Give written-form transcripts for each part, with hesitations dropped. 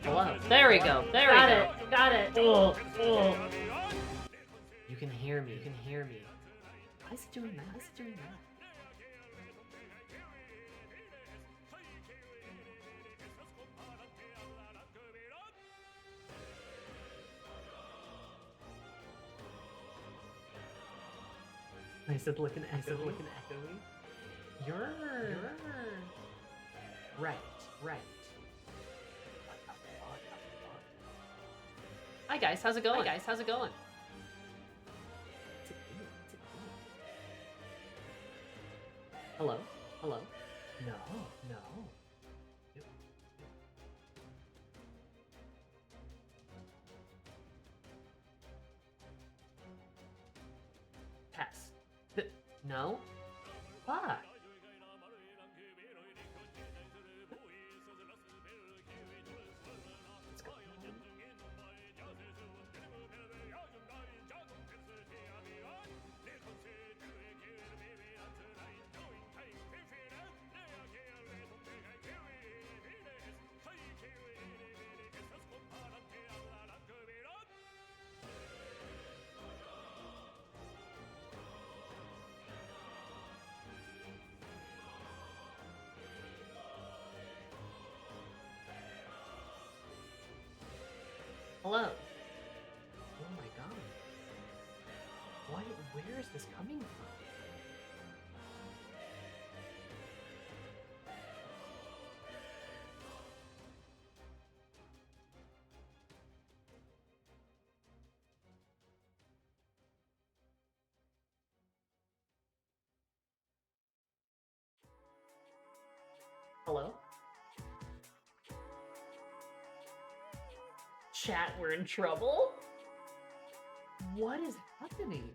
Hello. There we go. There we go. Got it. Oh, oh. You can hear me. You can hear me. Why is it doing that? Why is it doing that? I said looking echoey. You're right. Hi guys, how's it going? Hello? No. Pass. No? Fuck. Let's go. Hello. Oh my god. Where is this coming from? Hello? Chat, we're in trouble? What is happening?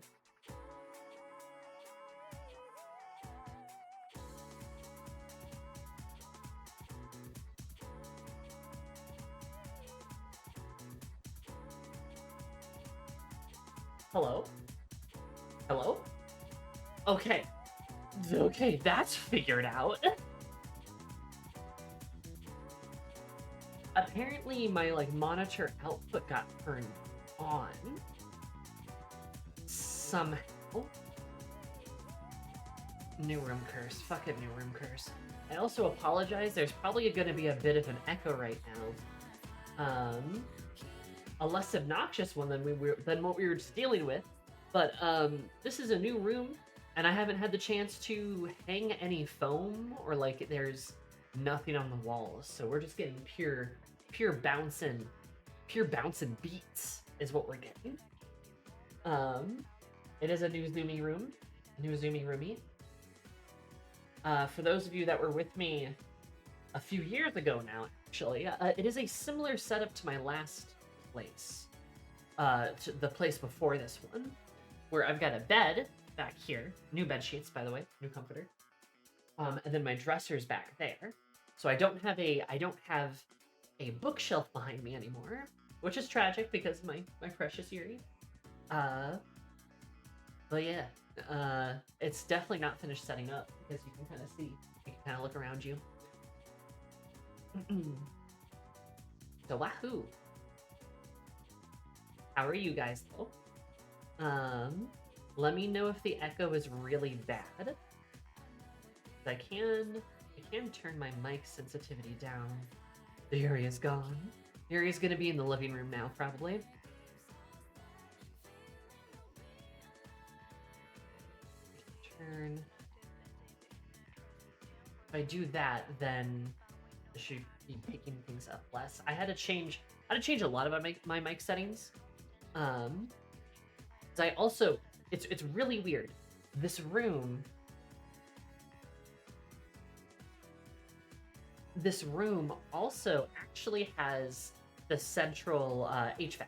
Hello? Hello? Okay. Okay, that's figured out. Apparently my monitor output got turned on somehow. New room curse. Fuck it, new room curse. I also apologize. There's probably going to be a bit of an echo right now. A less obnoxious one than what we were just dealing with. But this is a new room, and I haven't had the chance to hang any foam or there's nothing on the walls. So we're just getting pure bouncing beats is what we're getting. It is a new zoomy roomie. For those of you that were with me a few years ago now, actually, it is a similar setup to my last place, to the place before this one, where I've got a bed back here, new bed sheets, by the way, new comforter, and then my dresser's back there. So I don't have a bookshelf behind me anymore, which is tragic because of my precious Yuri. But yeah, it's definitely not finished setting up because you can kind of see, you can kind of look around you. So wahoo! How are you guys though? Let me know if the echo is really bad. I can turn my mic sensitivity down. The Yuri is gone. Yuri's gonna be in the living room now, probably. Turn. If I do that, then I should be picking things up less. I had to change a lot of my mic settings. I also, it's really weird. This room also actually has the central HVAC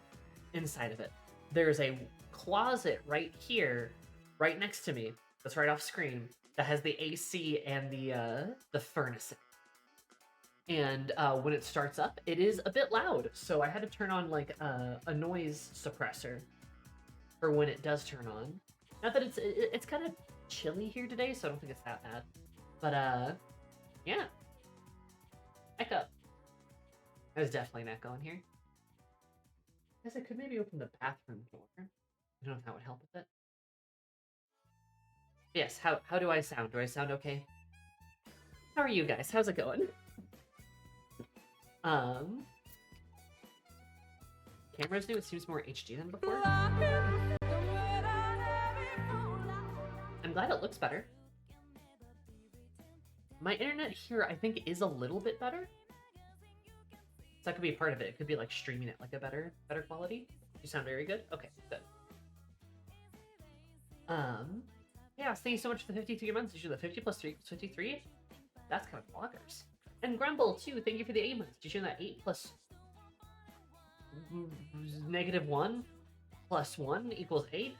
inside of it. There's a closet right here, right next to me, that's right off screen, that has the AC and the furnace in it. And when it starts up, it is a bit loud, so I had to turn on a noise suppressor for when it does turn on. Not that it's kind of chilly here today, so I don't think it's that bad. But yeah. Back up. There's definitely an echo in here. I guess I could maybe open the bathroom door. I don't know if that would help with it. Yes, how do I sound? Do I sound okay? How are you guys? How's it going? Cameras new, it seems more HD than before. I'm glad it looks better. My internet here, I think, is a little bit better. So that could be a part of it. It could be like streaming it like a better quality. You sound very good. Okay, good. Yeah, thank you so much for the 53 months. You should the 50 plus 3 equals 53. That's kind of bonkers. And Grumble too. Thank you for the 8 months. Did you show that 8 plus -1 plus 1 equals 8?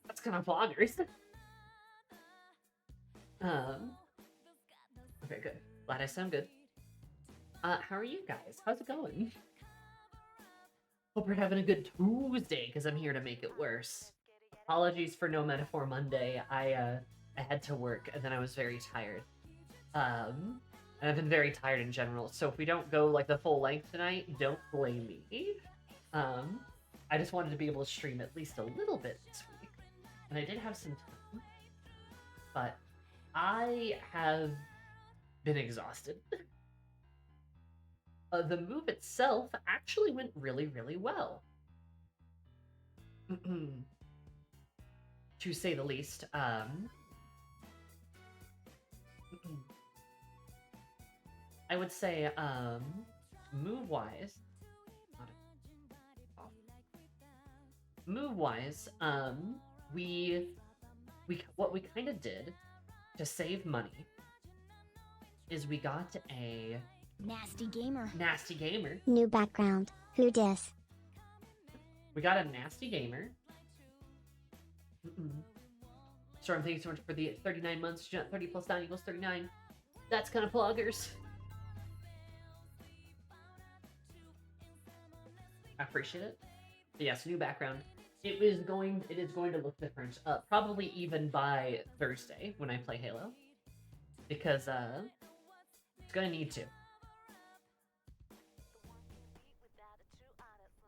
That's kind of bonkers. Okay, good. Glad I sound good. How are you guys? How's it going? Hope you're having a good Tuesday, because I'm here to make it worse. Apologies for no Metaphor Monday. I had to work, and then I was very tired. And I've been very tired in general, so if we don't go, like, the full length tonight, don't blame me. I just wanted to be able to stream at least a little bit this week. And I did have some time. But I have been exhausted. The move itself actually went really, really well. To say the least. I would say, move-wise... Move-wise, what we kind of did to save money is we got a... Nasty gamer. Nasty gamer. New background. Who dis? We got a nasty gamer. Storm, thank you so much for the 39 months. 30 plus 9 equals 39. That's kind of pluggers. I appreciate it. But yes, new background. It is going to look different. Probably even by Thursday when I play Halo. Because it's gonna need to.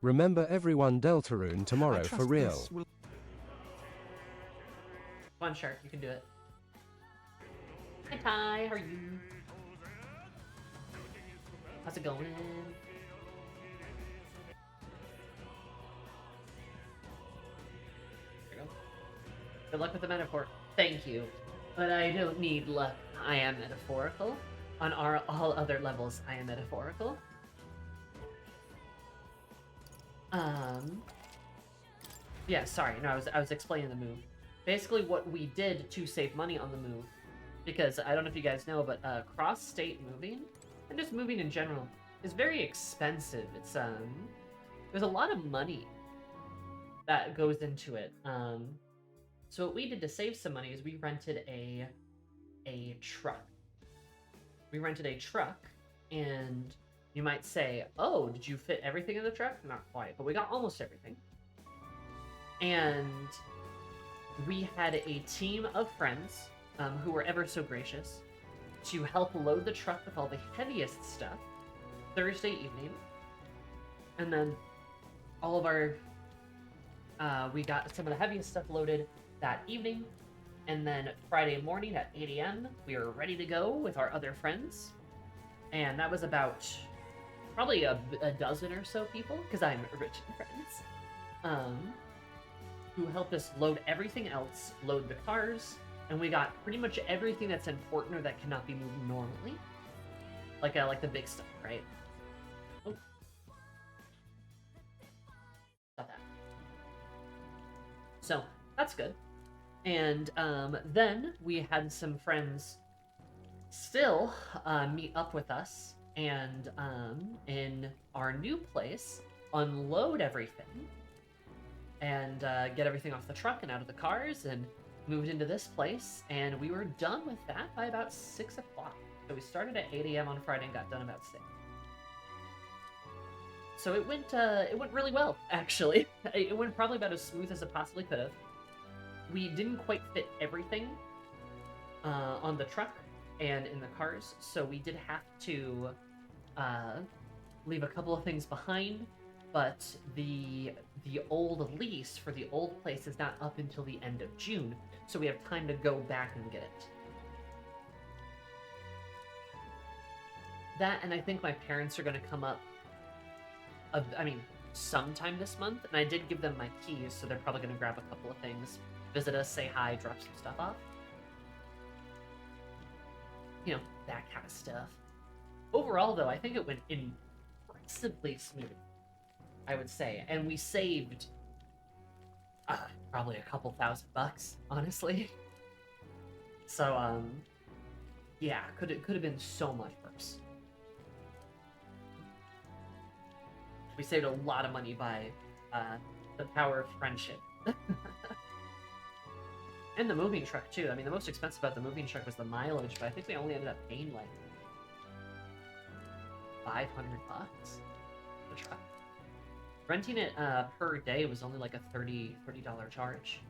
Remember everyone Deltarune tomorrow for real. Come on, Shark, you can do it. Hi, Ty, how are you? How's it going? There you go. Good luck with the metaphor. Thank you. But I don't need luck. I am metaphorical. On all other levels, I am metaphorical. Yeah, sorry. No, I was explaining the move. Basically, what we did to save money on the move, because I don't know if you guys know, but cross-state moving and just moving in general is very expensive. It's there's a lot of money that goes into it. So what we did to save some money is we rented a truck. We rented a truck, and you might say, oh, did you fit everything in the truck? Not quite, but we got almost everything. And we had a team of friends who were ever so gracious to help load the truck with all the heaviest stuff Thursday evening. And then all of our... we got some of the heaviest stuff loaded that evening. And then Friday morning at 8 a.m., we were ready to go with our other friends. And that was about probably a dozen or so people, because I'm rich in friends, who helped us load everything else, load the cars, and we got pretty much everything that's important or that cannot be moved normally. Like the big stuff, right? Oh. Stop that. So, that's good. And then we had some friends still meet up with us and in our new place unload everything and get everything off the truck and out of the cars and moved into this place, and we were done with that by about 6 o'clock. So we started at 8 a.m. on Friday and got done about 6. So it went really well, actually. It went probably about as smooth as it possibly could have. We didn't quite fit everything on the truck and in the cars, so we did have to leave a couple of things behind, but the old lease for the old place is not up until the end of June, so we have time to go back and get it. That, and I think my parents are going to come up, sometime this month, and I did give them my keys, so they're probably going to grab a couple of things, visit us, say hi, drop some stuff off. You know, that kind of stuff. Overall, though, I think it went impressively smooth, I would say, and we saved probably a couple $1,000, honestly. So, yeah, could have been so much worse. We saved a lot of money by the power of friendship. And the moving truck, too. I mean, the most expensive about the moving truck was the mileage, but I think we only ended up paying, like, $500 the truck. Renting it per day was only like a $30 charge.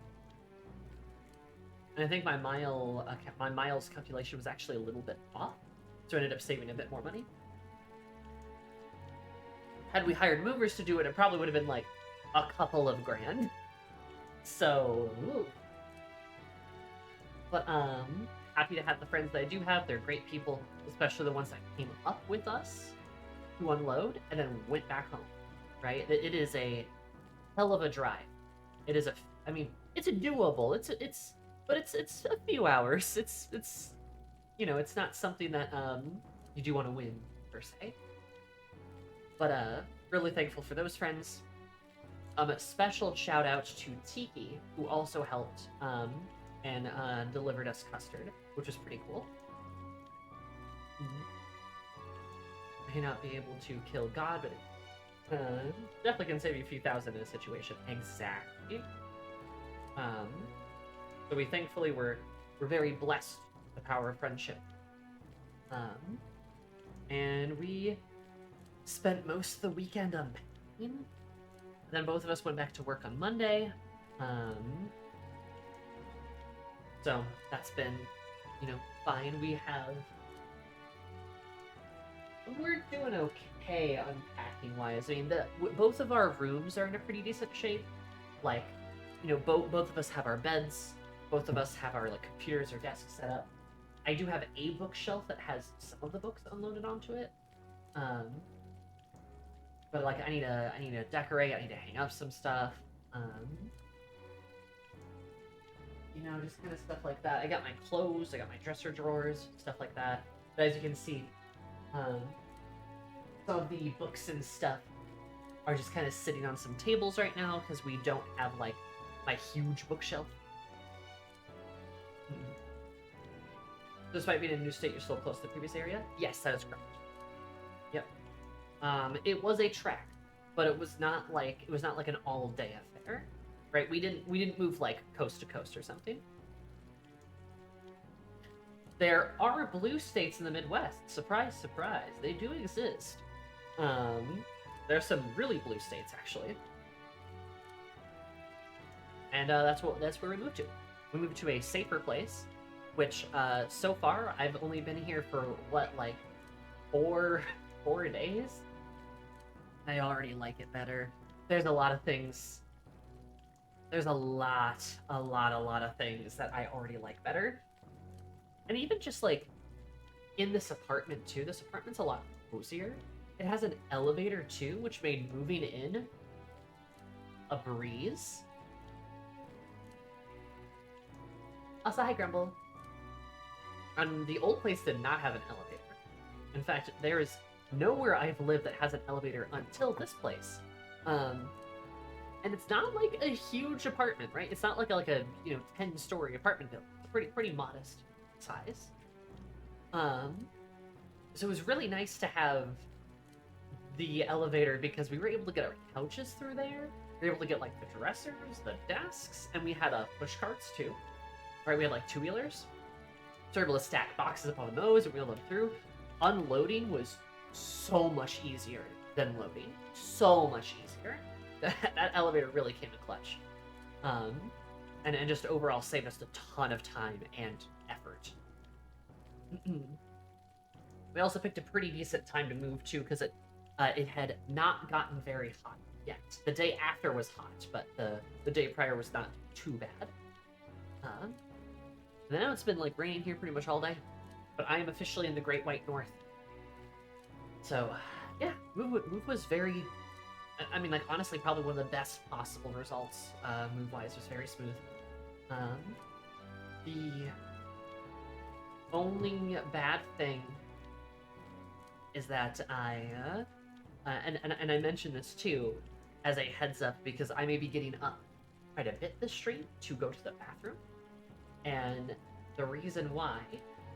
And I think my miles calculation was actually a little bit off, so I ended up saving a bit more money. Had we hired movers to do it, it probably would have been like a couple of grand. So, ooh. But happy to have the friends that I do have. They're great people, especially the ones that came up with us to unload and then went back home. Right? It is a hell of a drive. It is it's a doable. It's a few hours. It's you know, it's not something that you do want to win per se. But really thankful for those friends. A special shout out to Tiki, who also helped and delivered us custard, which was pretty cool. May not be able to kill God, but definitely can save you a few thousand in a situation. Exactly. So we thankfully we're very blessed with the power of friendship. And we spent most of the weekend unpacking. Then both of us went back to work on Monday. So that's been, fine. We're doing okay unpacking wise. I mean, both of our rooms are in a pretty decent shape. Like, both of us have our beds. Both of us have our computers or desks set up. I do have a bookshelf that has some of the books unloaded onto it. But I need to decorate. I need to hang up some stuff. Just kind of stuff like that. I got my clothes. I got my dresser drawers, stuff like that. But as you can see, some of the books and stuff are just kind of sitting on some tables right now because we don't have my huge bookshelf. Despite being in a new state, you're still close to the previous area? Yes, that is correct. Yep. It was a trek, but it was not like an all-day affair, right? We didn't move coast to coast or something. There are blue states in the Midwest. Surprise, surprise. They do exist. There are some really blue states actually, and that's where we moved to. We moved to a safer place, which so far I've only been here for what 4 days. I already like it better. There's a lot of things. There's a lot of things that I already like better. And even just in this apartment too, this apartment's a lot cozier. It has an elevator too, which made moving in a breeze. Also, hi Grumble. And the old place did not have an elevator. In fact, there is nowhere I've lived that has an elevator until this place. And it's not a huge apartment, right? It's not like a 10-story apartment building. It's pretty modest size. So it was really nice to have the elevator because we were able to get our couches through there. We were able to get the dressers, the desks, and we had push carts too. Right, we had 2-wheelers. So we were able to stack boxes upon those and wheel them through. Unloading was so much easier than loading. So much easier. That elevator really came in clutch. And just overall saved us a ton of time and effort. We also picked a pretty decent time to move too, because it had not gotten very hot yet. The day after was hot, but the day prior was not too bad. Now it's been like raining here pretty much all day, but I am officially in the Great White North. So, yeah, move was very. I mean, like honestly, probably one of the best possible results. Move-wise, was very smooth. The only bad thing is that and I mentioned this too as a heads up because I may be getting up quite a bit this stream to go to the bathroom, and the reason why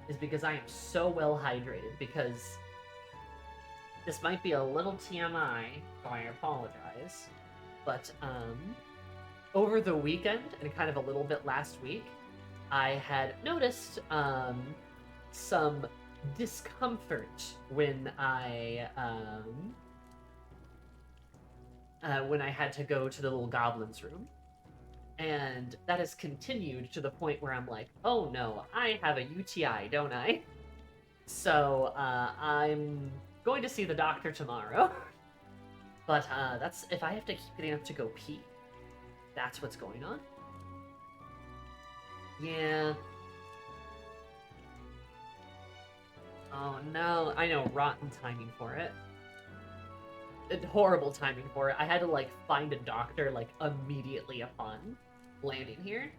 is because I am so well hydrated. Because this might be a little TMI, so I apologize, but over the weekend and kind of a little bit last week, I had noticed some discomfort when I had to go to the little goblin's room, and that has continued to the point where I'm like, oh no, I have a UTI, don't I? So I'm going to see the doctor tomorrow. But that's if I have to keep getting up to go pee. That's what's going on. Yeah. Oh no, I know, rotten timing for it. Horrible timing for it. I had to like find a doctor like immediately upon landing here.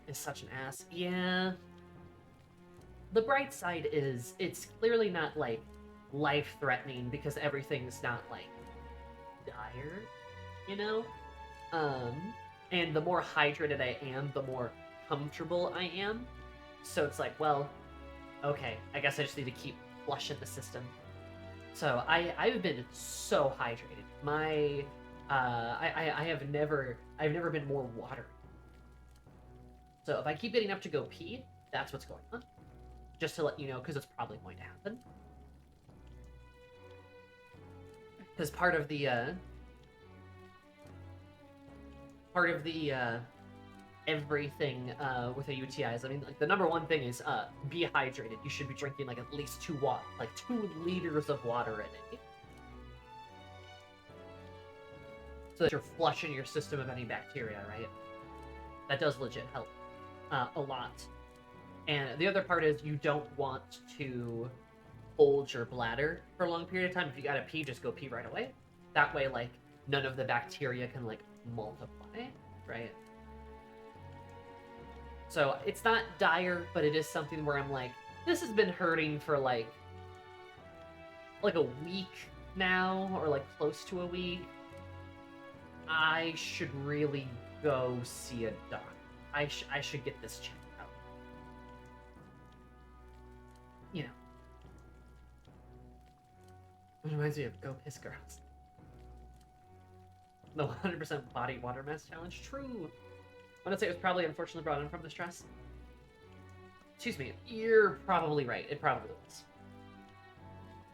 It's such an ass. Yeah. The bright side is it's clearly not like life-threatening because everything's not like dire, you know? And the more hydrated I am, the more comfortable I am. So it's like, well, okay, I guess I just need to keep flushing the system. So I've been so hydrated. I've never been more watery. So if I keep getting up to go pee, that's what's going on. Just to let you know, because it's probably going to happen. Because part of the everything with a UTI is, I mean, like the number one thing is be hydrated. You should be drinking like at least 2 liters of water a day, so that you're flushing your system of any bacteria, right? That does legit help a lot. And the other part is you don't want to hold your bladder for a long period of time. If you gotta pee, just go pee right away. That way, like, none of the bacteria can, like, multiply, right? So, it's not dire, but it is something where I'm like, this has been hurting for, like a week now, or, like, close to a week. I should really go see a doctor. I should get this checked out. You know. It reminds me of Go Piss Girls. The 100% body water mass challenge. True. I want to say it was probably unfortunately brought on from the stress. Excuse me. You're probably right. It probably was.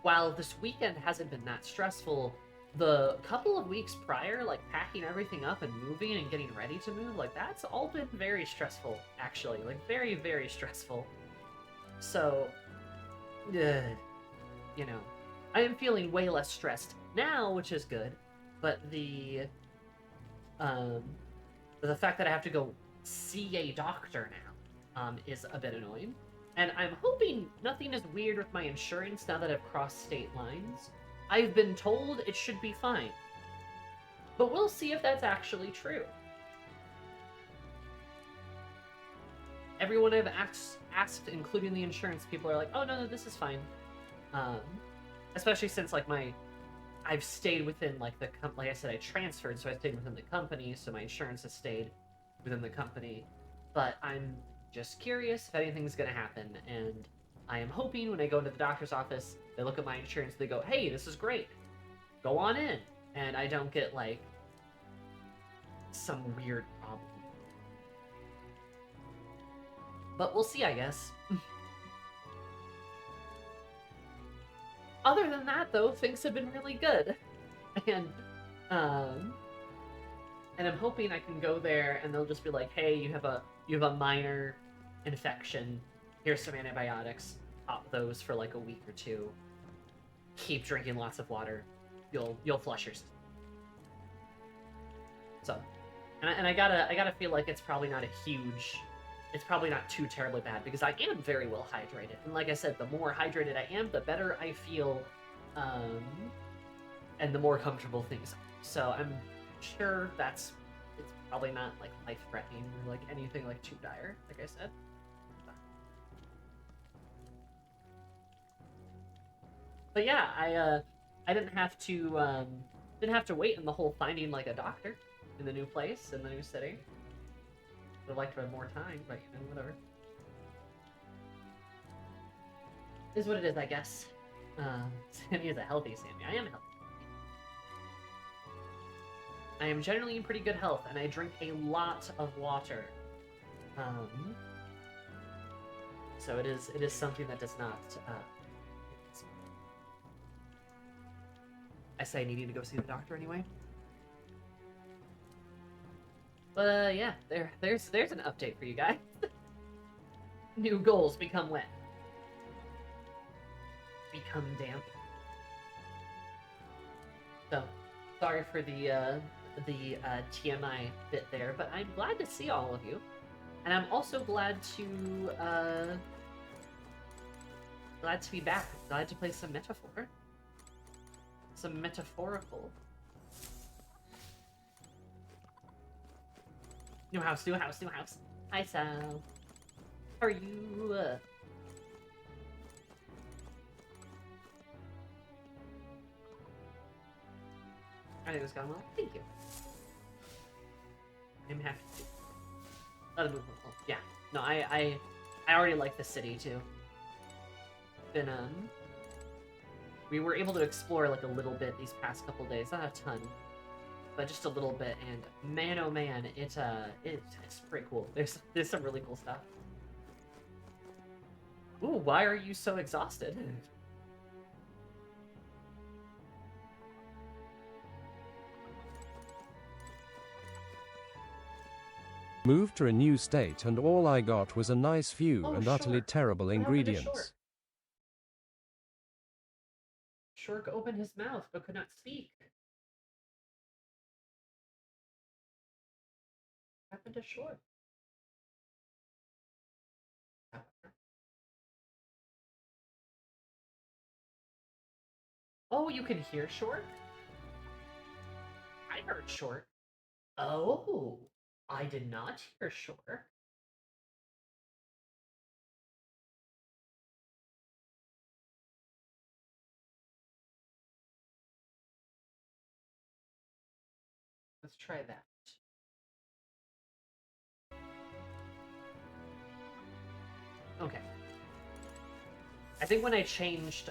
While this weekend hasn't been that stressful, the couple of weeks prior, like packing everything up and moving and getting ready to move, like that's all been very stressful, actually. Like very, very stressful. So, you know, I am feeling way less stressed now, which is good. But the fact that I have to go see a doctor now is a bit annoying. And I'm hoping nothing is weird with my insurance now that I've crossed state lines. I've been told it should be fine. But we'll see if that's actually true. Everyone I've asked, including the insurance people, are like, oh no, this is fine. Especially since like I've stayed within like like I said, I transferred, so I stayed within the company, so my insurance has stayed within the company. But I'm just curious if anything's gonna happen, and I am hoping when I go into the doctor's office, they look at my insurance, they go, hey, this is great, go on in, and I don't get like some weird problem. But we'll see, I guess. Other than that, though, things have been really good. And I'm hoping I can go there and they'll just be like, hey, you have a minor infection. Here's some antibiotics. Pop those for like a week or two. keep drinking lots of water, you'll flush your system. So, and I gotta feel like it's probably not it's probably not too terribly bad, because I am very well hydrated. And like I said, the more hydrated I am, the better I feel, and the more comfortable things are. So I'm sure it's probably not like life-threatening or like anything like too dire, like I said. But yeah, I didn't have to wait in the whole finding like a doctor in the new place, in the new city. Would have liked to have more time, but you know, whatever. Is what it is, I guess. Sammy is a healthy Sammy. I am healthy. I am generally in pretty good health, and I drink a lot of water. So it is something that does not. I say needing to go see the doctor anyway. But yeah, there's an update for you guys. New goals become wet. Become damp. So, sorry for the TMI bit there, but I'm glad to see all of you, and I'm also glad to be back. Glad to play some metaphor, some metaphorical. New house, new house, new house. Hi, Sal. How are you? I think it's gone well. Thank you. I'm happy to. Let move on. Yeah. No, I already like the city too. Been we were able to explore like a little bit these past couple days, not a ton, but just a little bit. And man, oh man, it's pretty cool. There's some really cool stuff. Ooh, why are you so exhausted? Moved to a new state and all I got was a nice view Oh, and sure. utterly terrible What happened to ingredients. Shork opened his mouth but could not speak. What happened to Shork? Oh, you can hear Shork? I heard Shork. Oh, I did not hear Shork. Let's try that. Okay. I think when I changed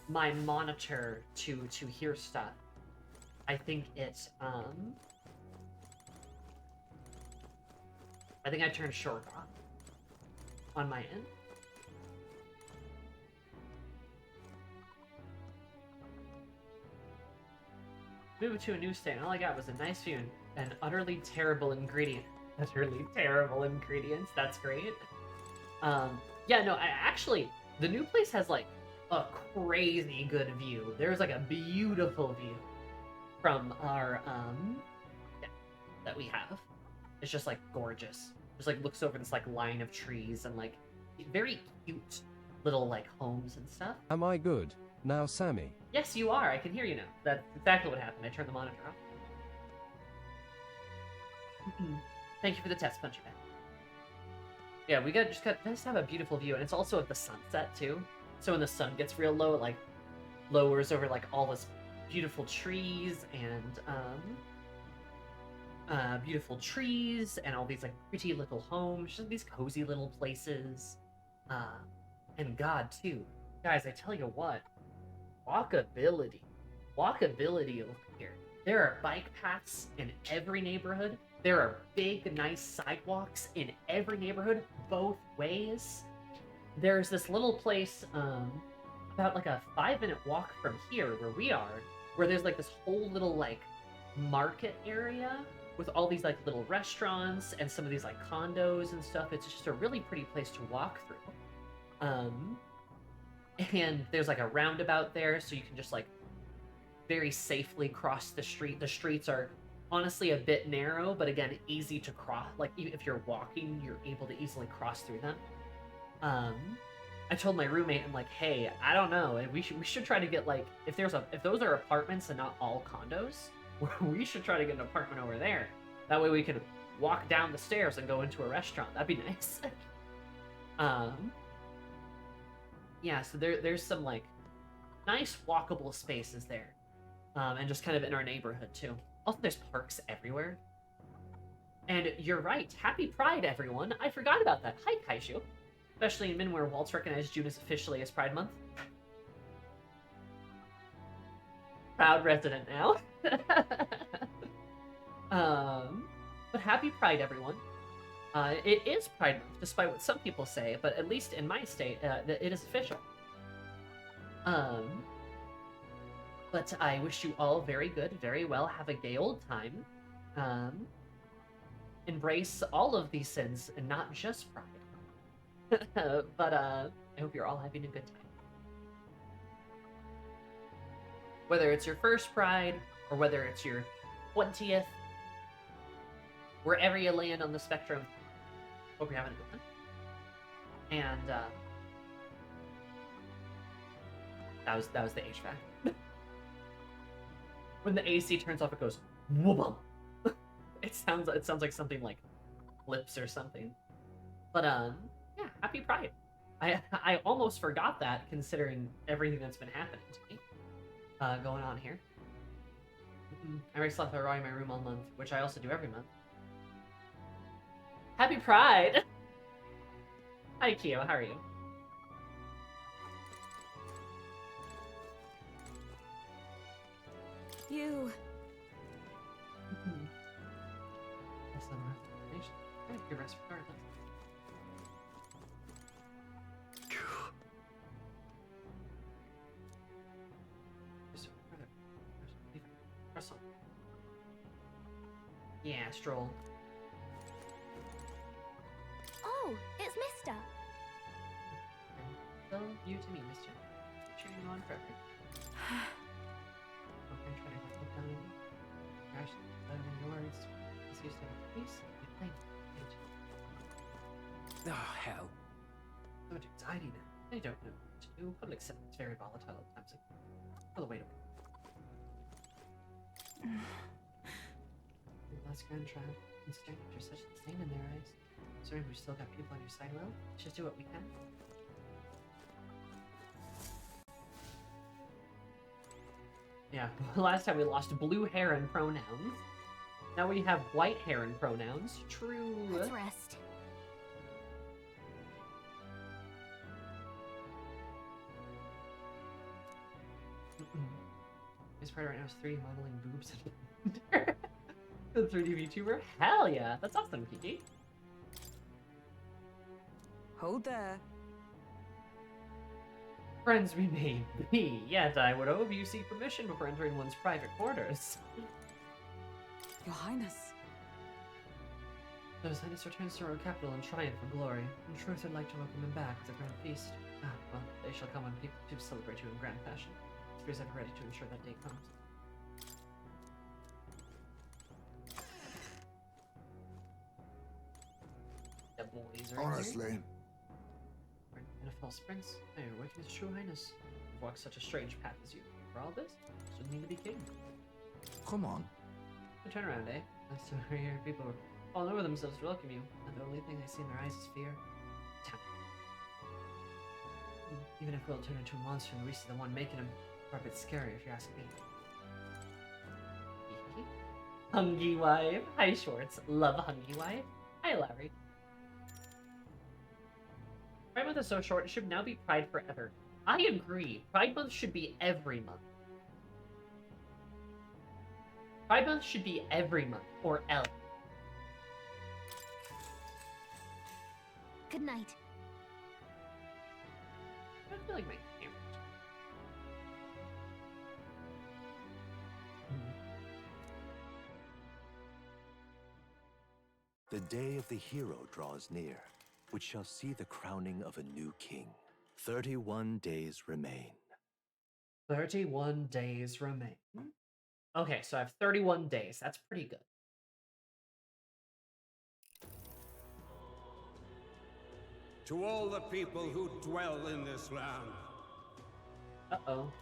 my monitor to hear stuff, I think I think I turned Shork off on my end. Moved to a new state, and all I got was a nice view and utterly terrible ingredient. Utterly terrible ingredients. That's great. Yeah, no, actually, the new place has like a crazy good view. There's like a beautiful view from our deck that we have. It's just like gorgeous. Just like looks over this like line of trees and like very cute little like homes and stuff. Am I good now, Sammy? Yes, you are. I can hear you now. That's exactly what happened. I turned the monitor off. Thank you for the test, Punch Man. Yeah, we just have a beautiful view, and it's also at the sunset too. So when the sun gets real low, it like lowers over like all this beautiful trees and all these like pretty little homes, just these cozy little places. And God too, guys. I tell you what, walkability over here. There are bike paths in every neighborhood. There are big, nice sidewalks in every neighborhood, both ways. There's this little place, about like a 5-minute walk from here where we are, where there's like this whole little like market area with all these like little restaurants and some of these like condos and stuff. It's just a really pretty place to walk through. And there's like a roundabout there, so you can just like very safely cross the street. The streets are honestly a bit narrow, but again, easy to cross. Like even if you're walking, you're able to easily cross through them. Um, I told my roommate, I'm like, hey, I don't know, we should try to get like if those are apartments and not all condos, we should try to get an apartment over there. That way we can walk down the stairs and go into a restaurant. That'd be nice. Yeah, so there's some like nice walkable spaces there, and just kind of in our neighborhood too. Also, there's parks everywhere. And you're right. Happy Pride, everyone. I forgot about that. Hi, Kaishu. Especially in Min, where Walt's recognized June as officially as Pride Month. Proud resident now. But happy Pride, everyone. It is Pride Month, despite what some people say, but at least in my state, it is official. But I wish you all very good, very well. Have a gay old time. Embrace all of these sins, and not just Pride. But I hope you're all having a good time. Whether it's your first Pride, or whether it's your 20th, wherever you land on the spectrum, hope you're having a good one. And that was the HVAC. When the AC turns off, it goes whoop. It sounds like something like flips or something. But yeah, happy Pride. I almost forgot that, considering everything that's been happening to me going on here. I already slept by in my room all month, which I also do every month. Happy Pride! Hi, Kyo. How are you? You. That's not enough information. I have good rest regardless. Yeah, stroll. Oh, it's Mister. So, you to me, mister. Cheering you on forever. I'm trying to look down. Gosh, better than yours. This used to have peace. Good thing. Oh, hell. So much anxiety now. I don't know what to do. Public sentiment is very volatile at times. Pull away to the last grand trial. And strangers are such disdain in their eyes. So we've still got people on your side. Well, let's just do what we can. Yeah, last time we lost blue heron pronouns. Now we have white heron pronouns. True. Let's rest. This part right now is 3D modeling boobs and the 3D VTuber. Hell yeah, that's awesome, Kiki. Hold there. Friends we may be, yet I would hope you seek permission before entering one's private quarters. Your Highness. So His Highness returns to our capital in triumph and glory. In truth, I'd like to welcome him back with a grand feast. Ah, well, they shall come when people to celebrate you in grand fashion. Spears ever ready to ensure that day comes. The boys are Honestly, here. In a false prince, I awaken His true Highness. You've walked such a strange path as you. For all this, should need to be king. come on. A turnaround, eh? Last time I hear people were all over themselves to welcome you, and the only thing I see in their eyes is fear. Damn. Even if Will turned into a monster and Reese is the one making him, are a bit scary if you ask me. Hungy Wife. Hi, Schwartz. Love Hungy Wife. Hi, Larry. Pride Month is so short, it should now be Pride forever. I agree. Pride Month should be every month. Pride Month should be every month, or else. Good night. I feel like my camera. The day of the hero draws near, which shall see the crowning of a new king. 31 days remain. 31 days remain. Okay, so I have 31 days. That's pretty good. To all the people who dwell in this land, Uh-oh.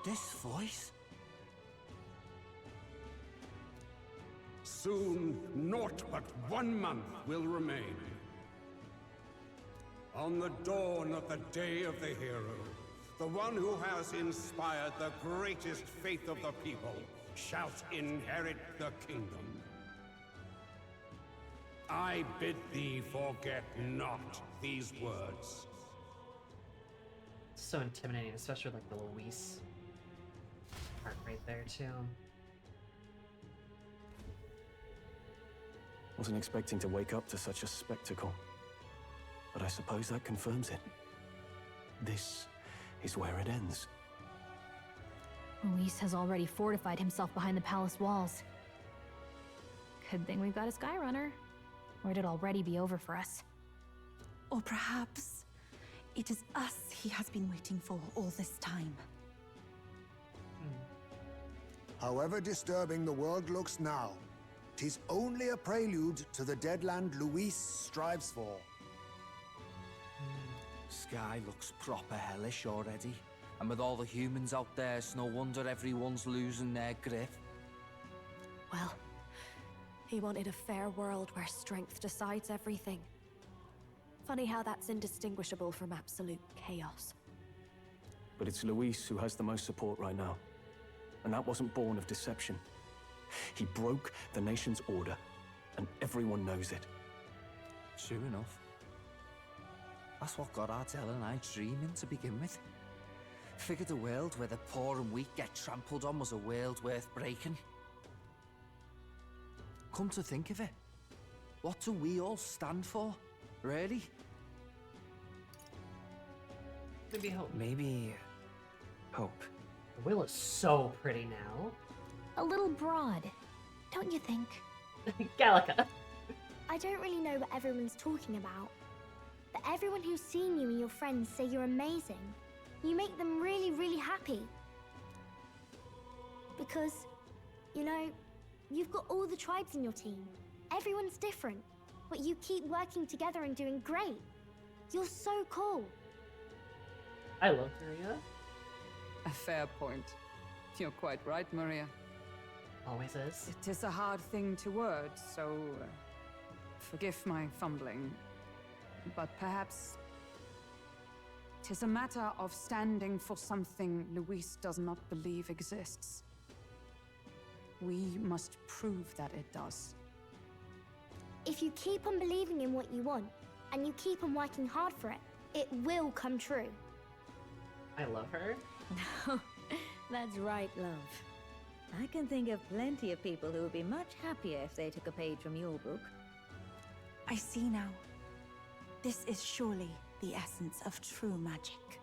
This voice? soon naught but 1 month will remain. On the dawn of the day of the hero, the one who has inspired the greatest faith of the people shall inherit the kingdom. I bid thee forget not these words. So intimidating, especially like the Luis part right there too. Wasn't expecting to wake up to such a spectacle. But I suppose that confirms it. This is where it ends. Luis has already fortified himself behind the palace walls. Good thing we've got a Skyrunner, or it'd already be over for us. Or perhaps it is us he has been waiting for all this time. However disturbing the world looks now, 'tis only a prelude to the deadland Luis strives for. Sky looks proper hellish already. And with all the humans out there, it's no wonder everyone's losing their grip. Well, he wanted a fair world where strength decides everything. Funny how that's indistinguishable from absolute chaos. But it's Luis who has the most support right now. And that wasn't born of deception. He broke the nation's order, and everyone knows it. True enough. That's what got Ardell and I dreaming to begin with. Figured a world where the poor and weak get trampled on was a world worth breaking. Come to think of it, what do we all stand for, really? Maybe hope. Maybe hope. The will is so pretty now. A little broad, don't you think? Gallica. I don't really know what everyone's talking about, but everyone who's seen you and your friends say you're amazing. You make them really, really happy. Because, you know, you've got all the tribes in your team. Everyone's different, but you keep working together and doing great. You're so cool. I love Maria. A fair point. You're quite right, Maria. Always is. It is a hard thing to word, so forgive my fumbling. But perhaps 'tis a matter of standing for something Luis does not believe exists. We must prove that it does. If you keep on believing in what you want, and you keep on working hard for it, it will come true. I love her. That's right, love. I can think of plenty of people who would be much happier if they took a page from your book. I see now. This is surely the essence of true magic.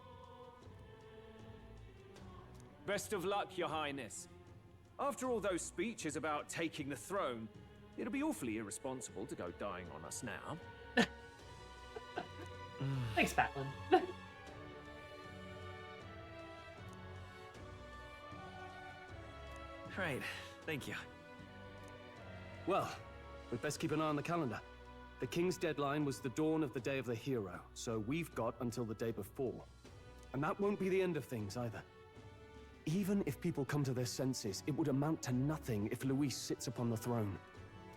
Best of luck, Your Highness. After all those speeches about taking the throne, it'll be awfully irresponsible to go dying on us now. Thanks, Batlin. Right, thank you. Well, we'd best keep an eye on the calendar. The king's deadline was the dawn of the day of the hero, so we've got until the day before. And that won't be the end of things either. Even if people come to their senses, it would amount to nothing if Luis sits upon the throne.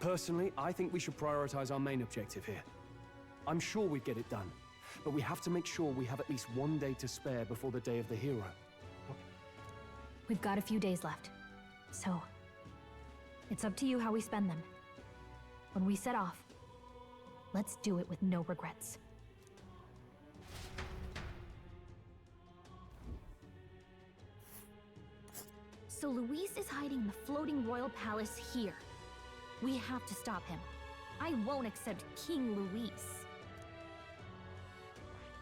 Personally, I think we should prioritize our main objective here. I'm sure we'd get it done, but we have to make sure we have at least 1 day to spare before the day of the hero. We've got a few days left, so it's up to you how we spend them. When we set off, let's do it with no regrets. So Luis is hiding in the floating royal palace here. We have to stop him. I won't accept King Luis.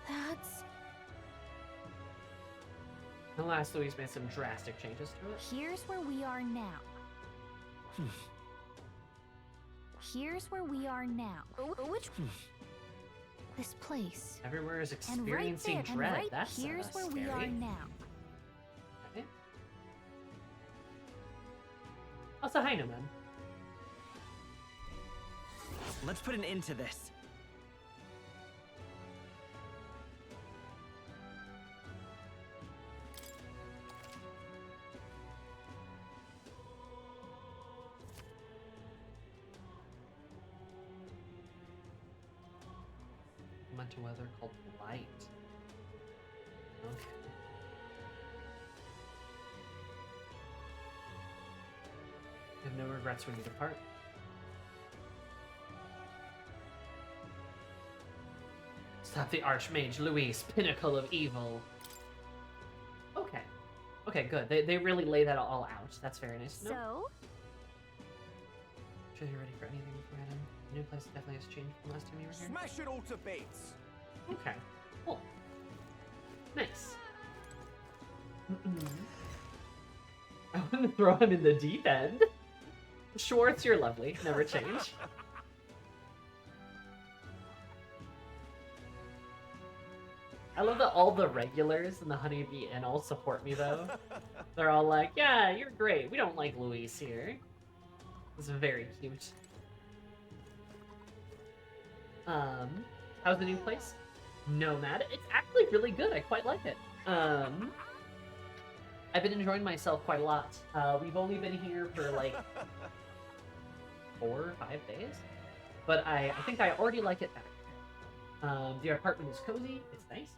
That's... The last Louis made some drastic changes to it. Here's where we are now. here's where we are now. Which... This place. Everywhere is And right experiencing there, dread. and right That's here's where we scary. are now. Okay. Also, hi, no man. Let's put an end to this. Winter weather called light. Okay. You have no regrets when you depart. Stop the Archmage Luis, pinnacle of evil. Okay. Okay, good. They really lay that all out. That's very nice. So? Sure you're ready for anything before I head in? The new place definitely has changed from last time you were here. Smash it all to bits. Okay. Cool. Nice. I want to throw him in the deep end. Schwartz, you're lovely. Never change. I love that all the regulars in the Honeybee Inn all support me, though. They're all like, yeah, you're great. We don't like Luis here. It's very cute. How's the new place? Nomad. It's actually really good. I quite like it. I've been enjoying myself quite a lot. We've only been here for like 4 or 5 days, but I think I already like it better. The apartment is cozy. It's nice.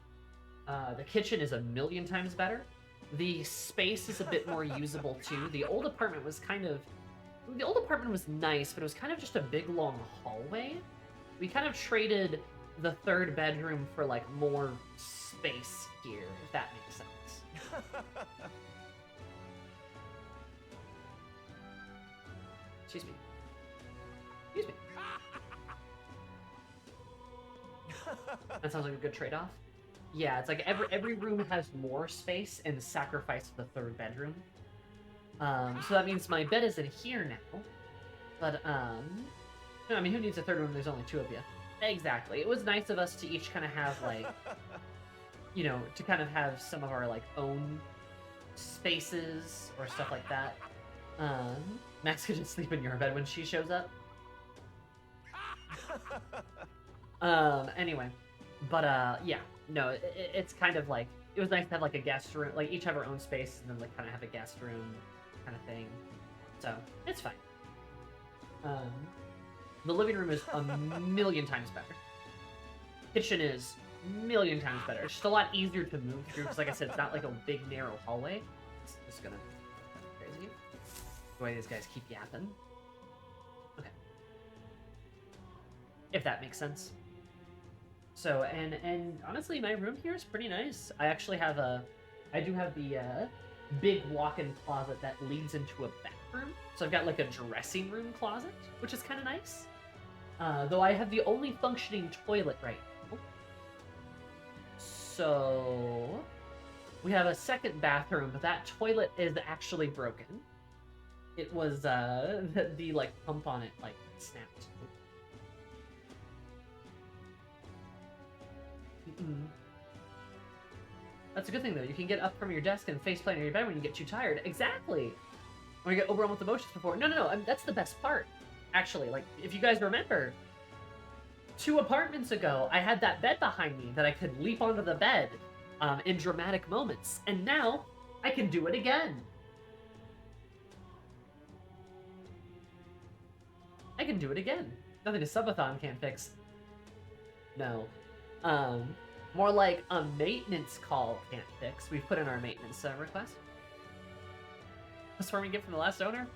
The kitchen is a million times better. The space is a bit more usable too. The old apartment was nice, but it was kind of just a big long hallway. We kind of traded the third bedroom for like more space here, if that makes sense. Excuse me. Excuse me. That sounds like a good trade-off. Yeah, it's like every room has more space and sacrifice the third bedroom. So that means my bed is in here now. But no, I mean, who needs a third room? There's only 2 of you. Exactly. It was nice of us to each kind of have like, you know, to kind of have some of our like own spaces or stuff like that. Max could just sleep in your bed when she shows up. Anyway, but yeah, no, it's kind of like, it was nice to have like a guest room, like each have our own space and then like kind of have a guest room kind of thing. So it's fine. The living room is a million times better. Kitchen is a million times better. It's just a lot easier to move through because, like I said, it's not like a big narrow hallway. It's just gonna crazy. The way these guys keep yapping. Okay. If that makes sense. So, and honestly, my room here is pretty nice. I actually have I do have the big walk-in closet that leads into a bathroom. So I've got like a dressing room closet, which is kind of nice. Though I have the only functioning toilet right now. So we have a second bathroom, but that toilet is actually broken. It was the like pump on it like snapped. That's a good thing though. You can get up from your desk and face plant on your bed when you get too tired. Exactly. Or you get overwhelmed with emotions before. No. I mean, that's the best part. Actually, like if you guys remember, 2 apartments ago, I had that bed behind me that I could leap onto the bed in dramatic moments, and now I can do it again. I can do it again. Nothing a subathon can't fix. No. More like a maintenance call can't fix. We've put in our maintenance request. That's where we get from the last owner?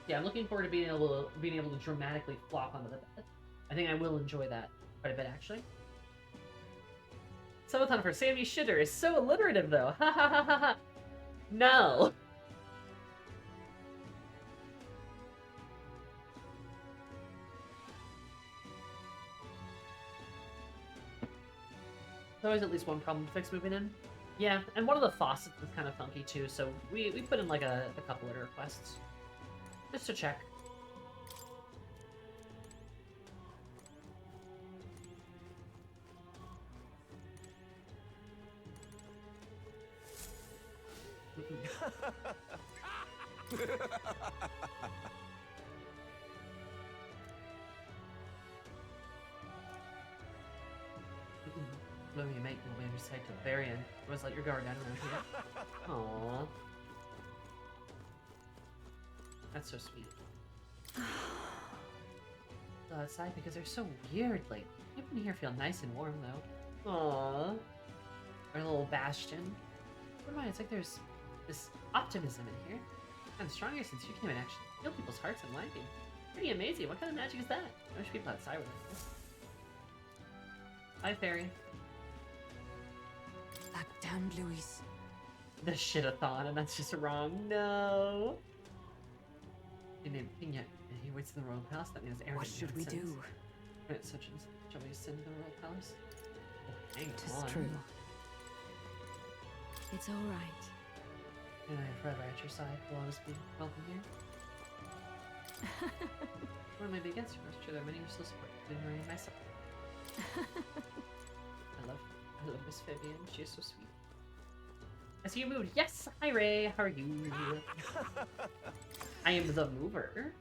Yeah, I'm looking forward to being able to dramatically flop onto the bed. I think I will enjoy that quite a bit, actually. Subathon for Sammy Shitter is so alliterative, though. Ha ha ha ha ha. No. There's always at least one problem to fix moving in. Yeah, and one of the faucets is kind of funky too, so we put in like a couple of requests. Just to check. Let me make my way to the very end. Was let your guard down around here. Aww. That's so sweet. Go outside because they're so weird lately. People in here feel nice and warm though. Aww. Our little bastion. Never mind, it's like there's this optimism in here. I'm stronger since you came and actually heal people's hearts and liking. Pretty amazing. What kind of magic is that? I wish people outside would like this. Hi, fairy. That damned Luis. The shit-a-thon, and that's just wrong. No. He named Pina, and he waits in the royal palace. That means What should we do? It's such and such. Shall we send to the royal palace? Oh, hang Tis on. true. It's all right. And I am forever at your side. Will always be welcome here. What may be against you? Sure, there are many who still support you, Marie and myself. I love Miss Vivian. She is so sweet. I see you moved. Yes, hi Ray. How are you? I am the mover.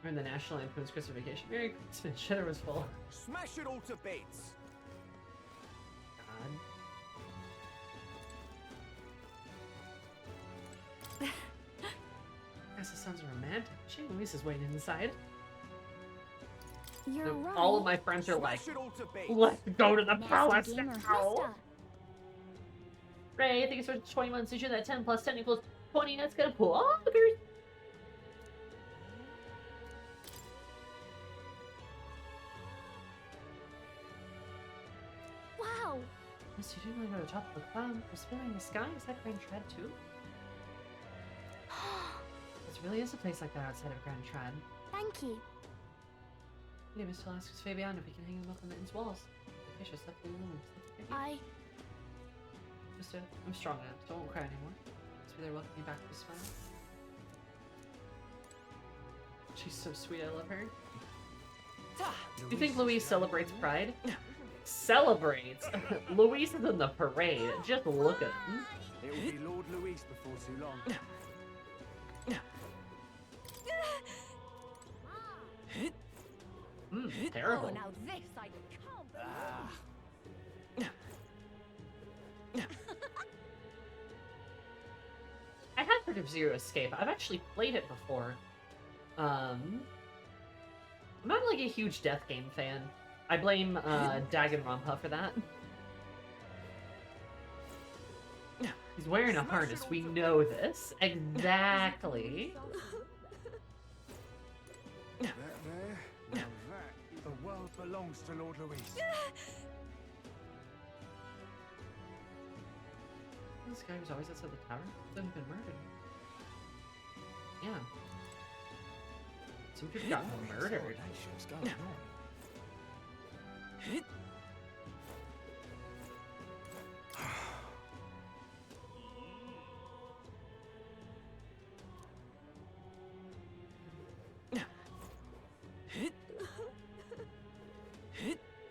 We're in the National Lampoon's Christmas Vacation. Merry Christmas. Cheddar was full. Smash it all to bits. God. Guess the sounds romantic. Shame Luis is waiting inside. You're right. All of my friends are like, Smash it all to bits. let's go to the Nasty palace gamer now. Krista. Ray, I think it's for 20 months. Did you that 10 plus 10 equals 20? That's gonna pull augers. Wow. Yes, you do really go to the top of the cloud. We're spinning in the sky. Is that Grand Tread too? There really is a place like that outside of Grand Tread. Thank you. Maybe still ask us Fabian if we can hang them up on the inn's walls. Okay, just let them alone. I'm strong now, so I won't cry anymore. Let's be there welcoming you back to the smile. She's so sweet, I love her. Do you think Luis celebrates Pride? Celebrates? Luis is in the parade. Just look at him. It will be Lord Luis before too long. Terrible. Oh, now this I can't. I had heard of Zero Escape. I've actually played it before. I'm not like a huge death game fan. I blame Danganronpa for that. He's wearing a harness. We know this. Exactly. There. Now that, the world belongs to Lord Luis. This guy was always outside the tower. Then been murdered. Yeah. Some dude got murdered.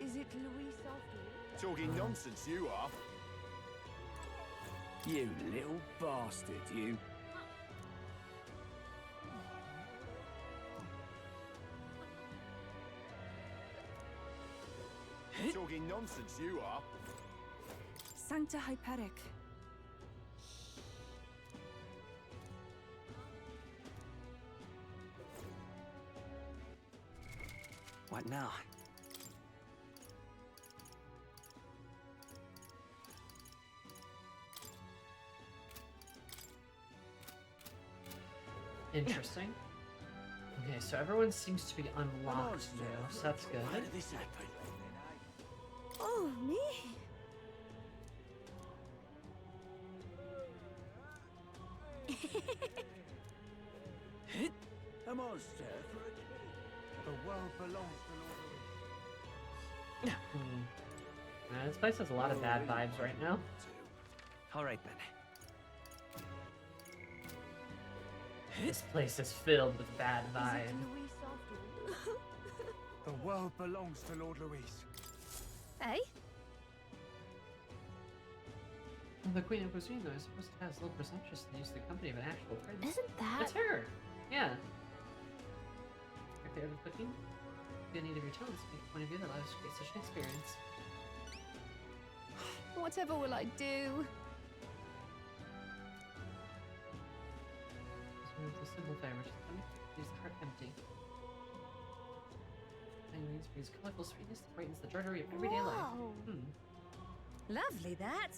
Is it Luis after all? Talking nonsense, you are. You little bastard, you. Talking nonsense, you are. Sancta Hyperic. What now? Interesting. Okay, so everyone seems to be unlocked now, so that's good. How did this happen? Oh, me? A monster for a king. The world belongs to Lord Luis. This place has a lot of bad vibes right now. All right then. This place is filled with bad vibes. The world belongs to Lord Luis. Eh? The Queen of Cuisine, though, is supposed to have a little presumptuous to use the company of an actual prince. Isn't that... That's her! Yeah. If you're ever cooking, the need of your talents to make a point of view that allows you to create such an experience. Whatever will I do? Just remove the simplifier, which is leaves the heart empty. And means brings colorful sweetness that brightens the drudgery of everyday life. Whoa. Lovely, that.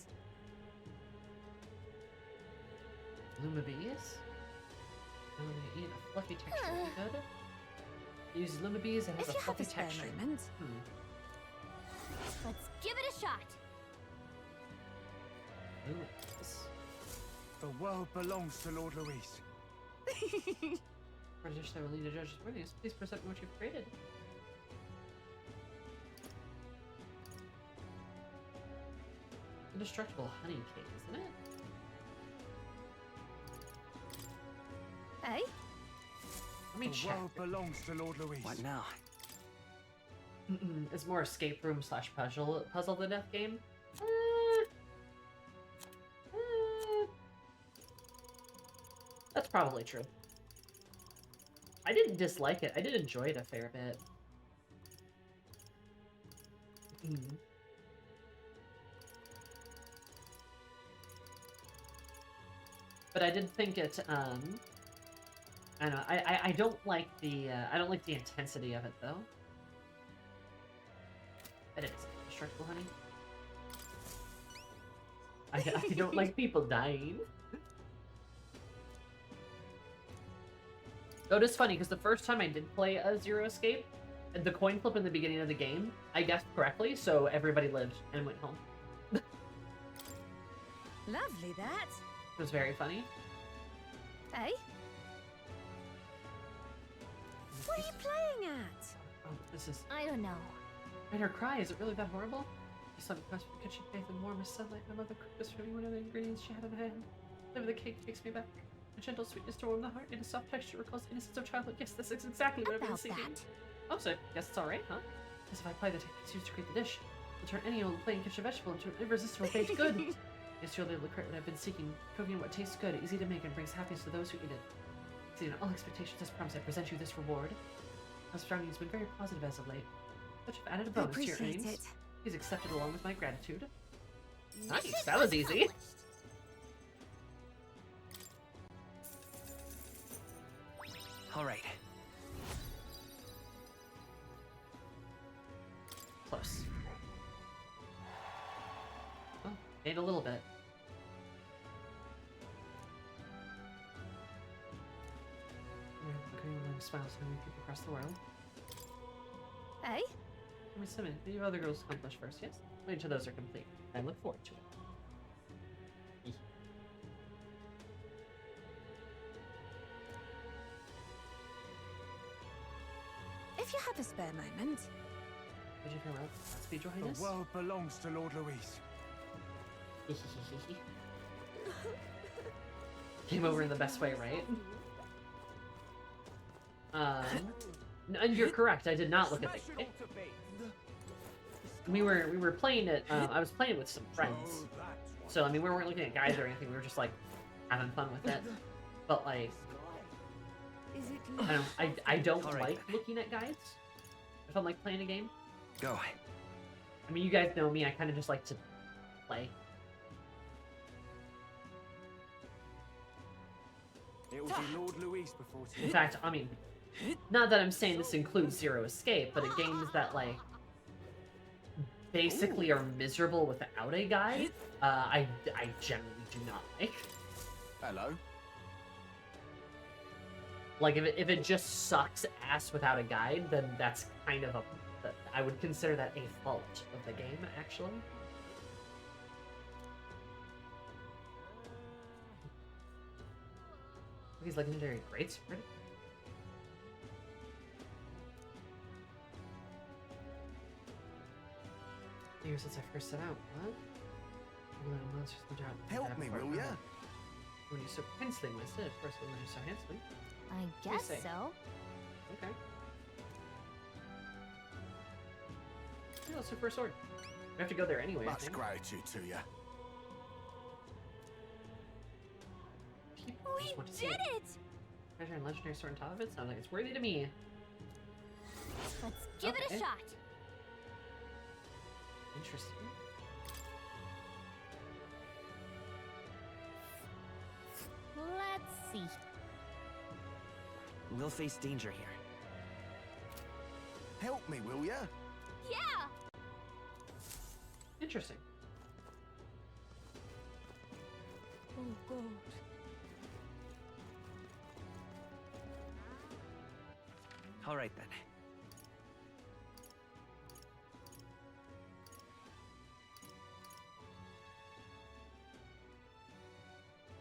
Luma bees? I'm gonna eat a fluffy texture. Would be good. Use Luma bees and have If a you have fluffy a spare texture. moment. Let's give it a shot. Luma bees. The world belongs to Lord Luis. For a dish that will need a judge's worthiness, please present me what you've created. Indestructible honey cake, isn't it? Eh? Let me The check. world belongs to Lord Luis. What now? It's more escape room slash puzzle the death game. That's probably true. I didn't dislike it. I did enjoy it a fair bit. But I did think it. I don't know. I don't like the intensity of it though. But it is indestructible honey. I don't like people dying. Though it is funny because the first time I did play Zero Escape, the coin flip in the beginning of the game, I guessed correctly, so everybody lived and went home. Lovely, that. It was very funny. Eh? What are you playing at? Oh, this is. I don't know. Made her cry. Is it really that horrible? I saw me pass through the kitchen, bathed in warm as sunlight. My mother cooked this for me. One of the ingredients she had in hand. Flavor the cake takes me back. A gentle sweetness to warm the heart, and a soft texture recalls the innocence of childhood. Yes, this is exactly what I've been seeking. Oh, so guess it's alright, huh? As if I apply the techniques used to create the dish, it'll turn any old plain kitchen vegetable into an irresistible baked good. Yes, you'll be able to create what I've been seeking. Cooking what tastes good, easy to make, and brings happiness to those who eat it. Exceeding all expectations, as promised, I present you this reward. House Brownie has been very positive as of late. But you've added a bonus to your earnings. Please accept it along with my gratitude. Nice, that was easy. All right. Close. Oh, gained a little bit. Smiles so many people across the world. Eh? Miss Simon, the other girls accomplished first, yes? Wait until those are complete. I look forward to it. If you have a spare moment. Would you farewell? Speed, Your Highness? The world belongs to Lord Luis. Came over in the best way, right? And you're correct. I did not look at the game. We were playing it. I was playing it with some friends, so I mean we weren't looking at guides or anything. We were just like having fun with it. But like, I don't like looking at guides if I'm like playing a game. Go. I mean, you guys know me. I kind of just like to play. It will be Lord Luis before In fact, I mean, not that I'm saying this includes Zero Escape, but games that like basically are miserable without a guide, I generally do not like. Hello. Like if it just sucks ass without a guide, then that's kind of I would consider that a fault of the game, actually. These legendary greatsword. Years since I first set out. What? Little monsters no doubt. Help me, will ya? When you so princely, mister. Of course, when you're so handsome. I guess so. Okay. Yeah, let's look for a sword. We have to go there anyway. Much gratitude to you. We did it! Treasure and legendary sword on top of it sounds like it's worthy to me. Let's give it a shot. Interesting. Let's see. We'll face danger here. Help me, will ya? Yeah! Interesting. Oh, God. All right, then.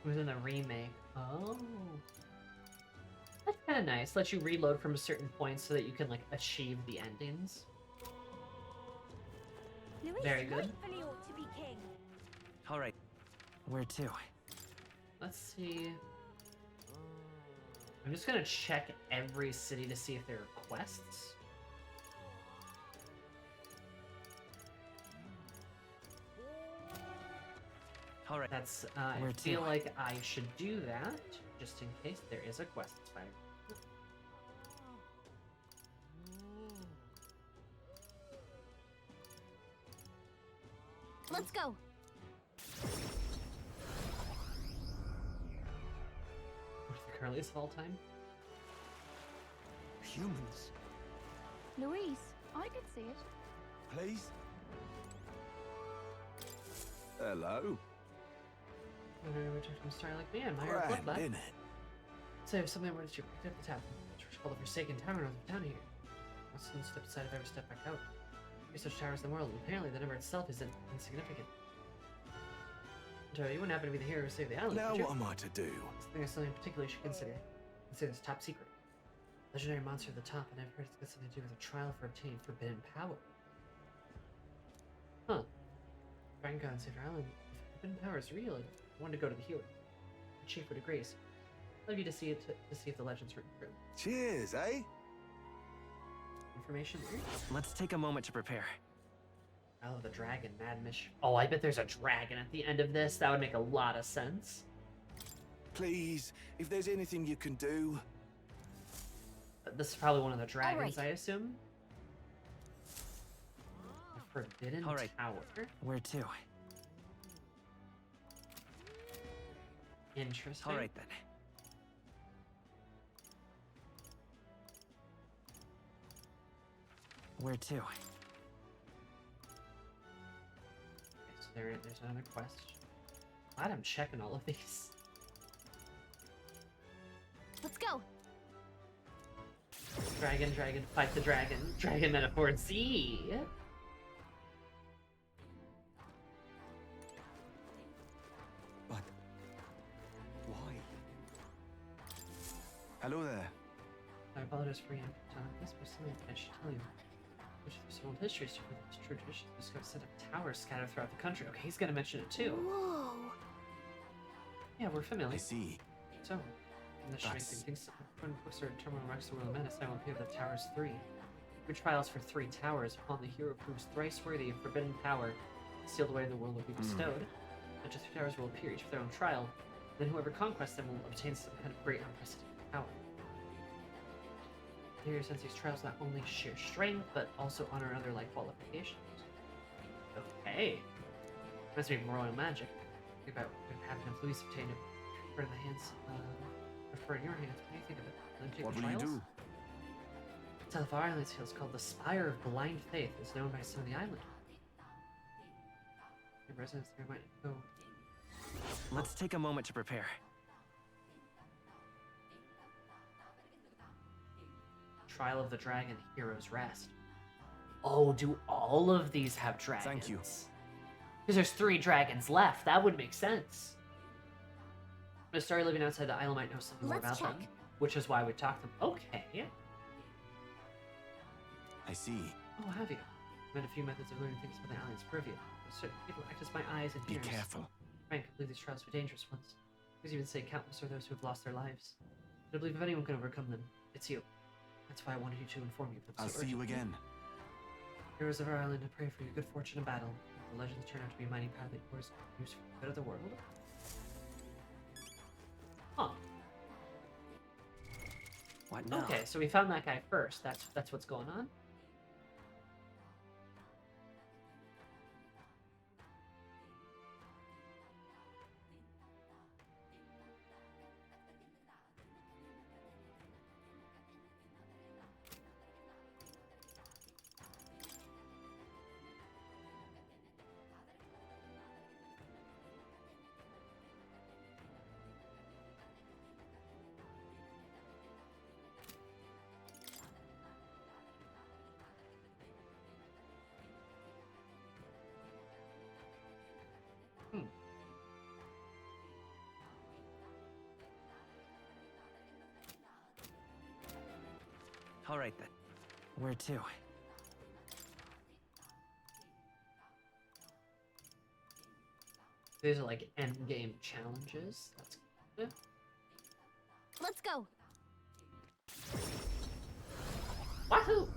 It was in the remake. Oh. That's kind of nice. Let you reload from a certain point so that you can, like, achieve the endings. Louis, Very good. rightfully ought to be king. All right. Where to? Let's see. I'm just gonna check every city to see if there are quests. All right. That's, I feel like I should do that, just in case there is a quest spider. Let's go. What's the curliest of all time? Humans. Louise, I could see it. Please? Hello? We're from a star like me, and my Grand, blood. innit? So if something were to pick up the tab, which called the Forsaken Tower down here. I'll soon step aside if I ever step back out. There's such towers in the world, and apparently the number itself isn't insignificant. So you wouldn't happen to be the hero who saved the island, Now would you? what am I to do? I think there's something particular you should consider. Consider this top secret. Legendary monster at the top, and I've heard it's got something to do with a trial for obtaining forbidden power. Huh. Dragon God saved our island. If forbidden power is real, I want to go to the hero. Achieve for degrees. I'd love you to see it to see if the legend's written true. Cheers, eh? Information here. Let's take a moment to prepare. Oh, the dragon, mad mission. Oh, I bet there's a dragon at the end of this. That would make a lot of sense. Please, if there's anything you can do. This is probably one of the dragons, right. I assume. The Forbidden Tower. Where to? Interesting. All right, then. Where to? Okay, so there's another quest. Glad I'm checking all of these. Let's go. Dragon, fight the dragon. Dragon metaphor Z. But why? Hello there. I apologize for you. This was something I should tell you. Which is old history, so this true tradition discovered a set of towers scattered throughout the country. Okay, he's gonna mention it too. Whoa. Yeah, we're familiar. I see. So, and this should make things when books are terminal marks the world menace, I will appear the Towers 3. Three trials for 3 towers. Upon the hero proves thrice worthy of forbidden power, sealed away in the world will be bestowed. Such 3 towers will appear, each with their own trial. Then whoever conquests them will obtain some kind of great unprecedented power. The hero sends these trials not only sheer strength, but also honor other life qualifications. Okay. Must be royal magic. Think about having Louis obtain it. For in the hands, for in your hands. What do you think of it? What will you do? South of our island's hill is called the Spire of Blind Faith. It's known by some of the island. The residents there might go. Let's take a moment to prepare. Trial of the Dragon, Hero's Rest. Oh, do all of these have dragons? Thank you. Because there's 3 dragons left. That would make sense. The story living outside the island might know something more about them, which is why we talked to them. Okay, yeah. I see. Oh, have you? I've met a few methods of learning things about the alien's purview. There's certain people act as my eyes and Be ears. careful. Frank, I believe these trials to be dangerous ones. Because even say countless are those who have lost their lives. But I believe if anyone can overcome them, it's you. That's why I wanted you to inform you. I'll see you again. Heroes of our island, I pray for your good fortune in battle. The legends turn out to be a mighty path that yours use for the good of the world. Huh. What now? Okay, so we found that guy first. That's what's going on. All right then. Where to? These are like end game challenges. That's good. Let's go. Wahoo!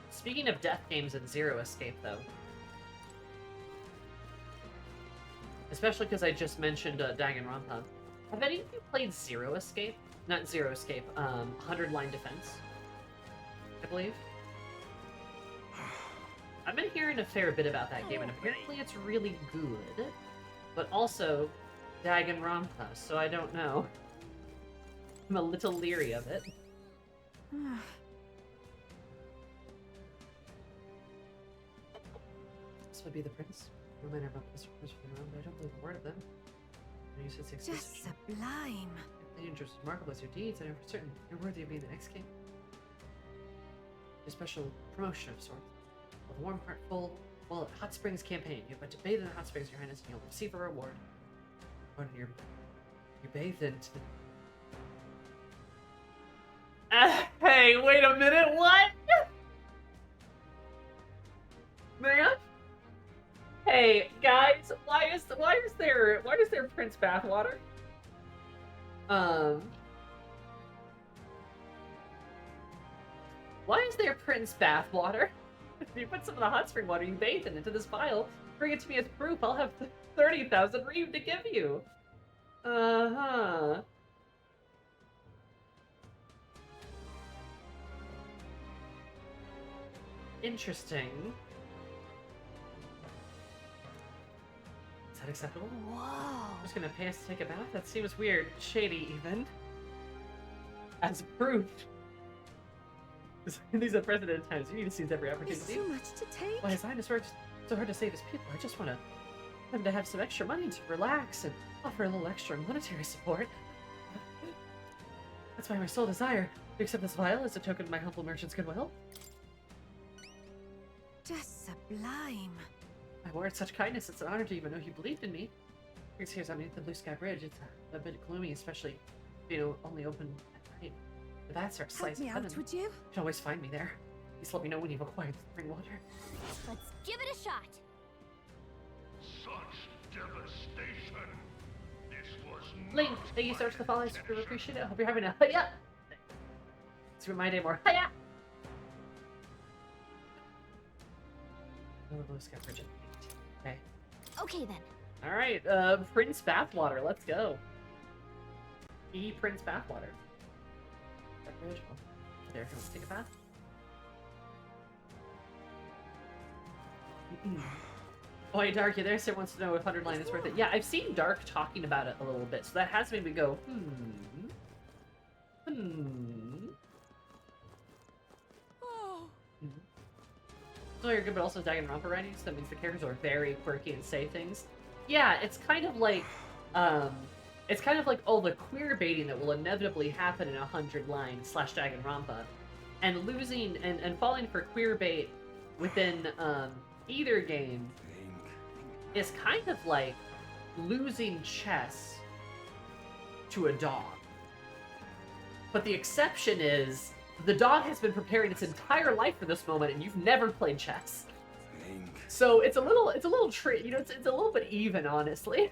Speaking of death games and Zero Escape, though, especially because I just mentioned Danganronpa, have any of you played Zero Escape? Not Zero Escape, 100 Line Defense, I believe. I've been hearing a fair bit about that game, and apparently it's really good, but also Danganronpa, so I don't know. I'm a little leery of it. This would be the prince. No matter about this person around, but I don't believe a word of them. You said six Just sublime. Dangerous, remarkable as your deeds, I know for certain you're worthy of being the next king. A special promotion of sorts. With a warm heart full, well, hot springs campaign. You're about to bathe in the hot springs, your highness, and you'll receive a reward. When you're bathed into the... hey, wait a minute, what? Man? Hey, guys, why is there Prince Bathwater? Why is there Prince Bathwater? If you put some of the hot spring water you bathe in into this vial, bring it to me as proof, I'll have 30,000 ream to give you. Uh-huh. Interesting. Is that acceptable? Whoa. I'm just gonna pay us to take a bath? That seems weird. Shady, even. As proof. In these unprecedented times, you need to seize every opportunity. There's so much to take. Why his highness works so hard to save his people? I just want them to have some extra money to relax and offer a little extra monetary support. That's why my sole desire to accept this vial as a token of my humble merchant's goodwill. Just sublime. My word, such kindness, it's an honor to even know you believed in me. Here's underneath the Blue Sky Bridge. It's a bit gloomy, especially if you only open at night. The bats are slice of heaven. Would you? You can always find me there. Please let me know when you've acquired the spring water. Let's give it a shot. Such devastation. This was Link, thank you so much for the follow. I super appreciate it. I hope you're having a hiya. Let's make my day more hiya. Oh, Blue Sky Bridge. Okay. Okay then. All right, Prince Bathwater. Let's go. Prince Bathwater. Bridge. Oh, there, can we take a bath? Boy, Dark, you there? Sarah wants to know if 100 line is worth it. Yeah, I've seen Dark talking about it a little bit, so that has made me go, So you're good, but also Danganronpa writing, so that means the characters are very quirky and say things. Yeah, it's kind of like, all the queer baiting that will inevitably happen in 100 line / Danganronpa. And losing and falling for queer bait within either game is kind of like losing chess to a dog. But the exception is the dog has been preparing its entire life for this moment, and you've never played chess. So it's a little it's a little bit even, honestly.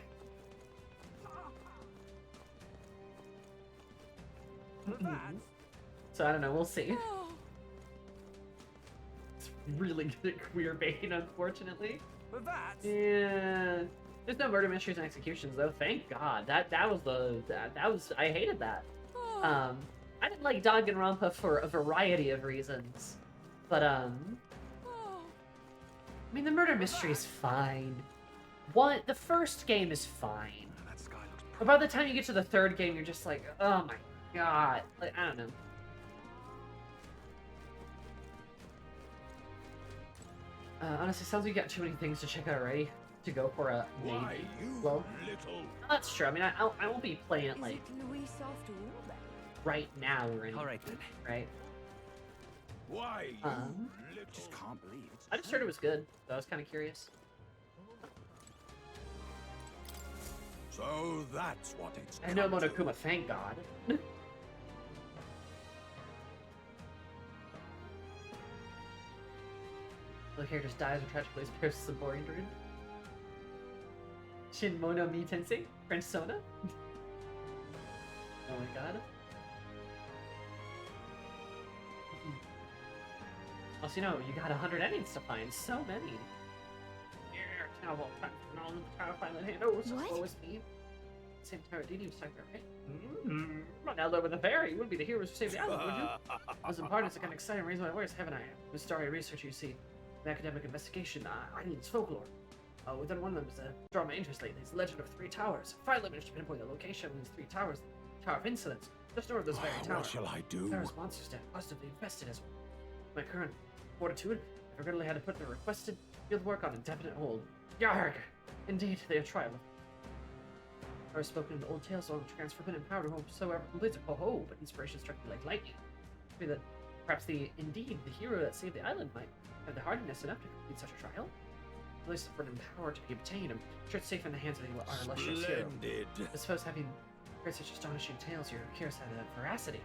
So I don't know, we'll see. It's really good at queer baiting, unfortunately. Yeah. There's no murder mysteries and executions though, thank God. That was I hated that. I didn't like Danganronpa for a variety of reasons. But I mean the murder mystery is fine. The first game is fine. But by the time you get to the third game, you're just like, oh my God. Like, I don't know. Honestly, sounds like you got too many things to check out already to go for a maybe. Well, that's true. I mean, I won't be playing it like right now or anything. All right then. Right? Why just can't believe it. I just heard it was good, so I was kind of curious. So that's what it's. I know Monokuma, thank God. The character just dies or tragically pierces a boring druid. Shin Mono Mi Tensei? French Sona? Oh my God. Also, you know, you got 100 endings to find. So many. Yeah, terrible. All the tower finally hand over. So slow as me. Same tower Didi was talking about, right? Run out there with a fairy. You wouldn't be the heroes who saved the island, would you? As in part, it's a kind of exciting reason why I wears, haven't I? The story research you see. An academic investigation, island's folklore. Within one of them is a drawn my interest lately. It's the legend of 3 towers. I finally managed to pinpoint the location of these 3 towers. Tower of Insolence, just north of this very tower. What shall I do? Tower's monsters stand positively infested as well. My current fortitude, I regrettably had to put the requested field work on indefinite hold. Yarg! Indeed, they have tried. I have spoken in the old tales on transfer forbidden power to whomsoever completes it. Oh, but inspiration struck me like lightning. Maybe that perhaps the hero that saved the island might have the hardiness enough to complete such a trial. At least the forbidden power to be obtained. I'm sure it's safe in the hands of our illustrious hero. I suppose having heard such astonishing tales, your curious have the veracity.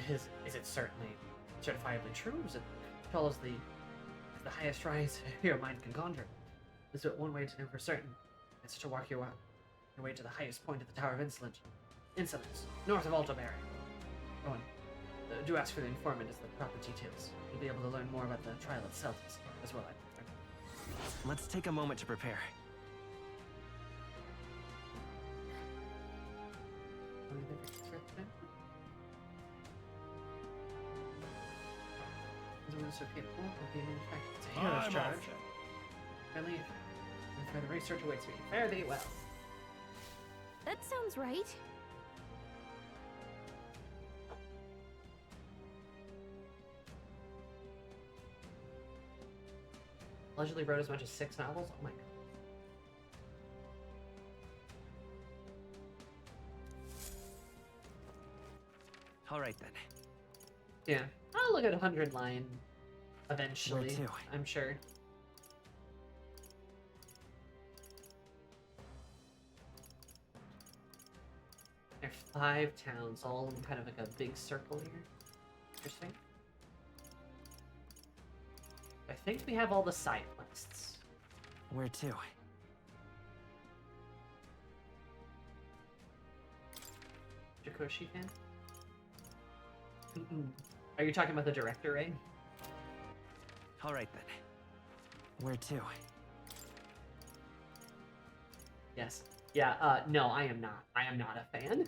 Is it certainly certifiably true? Is it follows the highest rise your mind can conjure? There's but one way to know for certain. It's to walk your way to the highest point of the Tower of Insolence, north of Altaberry. Owen, do ask for the informant as the proper details. You'll be able to learn more about the trial itself as well. Let's take a moment to prepare. It's a hero's charge. I leave. And further research awaits me. Fare thee well. That sounds right. Allegedly wrote as much as 6 novels? Oh my God. Alright then. Yeah. I'll look at 100 line eventually. Where to? I'm sure. There are 5 towns, all in kind of like a big circle here. Interesting. I think we have all the side quests. Where to? Jakoshi fan? Are you talking about the director, Ray? Alright then. Where to? Yes. Yeah, no, I am not. I am not a fan.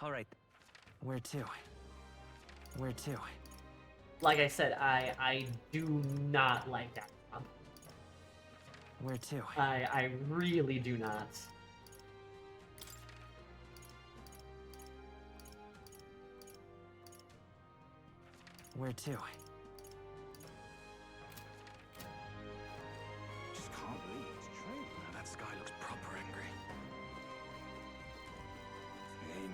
Alright. Where to? Where to? Like I said, I do not like that. Where to? I really do not. Where to? Just can't believe it's true. Now that sky looks proper angry. Think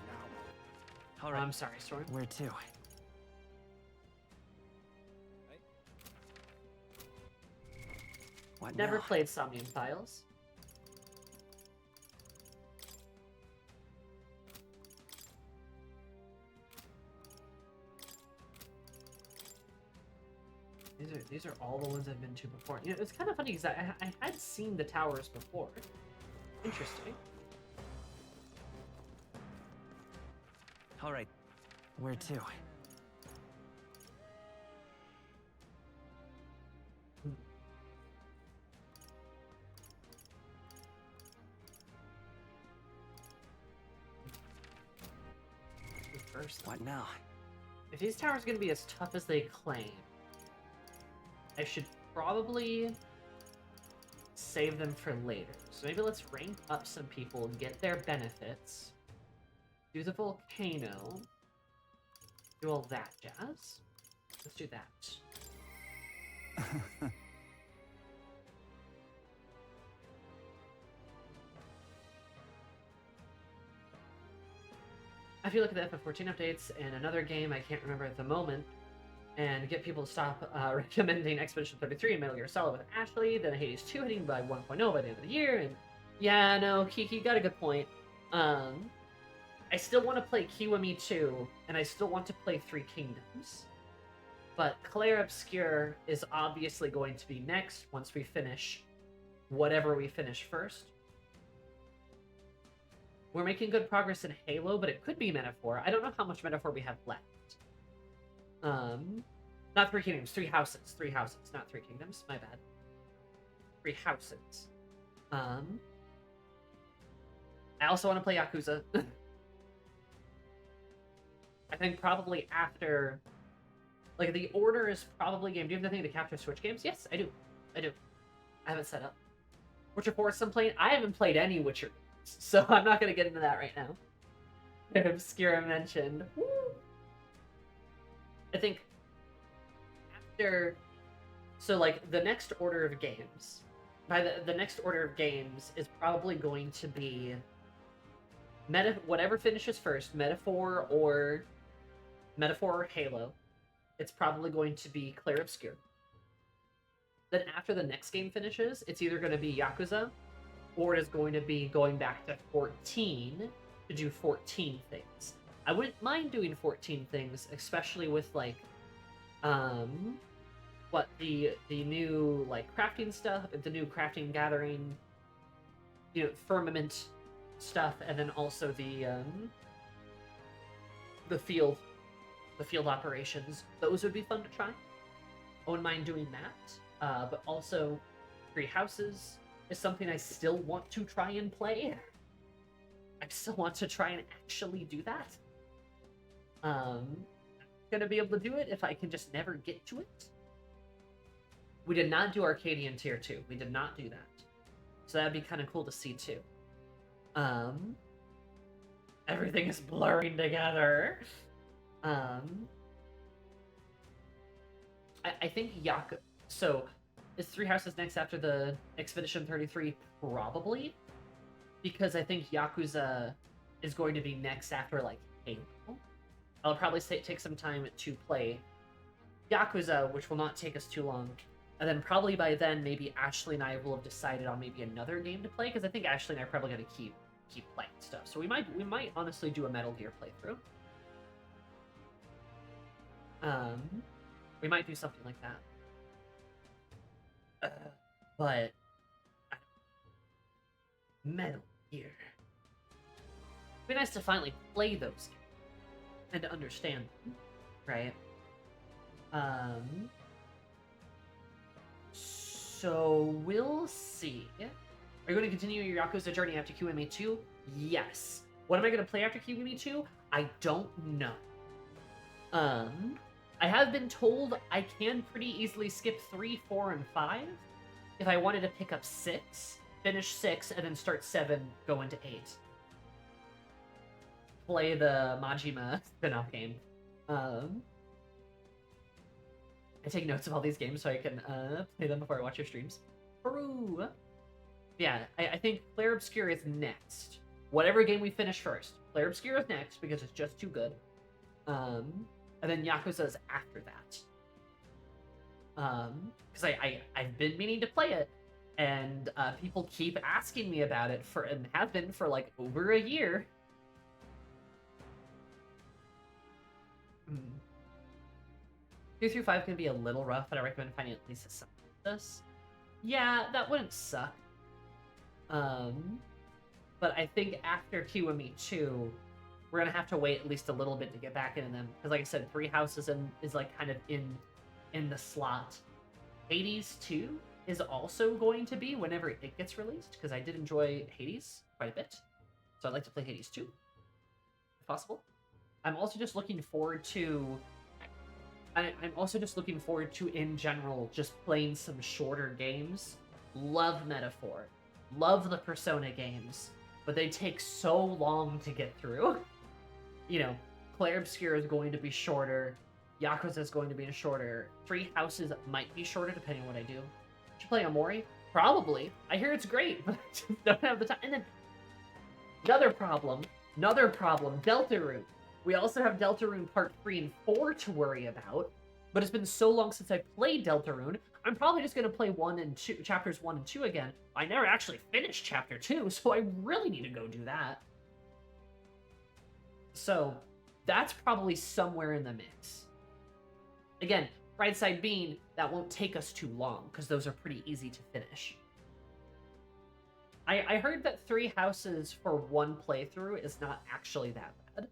now. Alright. I'm sorry, Storm. Where to? What Never now? played Somnium Files. These are all the ones I've been to before. You know, it's kind of funny because I had seen the towers before. Interesting. All right. Where to? First, what now? If these towers are going to be as tough as they claim, I should probably save them for later. So maybe let's rank up some people and get their benefits. Do the volcano. Do all that jazz. Let's do that. If you look at the FF14 updates and another game I can't remember at the moment, and get people to stop recommending Expedition 33 and Metal Gear Solid with Ashley, then Hades 2 hitting by 1.0 by the end of the year, and yeah, no, Kiki got a good point. I still want to play Kiwami 2, and I still want to play Three Kingdoms. But Clair Obscur is obviously going to be next once we finish whatever we finish first. We're making good progress in Halo, but it could be Metaphor. I don't know how much Metaphor we have left. Not Three Kingdoms, Three Houses. Three Houses, not Three Kingdoms. My bad. Three Houses. I also want to play Yakuza. I think probably after... Like, the order is probably game. Do you have nothing to capture Switch games? Yes, I do. I do. I haven't set up. Witcher 4 is some playing. I haven't played any Witcher games, so I'm not going to get into that right now. Obscura mentioned. Woo! I think after... So, like, the next order of games... By the next order of games is probably going to be... whatever finishes first, Metaphor or Halo. It's probably going to be Clair Obscur. Then after the next game finishes, it's either going to be Yakuza, or it is going to be going back to 14 to do 14 things. I wouldn't mind doing 14 things, especially with, like, what, the new, like, crafting stuff, the new crafting gathering, you know, firmament stuff, and then also the field operations. Those would be fun to try. I wouldn't mind doing that. But also, Three Houses is something I still want to try and play. I still want to try and actually do that. Gonna be able to do it if I can just never get to it. We did not do Arcadian Tier 2. We did not do that. So that'd be kind of cool to see too. Everything is blurring together. I think Yakuza... So, is Three Houses next after the Expedition 33? Probably. Because I think Yakuza is going to be next after, like, Halo. I'll probably take some time to play Yakuza, which will not take us too long. And then probably by then, maybe Ashley and I will have decided on maybe another game to play, because I think Ashley and I are probably going to keep playing stuff. So we might honestly do a Metal Gear playthrough. We might do something like that. But Metal Gear. It'd be nice to finally play those games and to understand them, right? So we'll see. Are you going to continue your Yakuza journey after QME 2? Yes. What am I going to play after QME 2? I don't know. I have been told I can pretty easily skip 3, 4, and 5 if I wanted to pick up 6, finish 6, and then start 7, go into 8. Play the Majima spin-off game. I take notes of all these games so I can play them before I watch your streams. Peru. Yeah, I think Clair Obscur is next. Whatever game we finish first. Clair Obscur is next because it's just too good. And then Yakuza is after that. Because I've been meaning to play it, and people keep asking me about it and have been for like over a year. 2 through 5 can be a little rough, but I recommend finding at least some of this. Yeah, that wouldn't suck. But I think after Kiwami 2, we're gonna have to wait at least a little bit to get back into them. Because like I said, 3 Houses is like kind of in the slot. Hades 2 is also going to be whenever it gets released, because I did enjoy Hades quite a bit. So I'd like to play Hades 2, if possible. I'm also just looking forward to... I'm also just looking forward to, in general, just playing some shorter games. Love Metaphor. Love the Persona games. But they take so long to get through. You know, Clair Obscur is going to be shorter. Yakuza is going to be shorter. 3 Houses might be shorter, depending on what I do. Should play Amori? Probably. I hear it's great, but I just don't have the time. And then, another problem, Deltarune. We also have Deltarune Part 3 and 4 to worry about, but it's been so long since I played Deltarune, I'm probably just going to play chapters 1 and 2 again. I never actually finished chapter 2, so I really need to go do that. So, that's probably somewhere in the mix. Again, bright side being, that won't take us too long, because those are pretty easy to finish. I heard that 3 Houses for 1 playthrough is not actually that bad.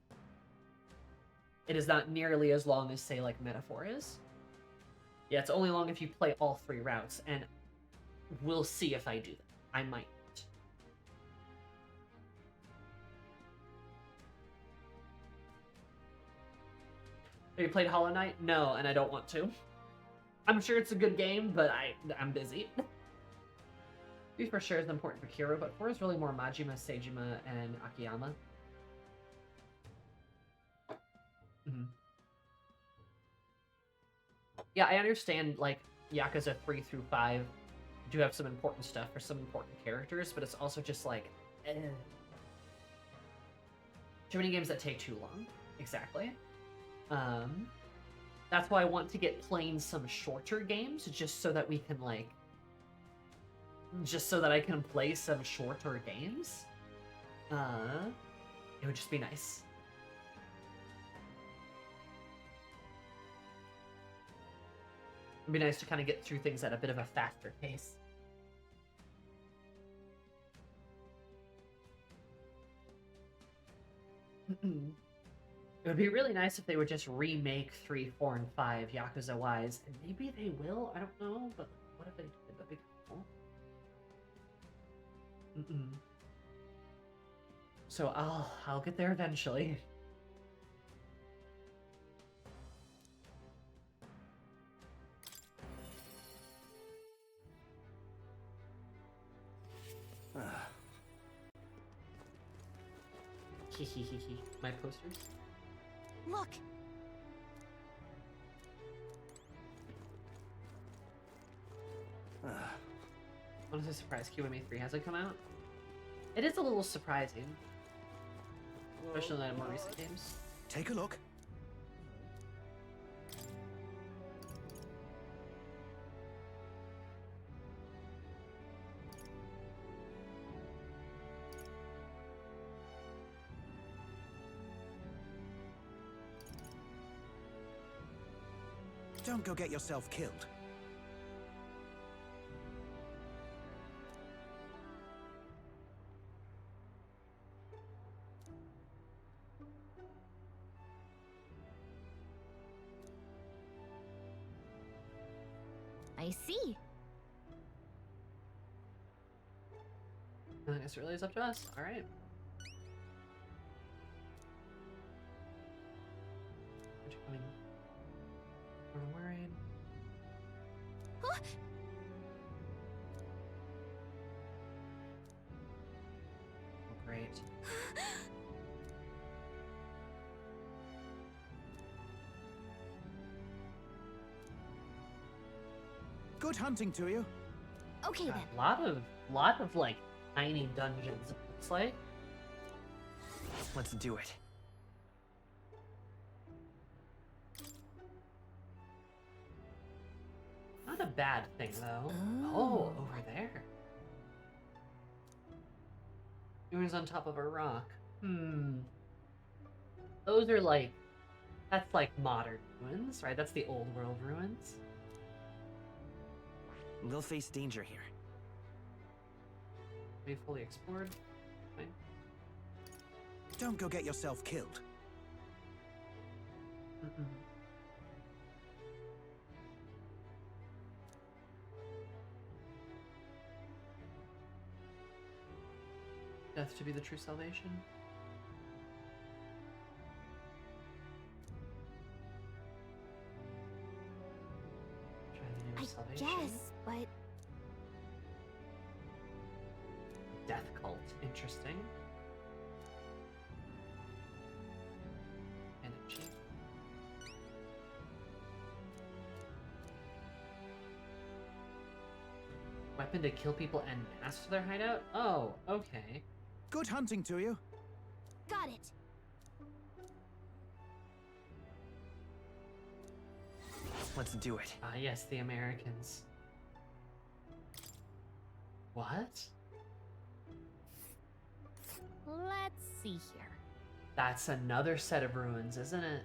It is not nearly as long as, say, like Metaphor is. Yeah, it's only long if you play all 3 routes, and we'll see if I do that. I might not. Have you played Hollow Knight? No, and I don't want to. I'm sure it's a good game, but I'm busy. 3 for sure is important for Hero, but 4 is really more Majima, Seijima, and Akiyama. Yeah, I understand, like, Yakuza 3 through 5 do have some important stuff for some important characters, but it's also just like, too many games that take too long. Exactly. That's why I want to get playing some shorter games, just so that we can, like... Just so that I can play some shorter games. It would just be nice. It'd be nice to kind of get through things at a bit of a faster pace. It would be really nice if they would just remake 3, 4, and 5 Yakuza-wise, and maybe they will, I don't know, but what if they did? That'd be cool. So I'll get there eventually. My posters? Look! Honestly surprised Kiwami 3 hasn't come out. It is a little surprising. Especially in more recent games. Take a look. Don't go get yourself killed. I see. I guess it really is up to us. All right. I'm worried. Huh? Oh, great. Good hunting to you. Okay then. A lot of like tiny dungeons. It looks like. Let's do it. Not a bad thing though. Oh, over there. Ruins on top of a rock. Those are like... That's like modern ruins, right? That's the old world ruins. We'll face danger here. Be fully explored. Fine. Don't go get yourself killed. Death to be the true salvation. I guess, but Death cult, interesting. Energy. Weapon to kill people and mask their hideout? Oh, okay. Good hunting to you. got it. Let's do it. Ah, yes, the Americans. What? Let's see here. That's another set of ruins, isn't it?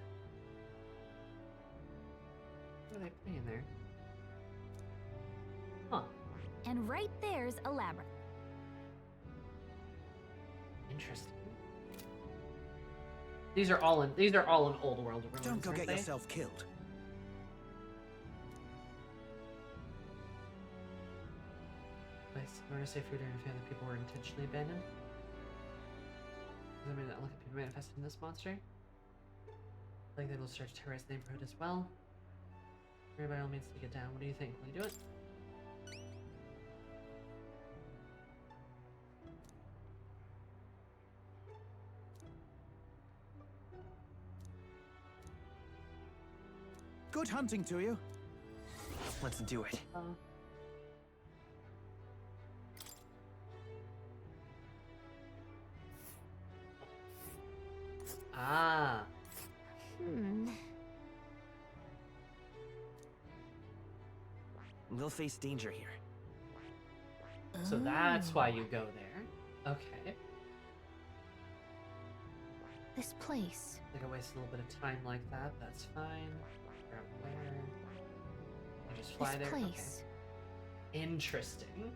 What are they putting there? Huh. And right there's a labyrinth. Interesting. These are all in old world ruins. Don't go aren't get they? yourself killed. Nice. I want to say food and family people were intentionally abandoned. Does that mean that look at people manifested in this monster? Like they will start to terrorize the neighborhood as well. Hurry by all means to get down. What do you think? Will you do it? Good hunting to you. Let's do it. Ah. We'll face danger here. So that's why you go there. Okay. This place. I think I wasted a little bit of time like that. That's fine. Grab where. I just fly This there. place. Okay. Interesting.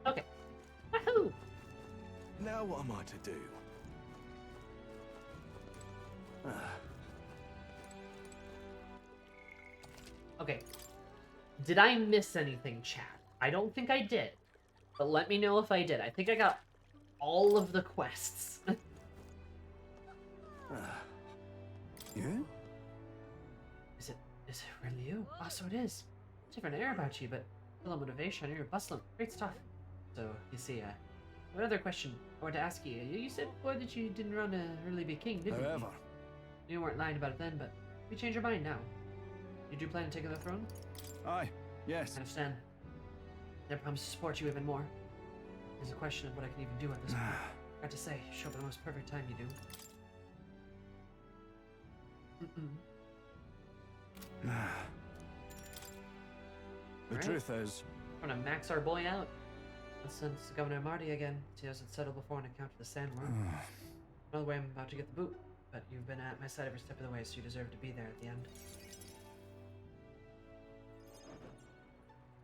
Okay. Woohoo! Now what am I to do? Okay. Did I miss anything, chat? I don't think I did. But let me know if I did. I think I got all of the quests. Yeah? Is it really you? Oh, so it is. Different air about you, but still a motivation. You're bustling. Great stuff. So, you see, what other question I want to ask you? You said before that you didn't want to really be king, didn't However. you? You weren't lying about it then, but you changed your mind now. You do plan to take the throne? Aye, yes. I understand. I promise to support you even more. There's a question of what I can even do at this point. Got to say, show up at the most perfect time you do. The truth is, We're gonna max our boy out. Let's send Governor Marty again. See how it's settled before an account to the sandworm. Another way I'm about to get the boot, but you've been at my side every step of the way, so you deserve to be there at the end.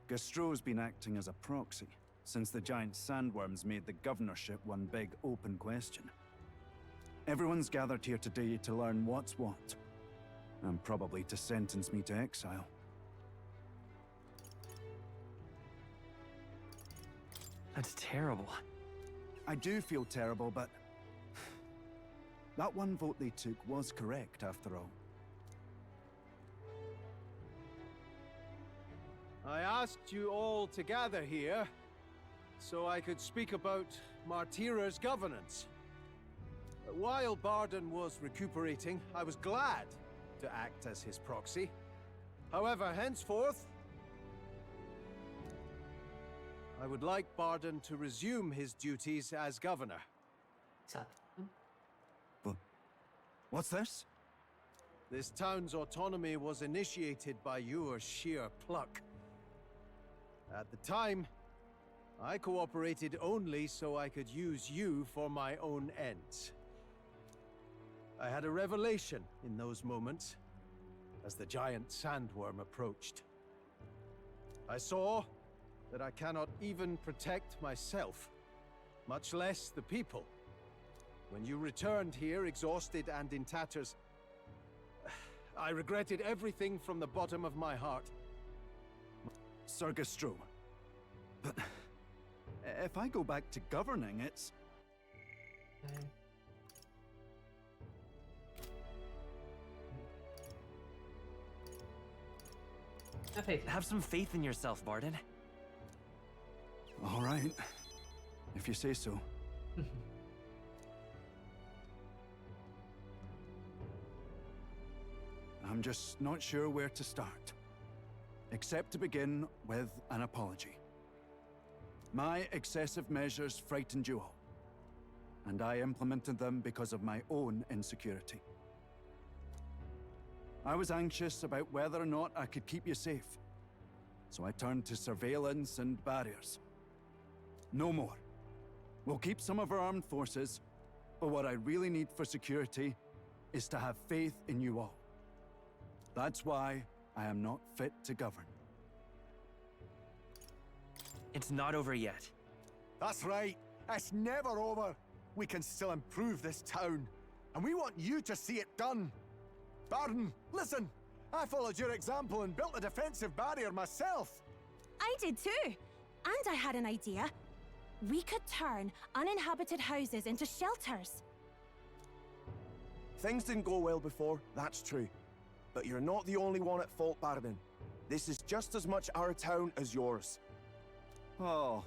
Gastro's been acting as a proxy since the giant sandworms made the governorship one big open question. Everyone's gathered here today to learn what's what, and probably to sentence me to exile. That's terrible. I do feel terrible, but that one vote they took was correct after all. I asked you all to gather here so I could speak about Martira's governance. While Barden was recuperating, I was glad to act as his proxy. However, henceforth, I would like Barden to resume his duties as governor. But what's this? This town's autonomy was initiated by your sheer pluck. At the time, I cooperated only so I could use you for my own ends. I had a revelation in those moments as the giant sandworm approached. I saw that I cannot even protect myself, much less the people. When you returned here, exhausted and in tatters, I regretted everything from the bottom of my heart. Sir Gastro, but if I go back to governing, it's... Have some faith in yourself, Barden. All right, if you say so. I'm just not sure where to start, except to begin with an apology. My excessive measures frightened you all, and I implemented them because of my own insecurity. I was anxious about whether or not I could keep you safe, so I turned to surveillance and barriers. No more. We'll keep some of our armed forces, but what I really need for security is to have faith in you all. That's why I am not fit to govern. It's not over yet. That's right. It's never over. We can still improve this town, and we want you to see it done. Barden, listen! I followed your example and built a defensive barrier myself. I did too. And I had an idea. We could turn uninhabited houses into shelters. Things didn't go well before, that's true. But you're not the only one at fault, Barden. This is just as much our town as yours. Oh,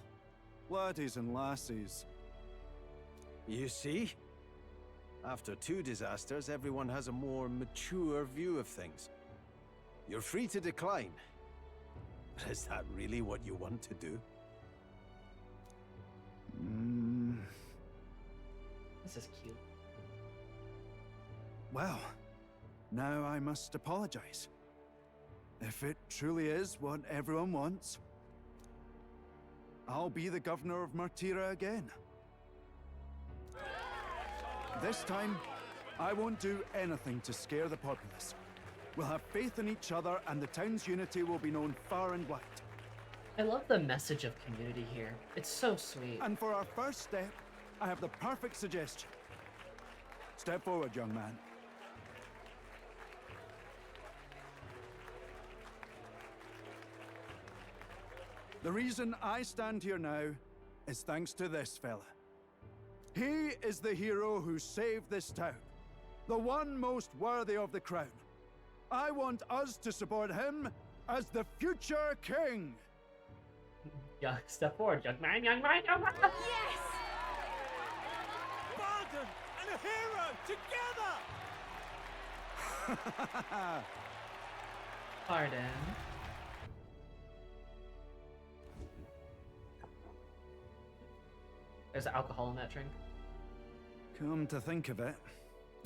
laddies and lassies. You see? After 2 disasters, everyone has a more mature view of things. You're free to decline. But is that really what you want to do? This is cute. Well, now I must apologize. If it truly is what everyone wants, I'll be the governor of Martira again. This time, I won't do anything to scare the populace. We'll have faith in each other, and the town's unity will be known far and wide. I love the message of community here. It's so sweet. And for our first step, I have the perfect suggestion. Step forward, young man. The reason I stand here now is thanks to this fella. He is the hero who saved this town, the one most worthy of the crown. I want us to support him as the future king. Yeah, step forward, young man, young man, young man. Yes! Barden and a hero together! Pardon. There's alcohol in that drink. Come to think of it,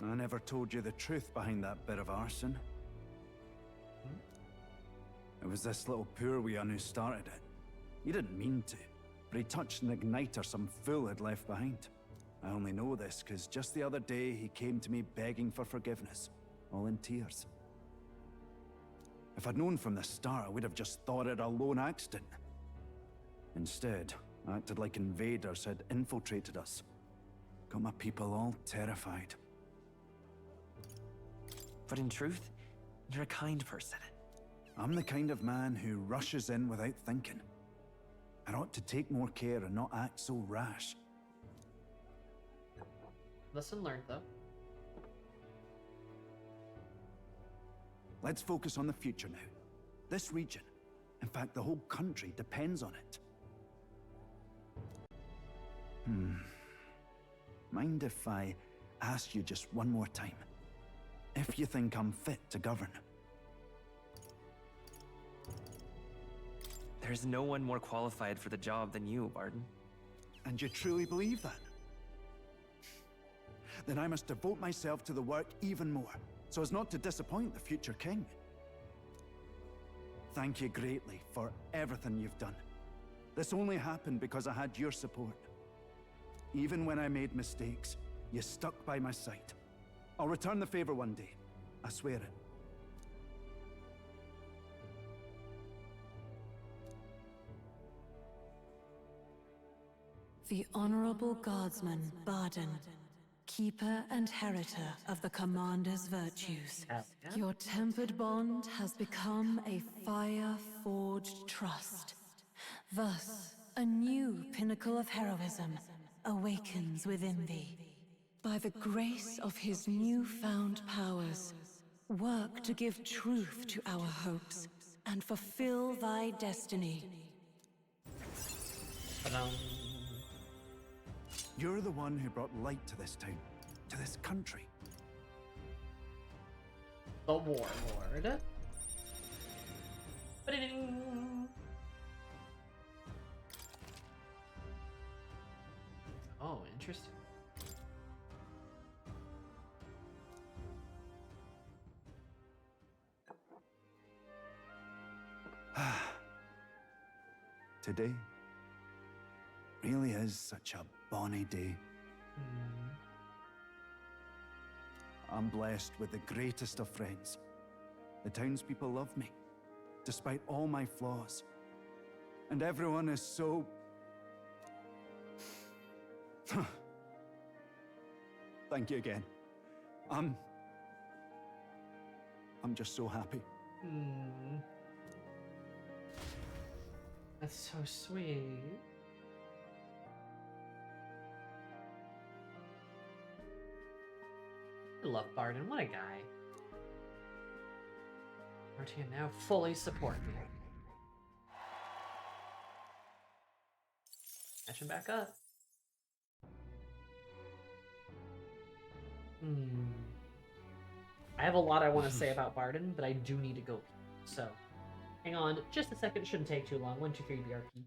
I never told you the truth behind that bit of arson. It was this little poor wee un who started it. He didn't mean to, but he touched an igniter some fool had left behind. I only know this because just the other day he came to me begging for forgiveness, all in tears. If I'd known from the start, I would have just thought it a lone accident. Instead, I acted like invaders had infiltrated us. Got my people all terrified. But in truth, you're a kind person. I'm the kind of man who rushes in without thinking. I ought to take more care and not act so rash. Lesson learned, though. Let's focus on the future now. This region, in fact the whole country, depends on it. Mind if I ask you just one more time? If you think I'm fit to govern? There's no one more qualified for the job than you, Barden. And you truly believe that? Then I must devote myself to the work even more, so as not to disappoint the future king. Thank you greatly for everything you've done. This only happened because I had your support. Even when I made mistakes, you stuck by my side. I'll return the favor one day. I swear it. The Honorable Guardsman, Barden, keeper and heritor of the Commander's virtues. Your tempered bond has become a fire-forged trust. Thus, a new pinnacle of heroism awakens within thee. By the grace of his newfound powers, work to give truth to our hopes and fulfill thy destiny. You're the one who brought light to this town, to this country. The Warlord. Ba-ding. Oh, interesting. Today really is such a bonny day. I'm blessed with the greatest of friends. The townspeople love me, despite all my flaws. And everyone is so... Thank you again. I'm just so happy. That's so sweet. I love Barden. What a guy. Martina now fully support me. Catch him back up. I have a lot I want to say about Barden, but I do need to go pee. So, hang on just a second. It shouldn't take too long. 1, 2, 3, BRP.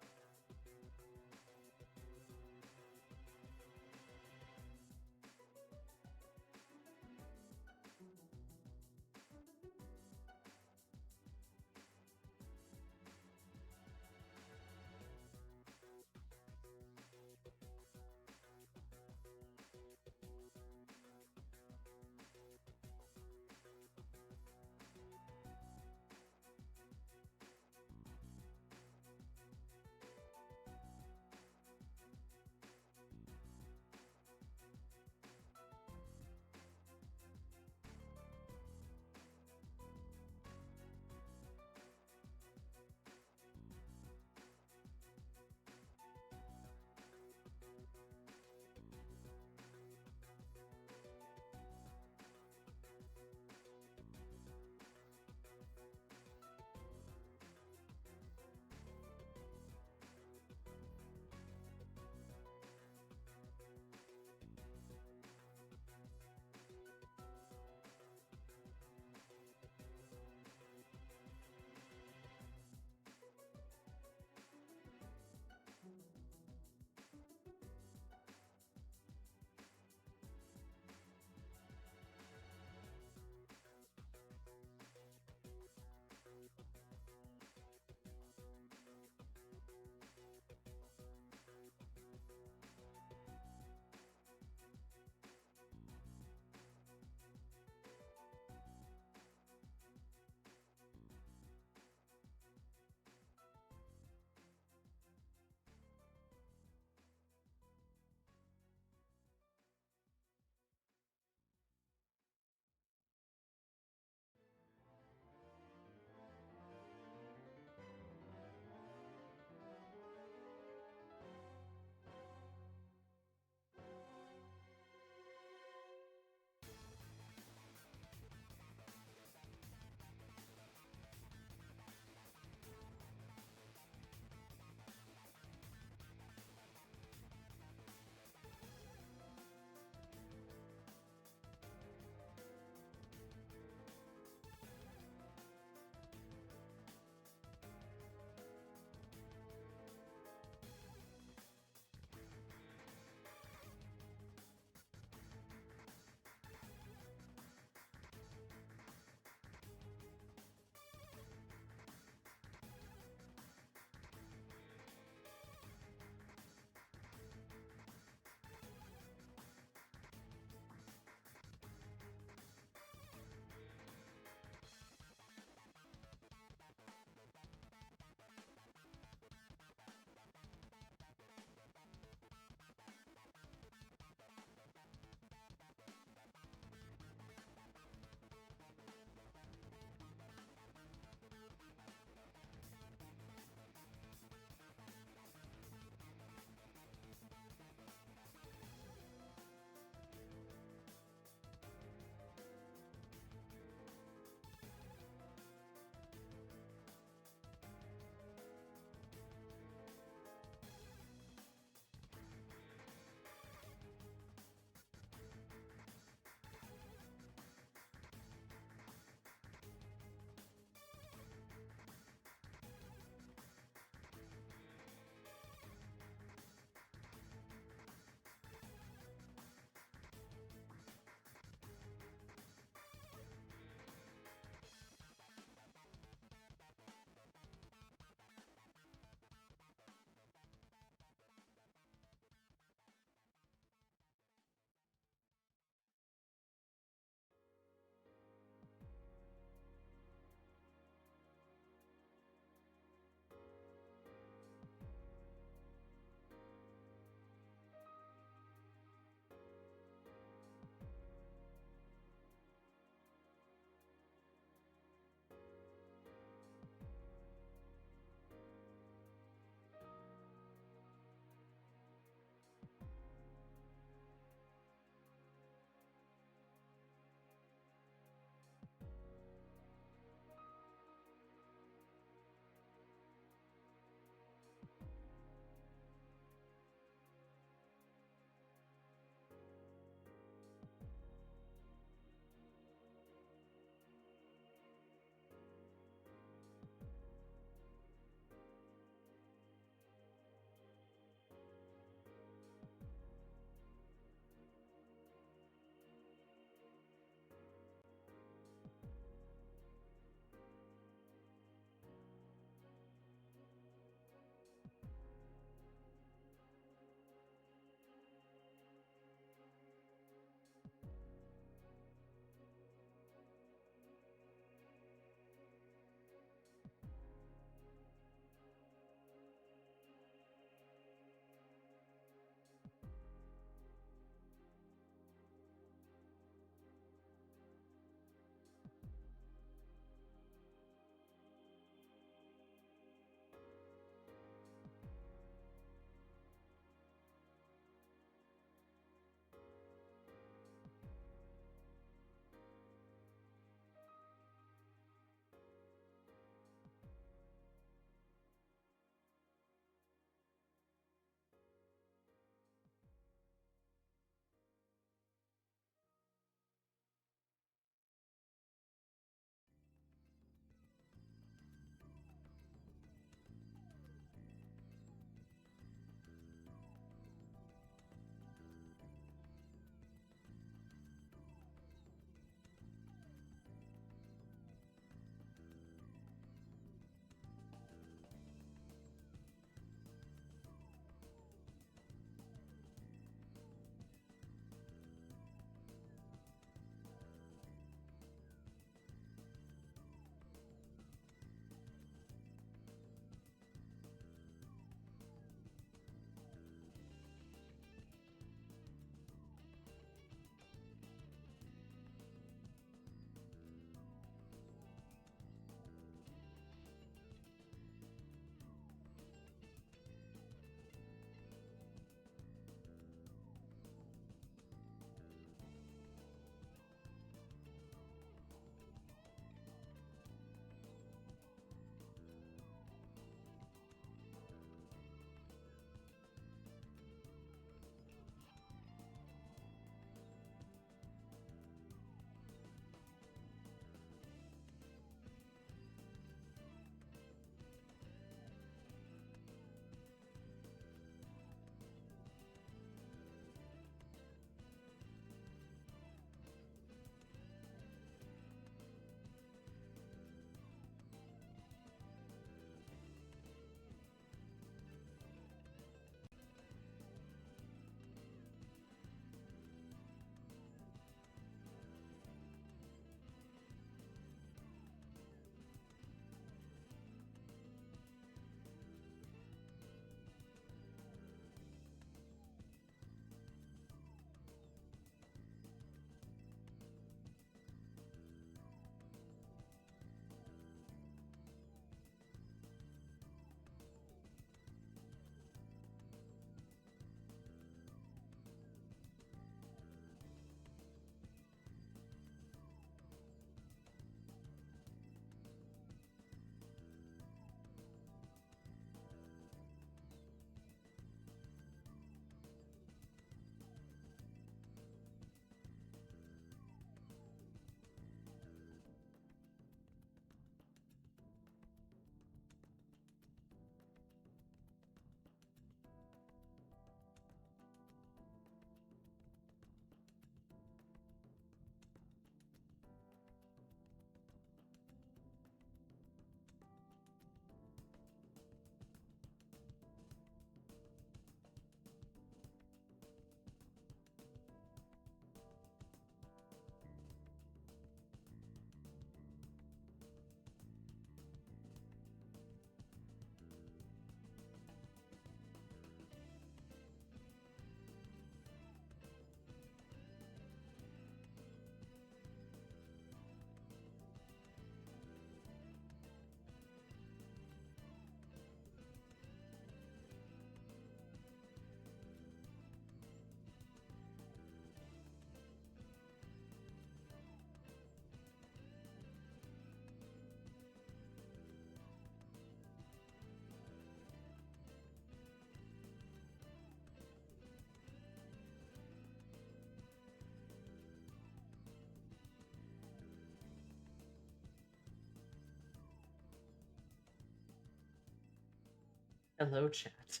Hello, chat.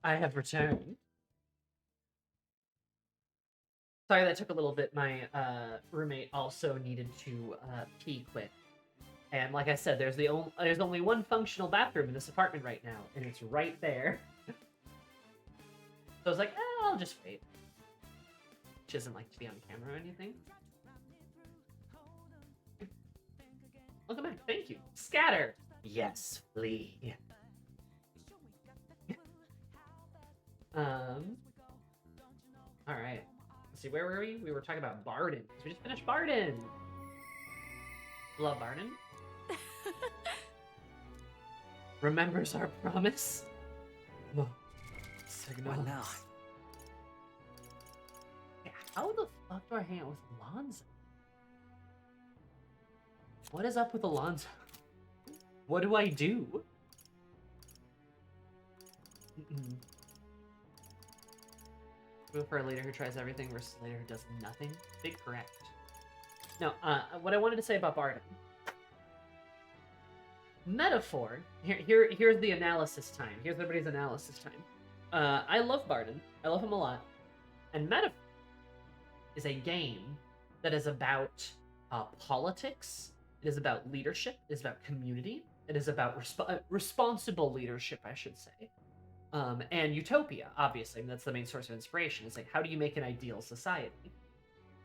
I have returned. Sorry that took a little bit. My roommate also needed to pee quick. And like I said, there's only one functional bathroom in this apartment right now, and it's right there. So I was like, I'll just wait. She doesn't like to be on camera or anything. Welcome back. Thank you. Scatter. Yes, flee. All right. Let's see, where were we? We were talking about Barden. So we just finished Barden. Love Barden. Remembers our promise. Oh, signal. Well, now. Yeah, how the fuck do I hang out with Alonzo? What is up with Alonzo? What do I do? Go for a leader who tries everything versus a leader who does nothing. Big correct. No, what I wanted to say about Barden. Metaphor. Here's the analysis time. Here's everybody's analysis time. I love Barden. I love him a lot. And Metaphor is a game that is about politics. It is about leadership. It is about community. It is about responsible leadership, I should say. And utopia, obviously. That's the main source of inspiration. It's like, how do you make an ideal society?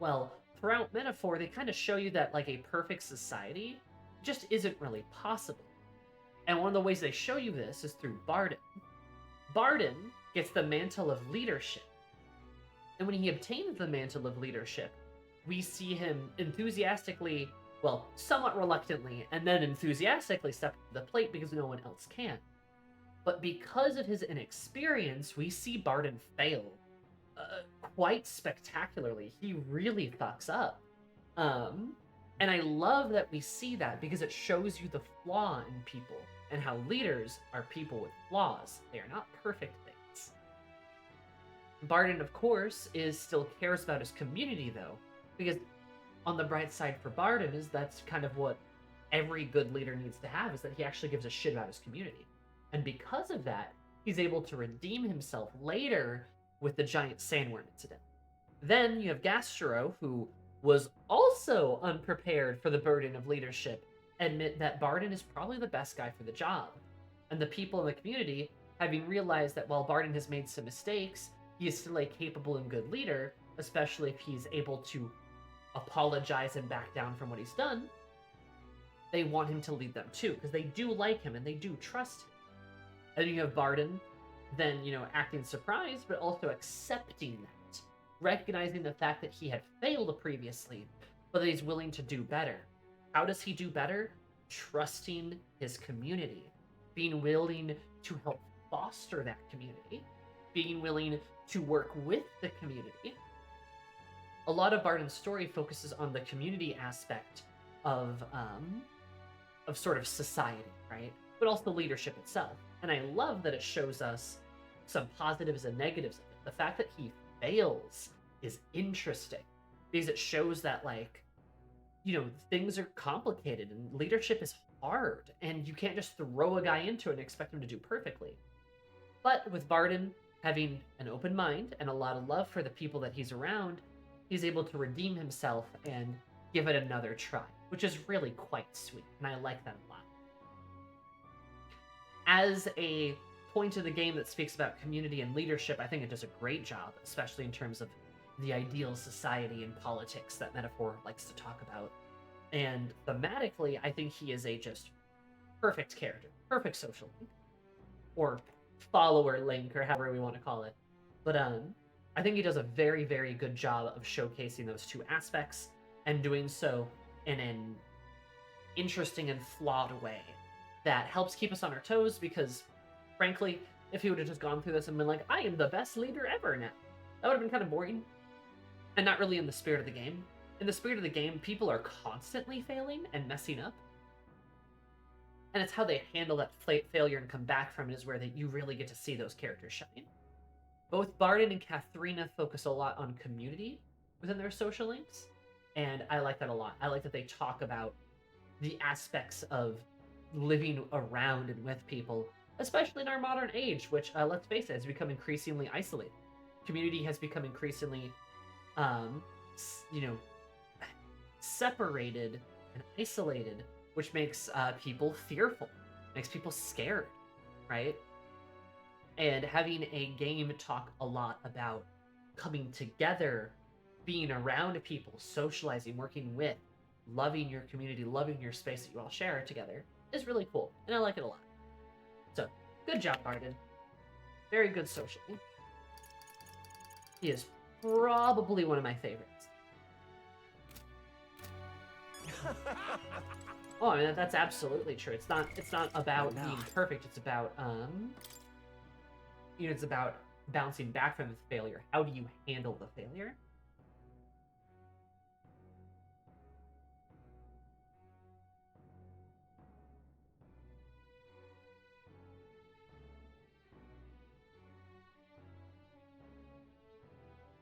Well, throughout Metaphor, they kind of show you that, like, a perfect society just isn't really possible. And one of the ways they show you this is through Barden. Barden gets the mantle of leadership. And when he obtains the mantle of leadership, we see him enthusiastically, well, somewhat reluctantly, and then enthusiastically step to the plate because no one else can. But because of his inexperience, we see Barden fail quite spectacularly. He really fucks up. And I love that we see that because it shows you the flaw in people and how leaders are people with flaws. They are not perfect things. Barden, of course, still cares about his community, though, because on the bright side for Barden is that's kind of what every good leader needs to have, is that he actually gives a shit about his community. And because of that, he's able to redeem himself later with the giant sandworm incident. Then you have Gastro, who was also unprepared for the burden of leadership, admit that Barden is probably the best guy for the job. And the people in the community, having realized that while Barden has made some mistakes, he is still a capable and good leader, especially if he's able to apologize and back down from what he's done, they want him to lead them too, because they do like him and they do trust him. And you have Barden then, acting surprised, but also accepting that. Recognizing the fact that he had failed previously, but that he's willing to do better. How does he do better? Trusting his community. Being willing to help foster that community. Being willing to work with the community. A lot of Barden's story focuses on the community aspect of sort of society, right? But also leadership itself. And I love that it shows us some positives and negatives of it. The fact that he fails is interesting because it shows that, things are complicated and leadership is hard and you can't just throw a guy into it and expect him to do perfectly. But with Barden having an open mind and a lot of love for the people that he's around, he's able to redeem himself and give it another try, which is really quite sweet, and I like that a lot. As a point of the game that speaks about community and leadership, I think it does a great job, especially in terms of the ideal society and politics that Metaphor likes to talk about. And thematically, I think he is a just perfect character, perfect social link, or follower link, or however we want to call it. But I think he does a very, very good job of showcasing those two aspects and doing so in an interesting and flawed way that helps keep us on our toes, because frankly, if he would have just gone through this and been like, I am the best leader ever now, that would have been kind of boring and not really in the spirit of the game. In the spirit of the game, people are constantly failing and messing up, and it's how they handle that failure and come back from it is where you really get to see those characters shine. Both Barden and Katharina focus a lot on community within their social links, and I like that a lot. I like that they talk about the aspects of living around and with people especially in our modern age, which, let's face it, has become increasingly isolated. Community has become increasingly, you know, separated and isolated, which makes people fearful, makes people scared, right? And having a game talk a lot about coming together, being around people, socializing, working with, loving your community, loving your space that you all share together is really cool, and I like it a lot. So, good job, Arden. Very good socially. He is probably one of my favorites. Oh, I mean, that's absolutely true. It's not about being perfect. It's about you know, it's about bouncing back from the failure. How do you handle the failure?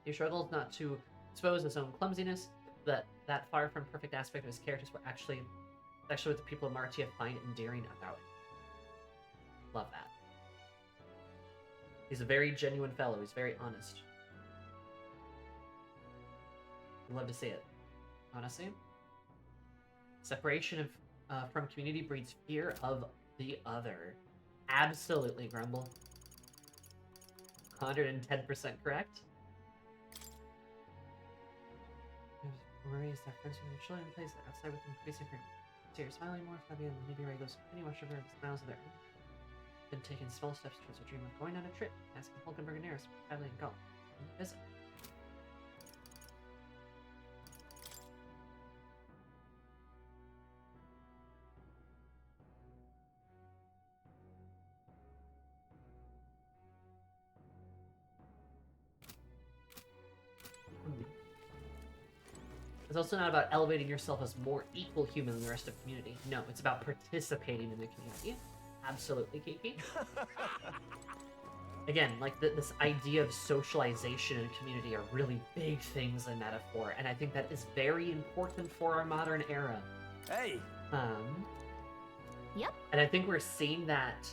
He struggles not to expose his own clumsiness. That far from perfect aspect of his characters were actually what the people of Martia find endearing about it. Love that. He's a very genuine fellow. He's very honest. Love to see it. Honestly, separation from community breeds fear of the other. Absolutely, Grumble. 110% correct. Worries that friends with their children plays outside with increasing freedom. So you're smiling more, Fabian, and maybe Ray goes pretty much over the smiles of their own. Been taking small steps towards a dream of going on a trip, asking Hulkenberg and Eris for Fabian and Gall. Visit. It's also not about elevating yourself as more equal human than the rest of the community. No, it's about participating in the community. Absolutely, Kiki. Again, like this idea of socialization and community are really big things in metaphor, and I think that is very important for our modern era. Hey. Yep. And I think we're seeing that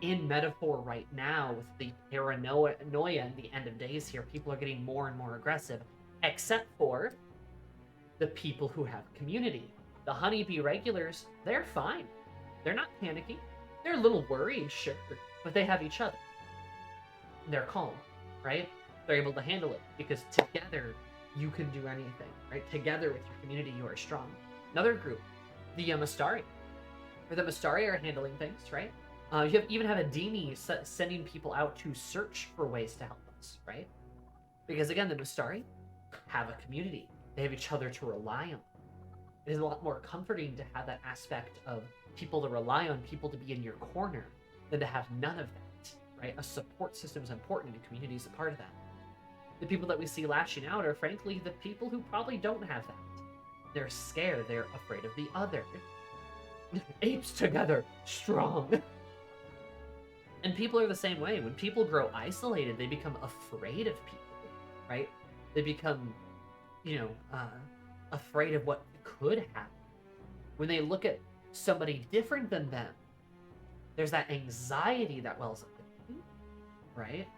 in metaphor right now with the paranoia and the end of days here. People are getting more and more aggressive, except for the people who have community. The honeybee regulars, they're fine. They're not panicky. They're a little worried, sure, but they have each other. They're calm, right? They're able to handle it because together you can do anything, right? Together with your community, you are strong. Another group, the Mastari. Or the Mastari are handling things, right? You even have a Dini sending people out to search for ways to help us, right? Because again, the Mastari have a community. They have each other to rely on. It is a lot more comforting to have that aspect of people to rely on, people to be in your corner, than to have none of that, right? A support system is important, and community is a part of that. The people that we see lashing out are, frankly, the people who probably don't have that. They're scared. They're afraid of the other. Apes together, strong. And people are the same way. When people grow isolated, they become afraid of people, right? They become, you know, afraid of what could happen. When they look at somebody different than them, there's that anxiety that wells up in them, right?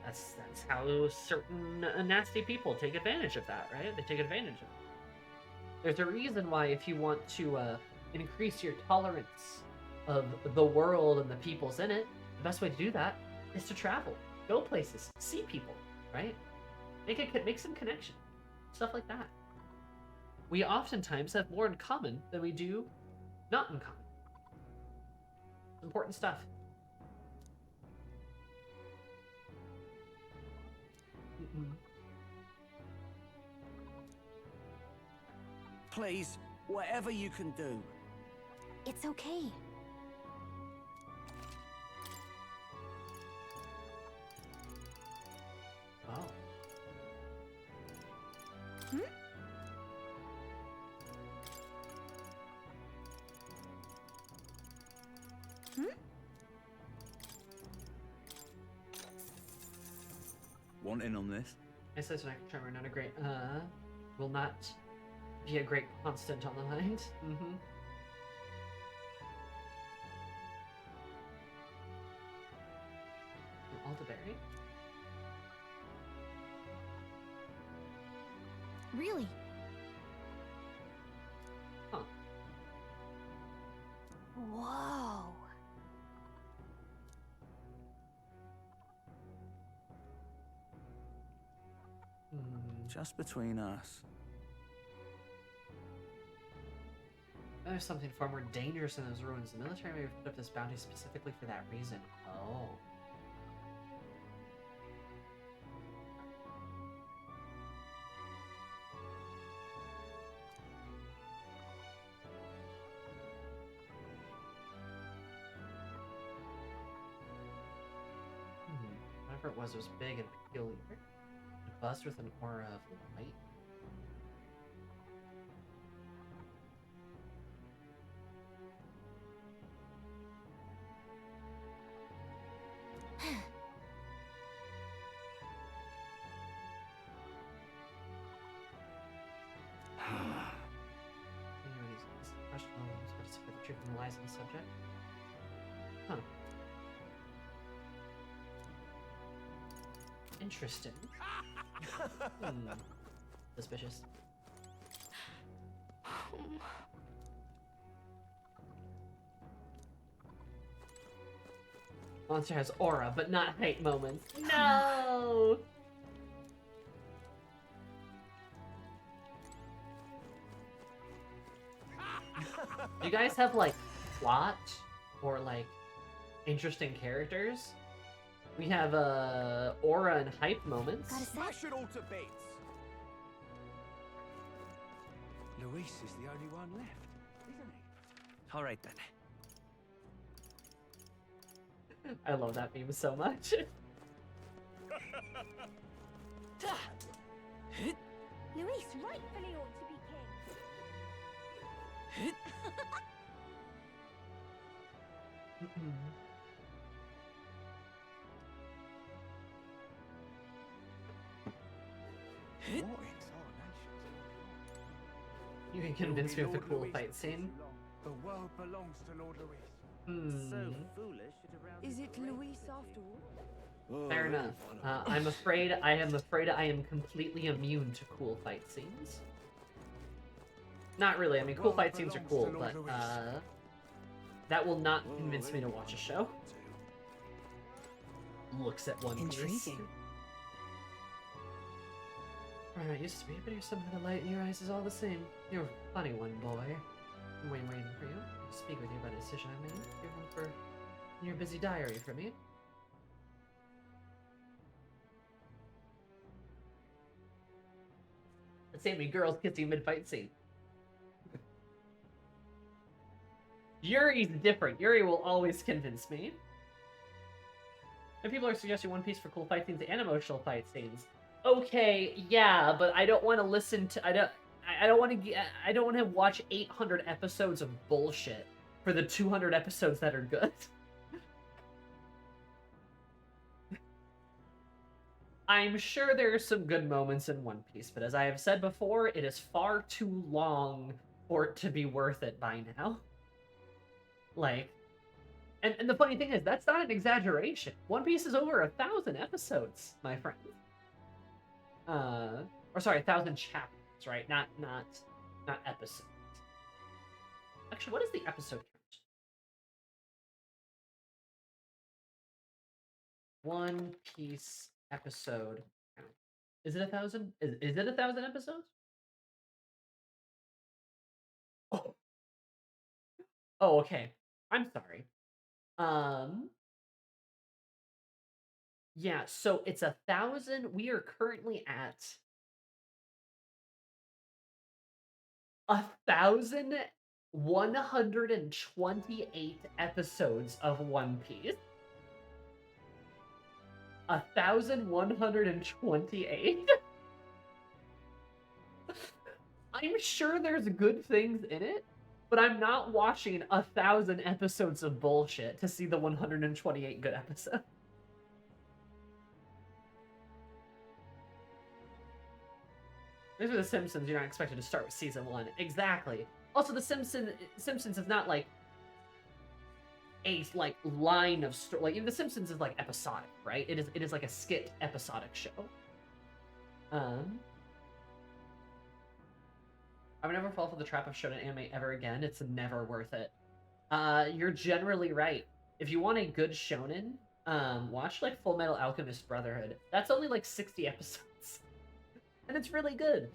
That's how certain nasty people take advantage of that, right? They take advantage of it. There's a reason why if you want to increase your tolerance of the world and the peoples in it, the best way to do that is to travel, go places, see people, right? Make some connection, stuff like that. We oftentimes have more in common than we do not in common. Important stuff. Please, whatever you can do. It's okay. Oh. Hmm? Hmm? Want in on this? I said tonight, Trevor, not a great, will not be a great constant on the mind. Really? Huh. Whoa. Just between us. There's something far more dangerous in those ruins. The military may have put up this bounty specifically for that reason. Oh. Whatever it was big and peculiar. It buzzed with an aura of light. The truth and lies of the subject. Huh. Interesting. Suspicious. Monster has aura, but not height moments. No! Do you guys have, like, plot or, like, interesting characters? We have, aura and hype moments. Smash it all to bits! Luis is the only one left, isn't he? Alright then. I love that meme so much. Luis rightfully ought to be king. You can convince me with a cool fight scene. The world belongs to Lord Luis. So foolish. Is it Luis after all? Fair enough. I'm afraid I am completely immune to cool fight scenes. Not really. I mean, cool fight scenes are cool, but that will not convince me to watch a show. Looks at One Piece. Intriguing. Right, used to be, but somehow the light in your eyes is all the same. You're a funny one, boy. I'm waiting for you. To speak with you about a decision I made. Give one for your busy diary for me. Let's say me girls kissing mid-fight scene. Yuri's different. Yuri will always convince me. And people are suggesting One Piece for cool fight scenes and emotional fight scenes. Okay, yeah, but I don't want to listen to. I don't want to watch 800 episodes of bullshit for the 200 episodes that are good. I'm sure there are some good moments in One Piece, but as I have said before, it is far too long for it to be worth it by now. Like, and the funny thing is, that's not an exaggeration. One Piece is over 1,000 episodes, my friend. Or sorry, 1,000 chapters, right? Not episodes. Actually, what is the episode count? One Piece episode count. Is it 1,000? Is it 1,000 episodes? Oh. Oh, okay. I'm sorry. Yeah, so it's 1,000. We are currently at 1,128 episodes of One Piece. 1,128? I'm sure there's good things in it, but I'm not watching 1,000 episodes of bullshit to see the 128 good episodes. These are The Simpsons. You're not expected to start with season 1. Exactly. Also, The Simpsons is not like a line of story. Like, The Simpsons is like episodic, right? It is like a skit episodic show. I would never fall for the trap of shonen anime ever again. It's never worth it. You're generally right. If you want a good shonen, watch like Full Metal Alchemist Brotherhood. That's only like 60 episodes, and it's really good.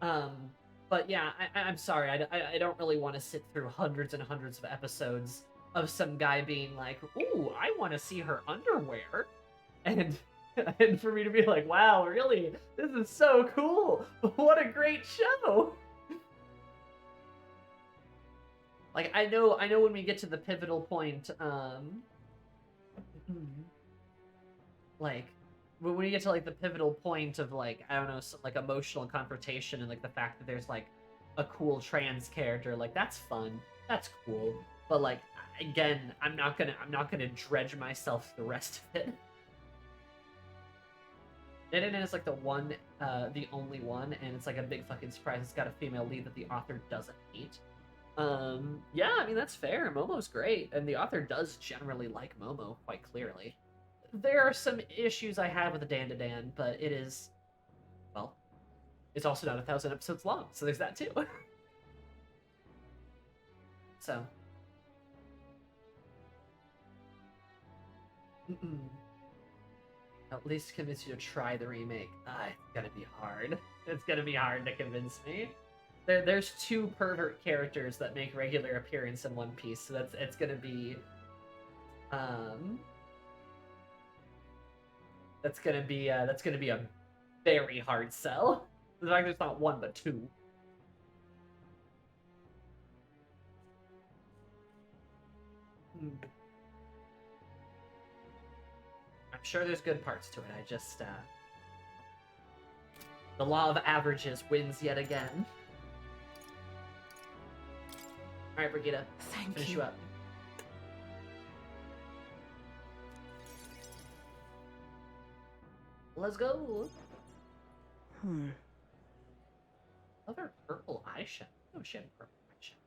But yeah, I'm sorry. I don't really want to sit through hundreds and hundreds of episodes of some guy being like, "Ooh, I want to see her underwear," and and for me to be like, "Wow, really? This is so cool! What a great show!" Like I know when we get to the pivotal point, like when we get to like the pivotal point of like, I don't know, some like emotional confrontation and like the fact that there's like a cool trans character, like that's fun, that's cool. But like again, I'm not gonna dredge myself the rest of it. And it's like the only one, and it's like a big fucking surprise. It's got a female lead that the author doesn't hate. Yeah, I mean, that's fair. Momo's great, and the author does generally like Momo, quite clearly. There are some issues I have with the Dan to Dan, but it is, well, it's also not 1,000 episodes long, so there's that too. So. At least convince you to try the remake. It's gonna be hard. It's gonna be hard to convince me. There's 2 pervert characters that make regular appearance in One Piece, so it's gonna be that's gonna be a very hard sell. The fact there's not 1 but 2. I'm sure there's good parts to it. I just the law of averages wins yet again. All right, Brigitte. Finish you up. Let's go. Other purple eyeshadow. Oh, she had purple eyeshadow.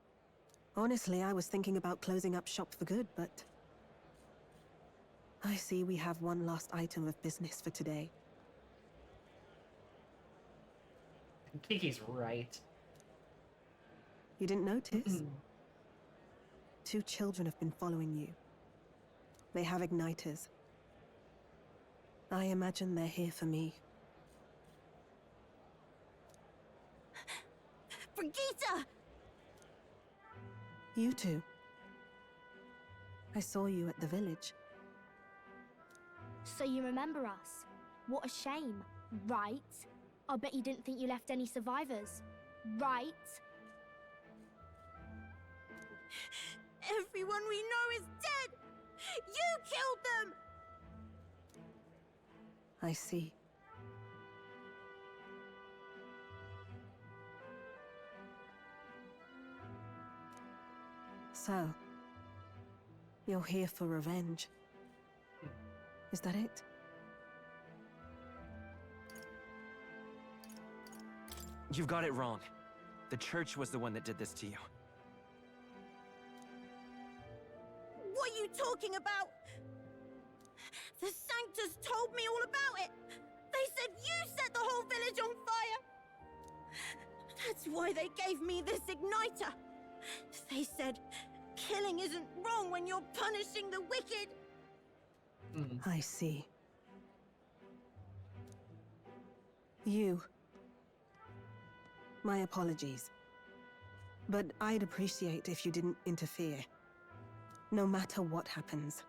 Honestly, I was thinking about closing up shop for good, but I see we have one last item of business for today. Kiki's right. You didn't notice? 2 children have been following you. They have igniters. I imagine they're here for me. Brigitte! You 2. I saw you at the village. So you remember us? What a shame, right? I bet you didn't think you left any survivors, right? Everyone we know is dead! You killed them! I see. So, you're here for revenge. Is that it? You've got it wrong. The church was the one that did this to you. What are you talking about? The Sanctus told me all about it. They said you set the whole village on fire. That's why they gave me this igniter. They said killing isn't wrong when you're punishing the wicked. I see. You. My apologies. But I'd appreciate if you didn't interfere. No matter what happens.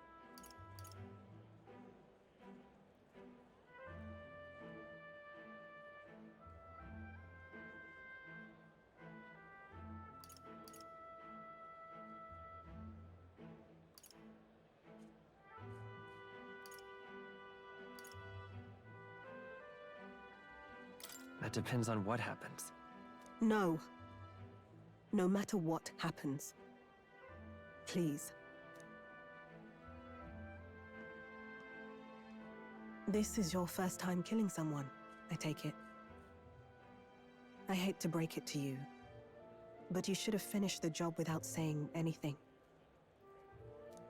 That depends on what happens. No. No matter what happens. Please. This is your first time killing someone, I take it. I hate to break it to you, but you should have finished the job without saying anything.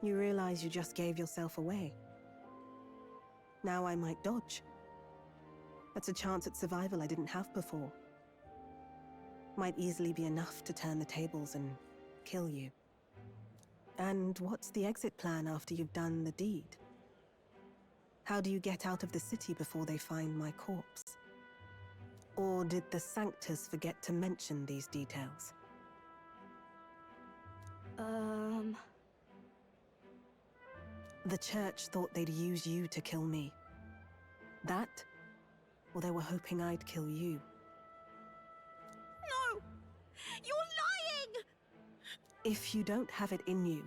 You realize you just gave yourself away. Now I might dodge. That's a chance at survival I didn't have before. Might easily be enough to turn the tables and kill you. And what's the exit plan after you've done the deed? How do you get out of the city before they find my corpse? Or did the Sanctus forget to mention these details? The Church thought they'd use you to kill me. That? Or they were hoping I'd kill you? No! You're lying! If you don't have it in you,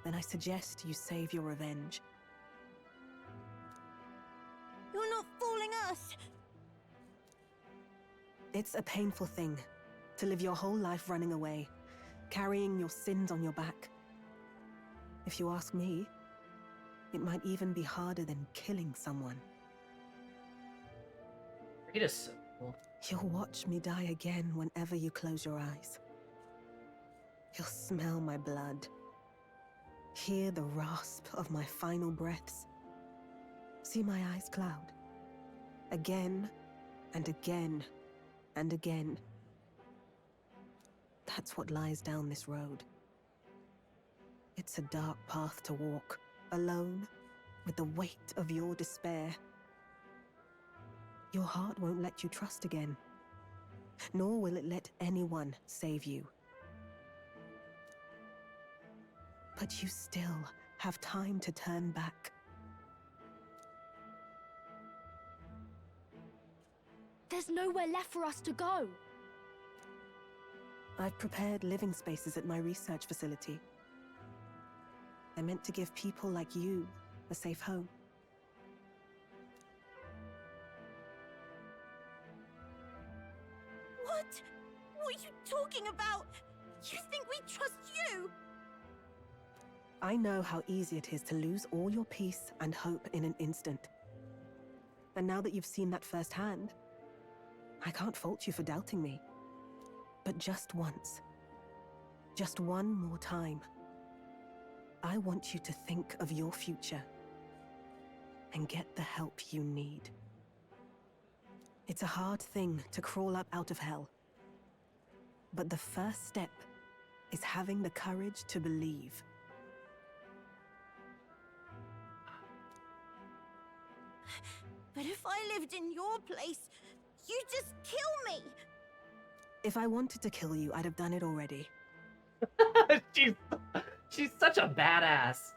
then I suggest you save your revenge. You're not fooling us! It's a painful thing to live your whole life running away, carrying your sins on your back. If you ask me, it might even be harder than killing someone. It is so cool. You'll watch me die again whenever you close your eyes. You'll smell my blood, hear the rasp of my final breaths, see my eyes cloud, again and again and again. That's what lies down this road. It's a dark path to walk, alone, with the weight of your despair. Your heart won't let you trust again, nor will it let anyone save you. But you still have time to turn back. There's nowhere left for us to go. I've prepared living spaces at my research facility. They're meant to give people like you a safe home. What? What are you talking about? You think we trust you? I know how easy it is to lose all your peace and hope in an instant. And now that you've seen that firsthand, I can't fault you for doubting me. But just once, just one more time, I want you to think of your future and get the help you need. It's a hard thing to crawl up out of hell, but the first step is having the courage to believe. But if I lived in your place, you'd just kill me! If I wanted to kill you, I'd have done it already. She's such a badass.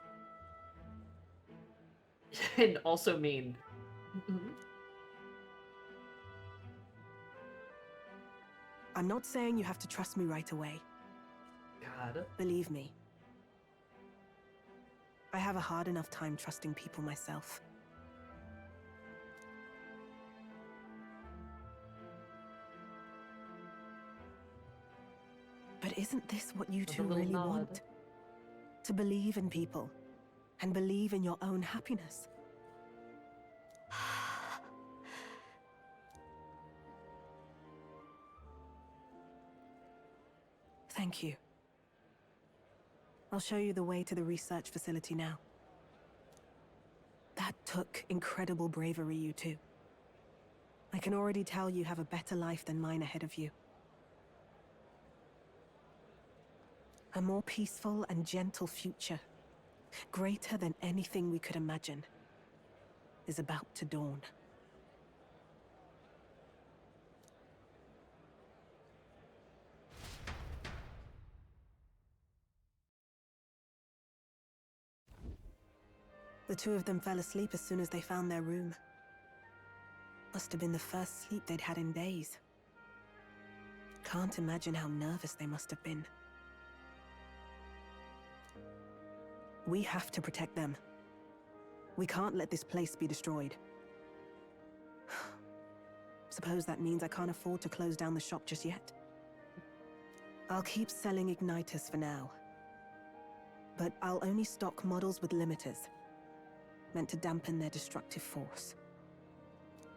And also mean. I'm not saying you have to trust me right away. God. Believe me. I have a hard enough time trusting people myself. But isn't this what you two really want? To believe in people, and believe in your own happiness. Thank you. I'll show you the way to the research facility now. That took incredible bravery, you two. I can already tell you have a better life than mine ahead of you. A more peaceful and gentle future, greater than anything we could imagine, is about to dawn. The two of them fell asleep as soon as they found their room. Must have been the first sleep they'd had in days. Can't imagine how nervous they must have been. We have to protect them. We can't let this place be destroyed. Suppose that means I can't afford to close down the shop just yet. I'll keep selling igniters for now. But I'll only stock models with limiters, meant to dampen their destructive force.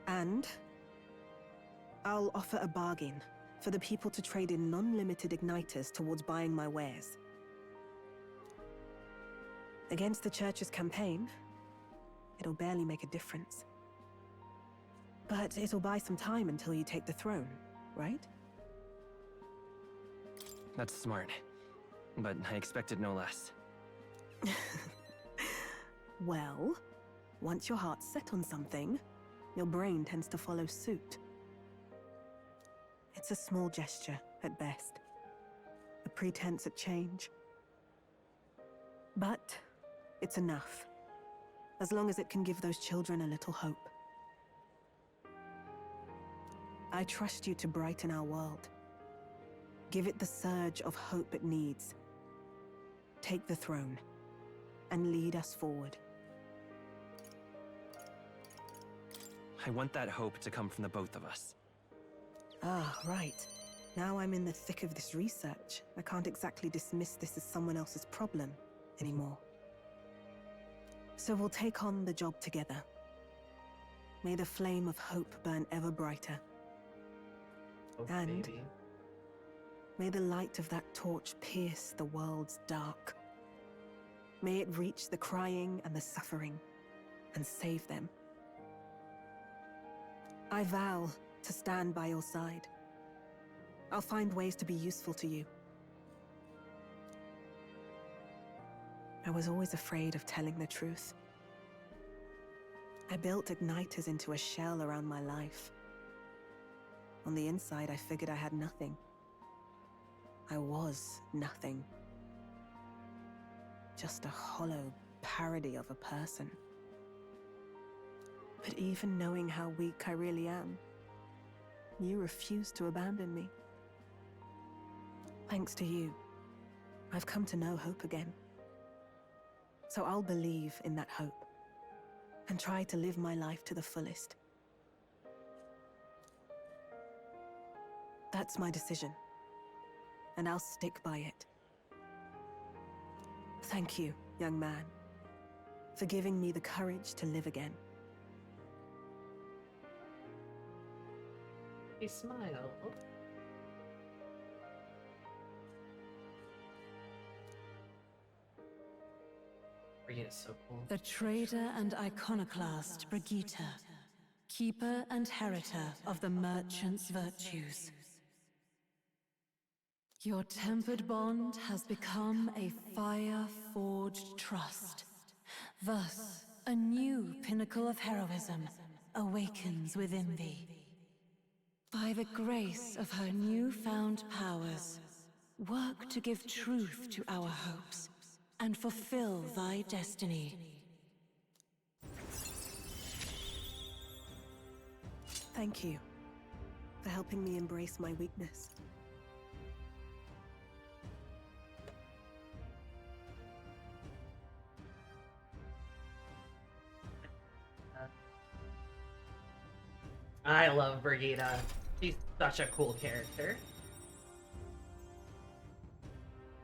And I'll offer a bargain for the people to trade in non-limited igniters towards buying my wares. Against the Church's campaign, it'll barely make a difference. But it'll buy some time until you take the throne, right? That's smart. But I expected no less. Well, once your heart's set on something, your brain tends to follow suit. It's a small gesture, at best. A pretense at change. But it's enough. As long as it can give those children a little hope. I trust you to brighten our world. Give it the surge of hope it needs. Take the throne, and lead us forward. I want that hope to come from the both of us. Ah, right. Now I'm in the thick of this research. I can't exactly dismiss this as someone else's problem anymore. So we'll take on the job together. May the flame of hope burn ever brighter. Oh, And baby. may the light of that torch pierce the world's dark. May it reach the crying and the suffering, and save them. I vow to stand by your side. I'll find ways to be useful to you. I was always afraid of telling the truth. I built igniters into a shell around my life. On the inside, I figured I had nothing. I was nothing. Just a hollow parody of a person. But even knowing how weak I really am, you refused to abandon me. Thanks to you, I've come to know hope again. So I'll believe in that hope, and try to live my life to the fullest. That's my decision, and I'll stick by it. Thank you, young man, for giving me the courage to live again. He smiled. Brigitte's so cool. The trader and iconoclast Brigitte, keeper and heritor of the merchant's virtues. Your tempered bond has become a fire-forged trust. Thus, a new pinnacle of heroism awakens within thee. By the grace of her newfound powers, work to give truth to our hopes and fulfill thy destiny. Thank you for helping me embrace my weakness. I love Brigitte. She's such a cool character.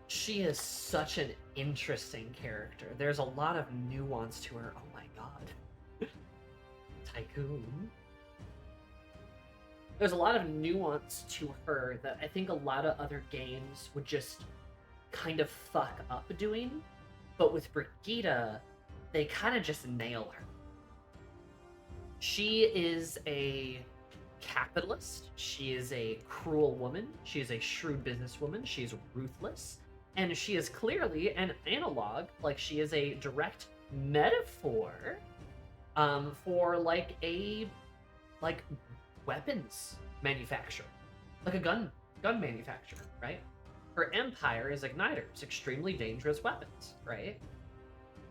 She is such an interesting character. There's a lot of nuance to her. Oh my god. Tycoon. There's a lot of nuance to her that I think a lot of other games would just kind of fuck up doing. But with Brigitte, they kind of just nail her. She is a capitalist. She is a cruel woman. She is a shrewd businesswoman. She is ruthless. And she is clearly an analog, like she is a direct metaphor for like a weapons manufacturer, like a gun manufacturer, right? Her empire is igniters, extremely dangerous weapons, right?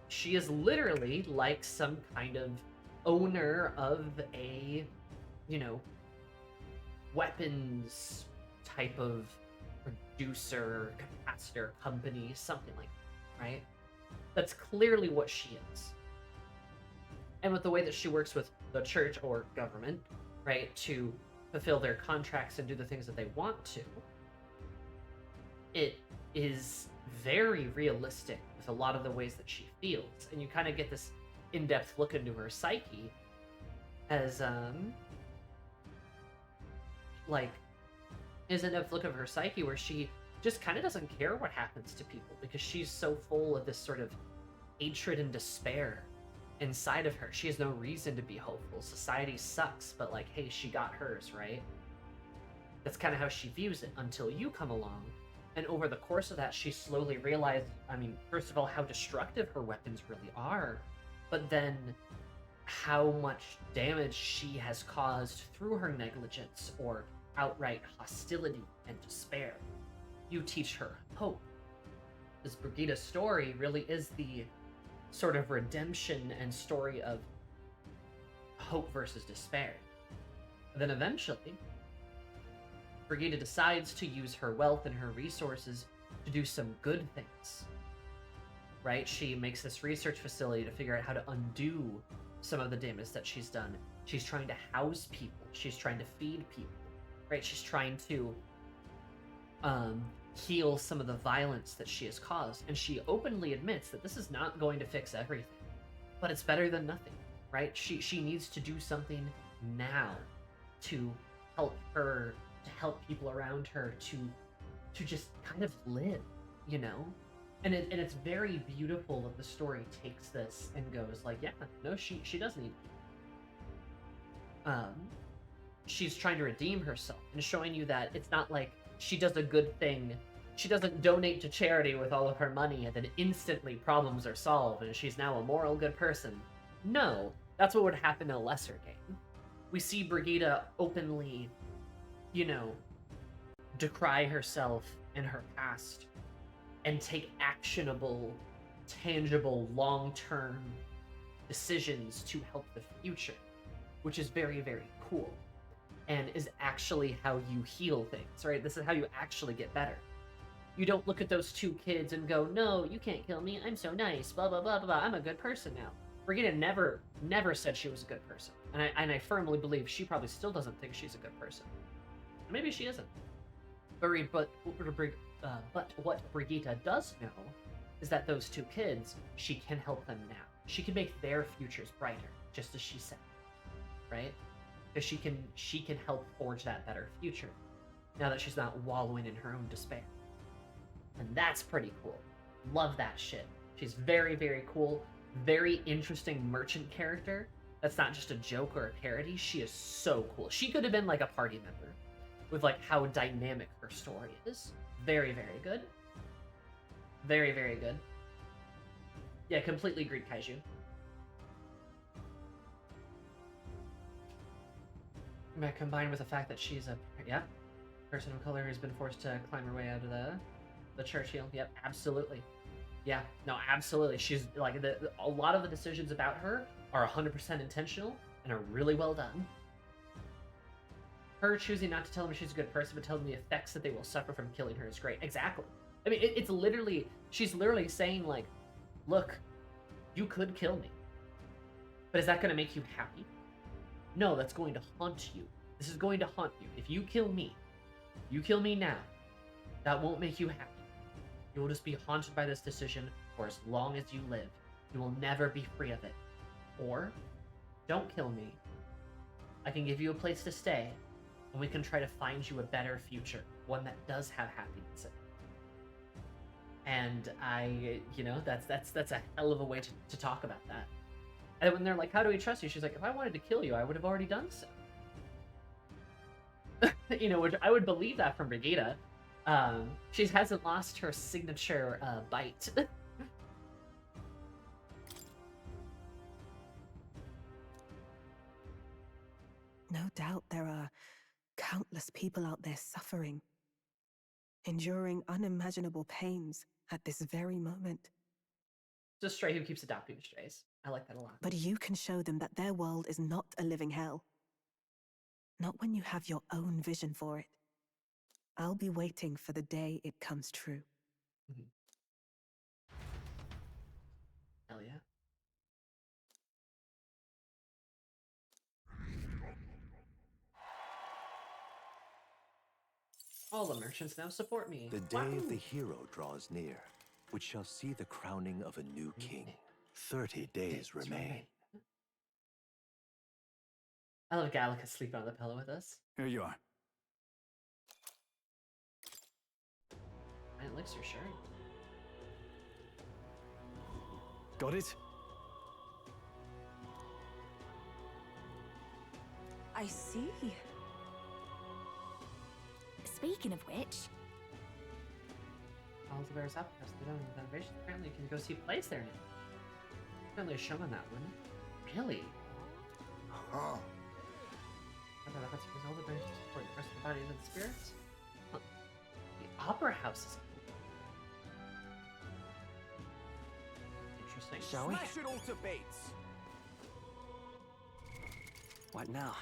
She is literally like some kind of owner of a, you know, weapons type of producer, capacitor company, something like that, right? That's clearly what she is. And with the way that she works with the church or government, right, to fulfill their contracts and do the things that they want to, it is very realistic with a lot of the ways that she feels. And you kind of get this in-depth look into her psyche as, is an in-depth look of her psyche where she just kind of doesn't care what happens to people because she's so full of this sort of hatred and despair inside of her. She has no reason to be hopeful. Society sucks, but hey, she got hers, right? That's kind of how she views it until you come along And over the course of that, she slowly realized, I mean, first of all, how destructive her weapons really are, but then how much damage she has caused through her negligence or outright hostility and despair. You teach her hope. This Brigida's story really is the sort of redemption and story of hope versus despair. And then eventually, Brigida decides to use her wealth and her resources to do some good things. Right? She makes this research facility to figure out how to undo some of the damage that she's done. She's trying to house people. She's trying to feed people. Right? She's trying to heal some of the violence that she has caused. And she openly admits that this is not going to fix everything, but it's better than nothing. Right? She needs to do something now to help her, to help people around her, to just kind of live, you know? And it's very beautiful that the story takes this and goes like, yeah, no, she does need she's trying to redeem herself and showing you that it's not like she does a good thing. She doesn't donate to charity with all of her money and then instantly problems are solved and she's now a moral good person. No, that's what would happen in a lesser game. We see Brigida openly, you know, decry herself and her past and take actionable, tangible, long-term decisions to help the future, which is very, very cool and is actually how you heal things, right? This is how you actually get better. You don't look at those two kids and go, no, you can't kill me, I'm so nice, blah, blah, blah, blah, blah. I'm a good person now. Brigida never said she was a good person. And I firmly believe she probably still doesn't think she's a good person. Maybe she isn't. But what Brigida does know is that those two kids, she can help them now. She can make their futures brighter, just as she said, right? Because she can help forge that better future, now that she's not wallowing in her own despair. And that's pretty cool. Love that shit. She's very, very cool. Very interesting merchant character. That's not just a joke or a parody. She is so cool. She could have been like a party member with like how dynamic her story is. Very, very good. Very, very good. Yeah, completely agreed, Kaiju. Combined with the fact that she's a person of color who's been forced to climb her way out of the Churchill. Yep, absolutely. Yeah, no, absolutely. She's like a lot of the decisions about her are 100% intentional and are really well done. Her choosing not to tell them she's a good person, but tell them the effects that they will suffer from killing her is great. Exactly. I mean, it's literally, she's literally saying like, look, you could kill me, but is that going to make you happy? No, that's going to haunt you. This is going to haunt you. If you kill me now, that won't make you happy. You will just be haunted by this decision for as long as you live. You will never be free of it. Or, don't kill me. I can give you a place to stay, and we can try to find you a better future, one that does have happiness in it. And that's a hell of a way to talk about that. And when they're like, how do we trust you? She's like, if I wanted to kill you, I would have already done so. Which I would believe that from Brigida. She hasn't lost her signature bite. No doubt there are countless people out there suffering, enduring unimaginable pains at this very moment. Just Stray who keeps adopting strays. I like that a lot. But you can show them that their world is not a living hell. Not when you have your own vision for it. I'll be waiting for the day it comes true. Mm-hmm. Hell yeah. All the merchants now support me. The day of the hero draws near, which shall see the crowning of a new king. 30 days remain. I love Gallica sleeping on the pillow with us. Here you are. My elixir, sure. Got it? I see. Speaking of which, all the bears up across the zone with renovations. Apparently you can go see plays there now. Apparently a show on that one. Really? Huh. The huts because all the bears support the rest of the bodies and spirits? Huh. The opera house is cool. Interesting. Shall we? Smash it all to bits. What now?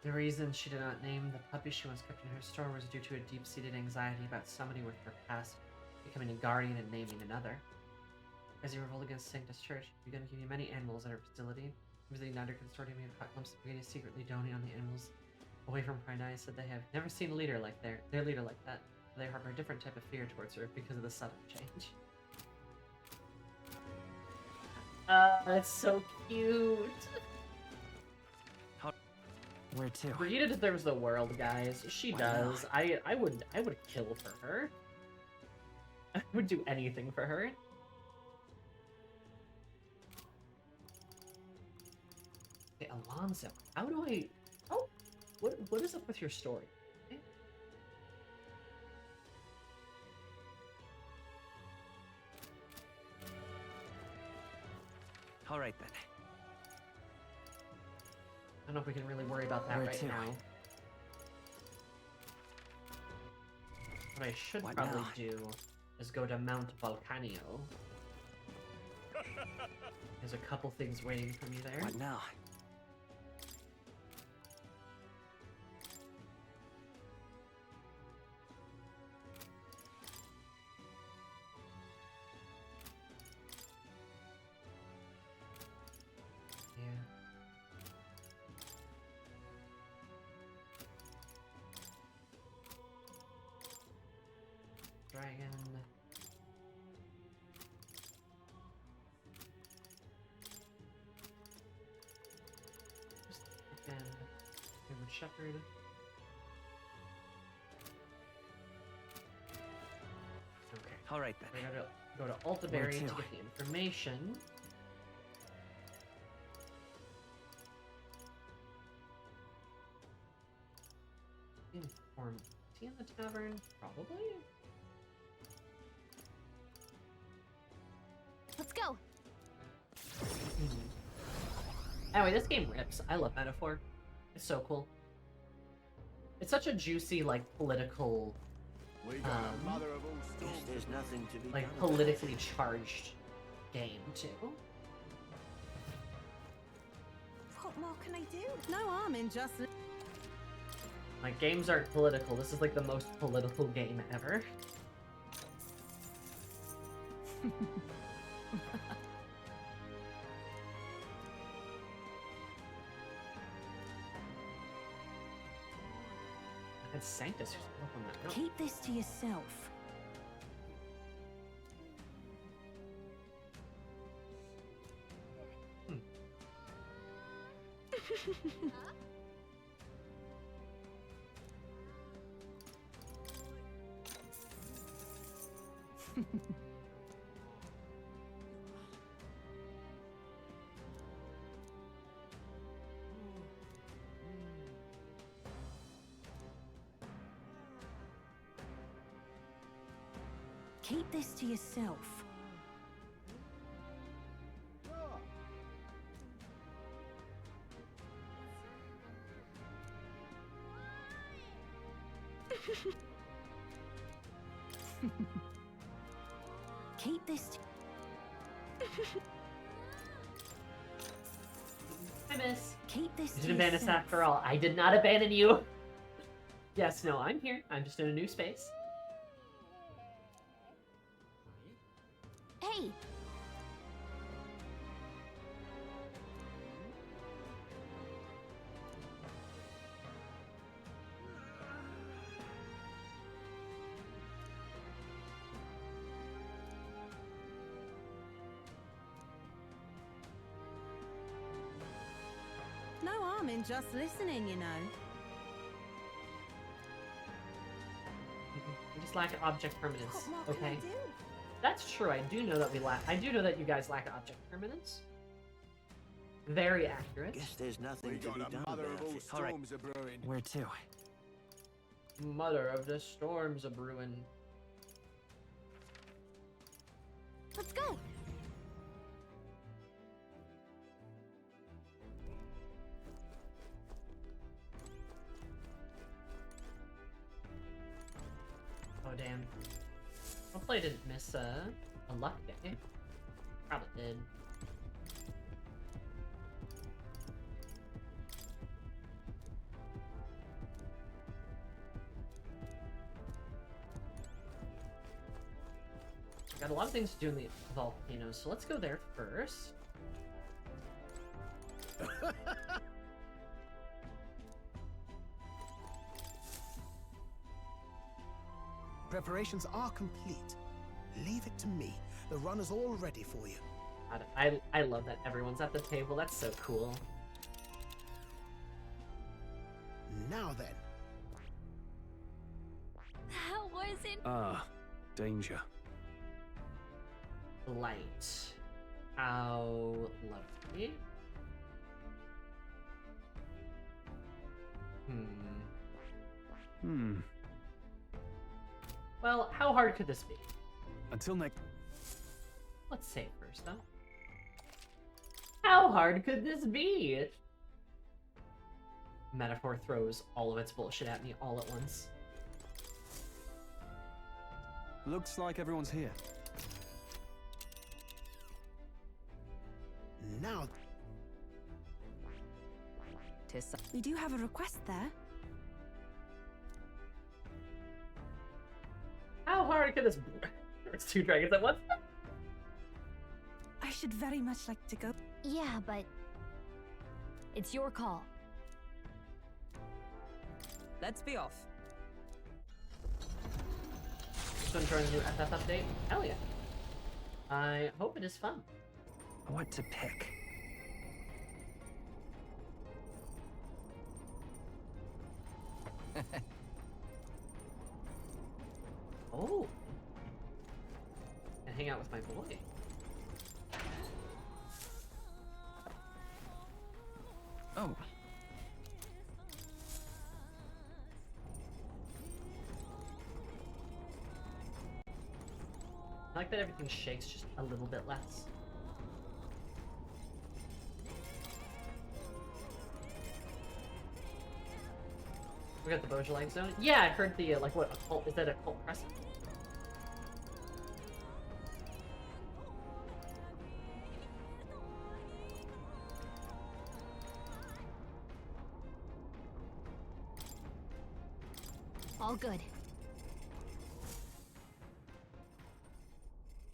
The reason she did not name the puppy she once kept in her store was due to a deep-seated anxiety about somebody with her past becoming a guardian and naming another. As you revolt against Sanctus Church, you're going to give you many animals at her facility. The United Consortium made caught glimpses of beginning secretly donating on the animals away from Prynae said they have never seen a leader like their leader like that. They harbor a different type of fear towards her because of the sudden change. That's so cute. Where to? Rita deserves the world, guys. She does. I would kill for her. I would do anything for her. Okay, Alonso. How do I... Oh! What is up with your story? Okay. Alright then. I don't know if we can really worry about that Where right to? now. What I should probably do is go to Mount Volcanio. There's a couple things waiting for me there. What now? Yeah. Dragon. Just again, Favorite Shepherd. Okay. Alright then. I gotta go to Altaberry to get the information. Inform. Is he in the tavern? Probably. Let's go. Anyway, this game rips. I love Metaphor. It's so cool. It's such a juicy, like, political, There's nothing to be like, done. politically charged game, too. What more can I do? No harm in just... Like, games aren't political. This is, like, the most political game ever. It's Sanctus who's up on that note. Keep this to yourself. Keep this to yourself. Keep this. Hi, miss. Keep this. You didn't abandon us after all. I did not abandon you. Yes, no, I'm here. I'm just in a new space. Hey! No harm in just listening, you know. We just just lack object permanence. What more can I Okay, do? that's true. I do know that we lack. I do know that you guys lack object permanence. Very accurate. Guess there's nothing to be done about it. All right. Where to? Mother of the storms a brewing. Let's go. Oh damn. Hopefully I didn't miss a luck day. Probably did. Got a lot of things to do in the volcanoes, so let's go there first. Preparations are complete. Leave it to me. The run is all ready for you. I love that everyone's at the table. That's so cool. Now then. That wasn't... Ah, danger. Light. How lovely. Well, how hard could this be? Until next. Let's save first, though. How hard could this be? Metaphor throws all of its bullshit at me all at once. Looks like everyone's here. Now. We do have a request there. How hard could this be? There's two dragons at once. I should very much like to go. Yeah, but it's your call. Let's be off. So enjoying the new FF update? Hell yeah. I hope it is fun. What to pick? Oh. And hang out with my boy. Oh. I like that everything shakes just a little bit less. We got the Beaujolais zone. Yeah, I heard the like what a cult is that a cult crescent? All good.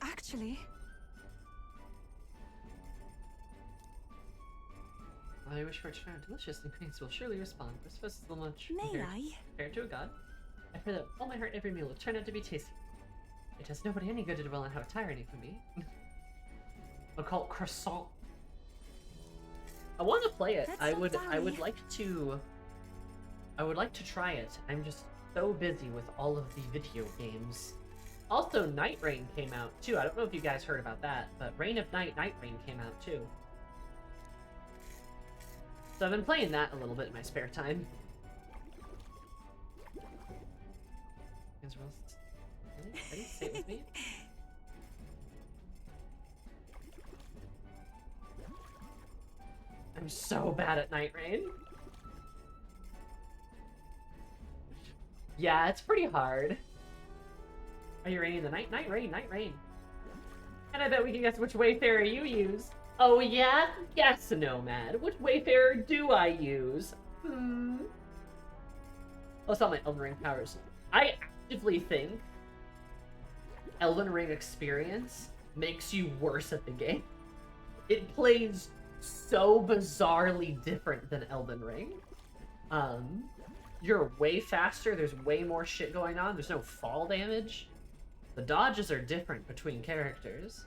Actually, I wish for a turn delicious and queens will surely respond. This festival lunch May I? compared to a god. I pray that all my heart every meal will turn out to be tasty. It does nobody any good to dwell on how tyranny can be. Occult croissant. I want to play it. I would like to try it. I'm just so busy with all of the video games. Also, Night Rain came out too. I don't know if you guys heard about that, but Reign of Night Rain came out too. So I've been playing that a little bit in my spare time. You guys ready? Stay with me. I'm so bad at Night Rain. Yeah, it's pretty hard. Are you ready in the night? Night Rain, Night Rain. And I bet we can guess which Wayfarer you use. Oh yeah? Guess Nomad. Which Wayfarer do I use? Oh, it's not my Elden Ring powers. I actively think Elden Ring experience makes you worse at the game. It plays so bizarrely different than Elden Ring. You're way faster, there's way more shit going on, there's no fall damage. The dodges are different between characters.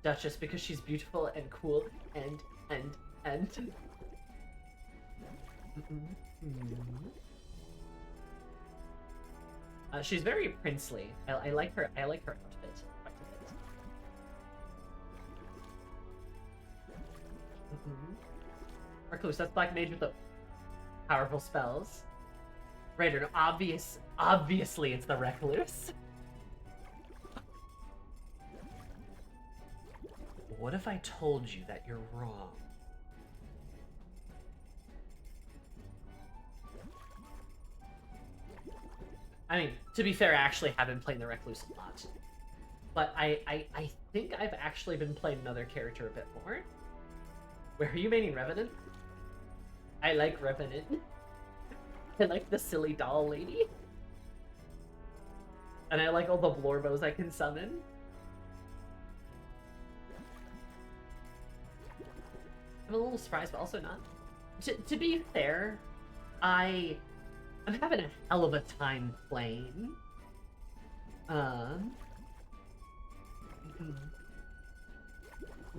Duchess because she's beautiful and cool and. She's very princely. I like her. I like her outfit quite a bit. Recluse, that's Black Mage with the powerful spells. Raider, no, obviously it's the Recluse. What if I told you that you're wrong? I mean, to be fair, I actually have been playing the Recluse a lot. But I think I've actually been playing another character a bit more. Where are you maining Revenant? I like Revenant. I like the silly doll lady. And I like all the Blorbos I can summon. I'm a little surprised, but also not. To be fair, I'm having a hell of a time playing.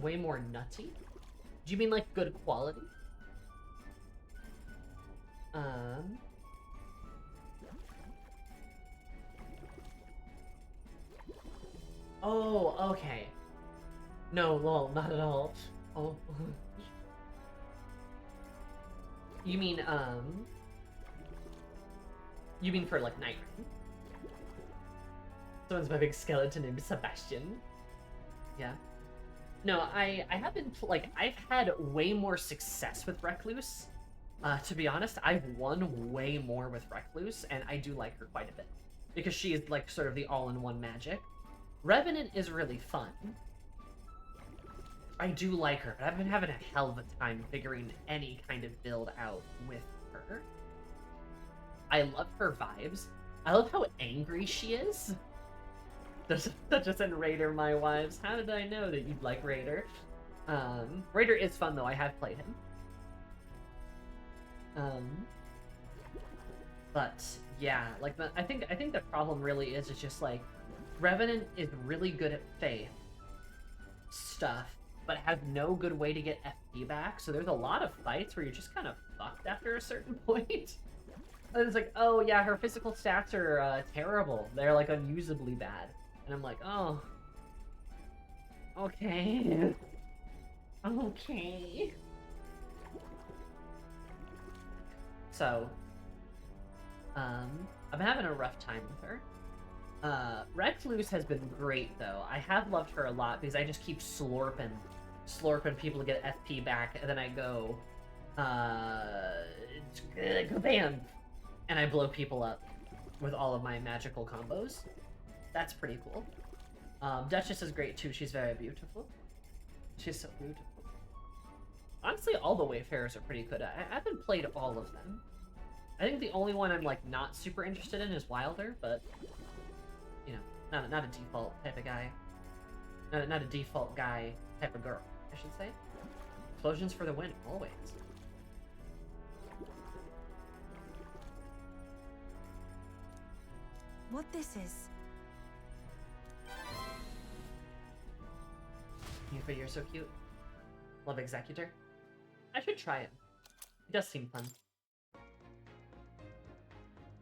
Way more nutty. Do you mean like good quality? Oh, okay. No, lol, not at all. Oh. You mean for like Night Rain? Someone's my big skeleton named Sebastian. Yeah. No, I haven't, like, I've had way more success with Recluse. To be honest, I've won way more with Recluse, and I do like her quite a bit. Because she is, like, sort of the all-in-one magic. Revenant is really fun. I do like her, but I've been having a hell of a time figuring any kind of build out with her. I love her vibes. I love how angry she is. There's just in Raider, my wives. How did I know that you'd like Raider? Raider is fun though. I have played him. But yeah, like I think the problem really is it's just like Revenant is really good at faith stuff, but has no good way to get FP back. So there's a lot of fights where you're just kind of fucked after a certain point. And it's like, oh yeah, her physical stats are terrible. They're like unusably bad. And I'm like, oh, okay, okay. So, I've been having a rough time with her. Recluse has been great though. I have loved her a lot because I just keep slurping people to get FP back, and then I go, bam, and I blow people up with all of my magical combos. That's pretty cool. Duchess is great too. She's very beautiful. She's so beautiful. Honestly, all the Wayfarers are pretty good. I haven't played all of them. I think the only one I'm like not super interested in is Wilder, but you know, not a default type of guy. Not a default guy type of girl, I should say. Explosions for the win, always. What this is? You're so cute. Love Executor. I should try it. It does seem fun.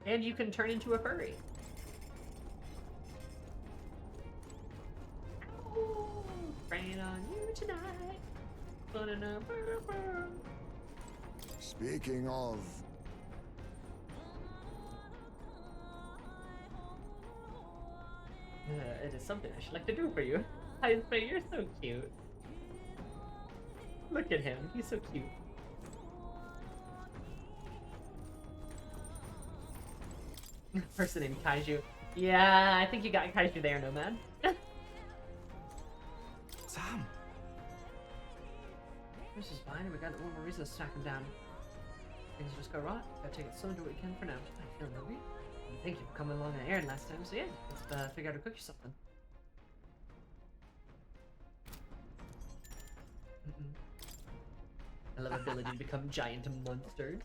And you can turn into a furry. Ow! Rain on you tonight. Speaking of... It is something I should like to do for you. Hi, Spray, you're so cute. Look at him, he's so cute. Person named Kaiju. Yeah, I think you got Kaiju there, Nomad. Sam! This is fine, we got one more reason to stack him down. Things just go right. Gotta take it slow and do what we can for now. I feel hungry. Thank you for coming along and airing last time, so yeah, let's figure out to cook you something. I love ability to become giant monsters.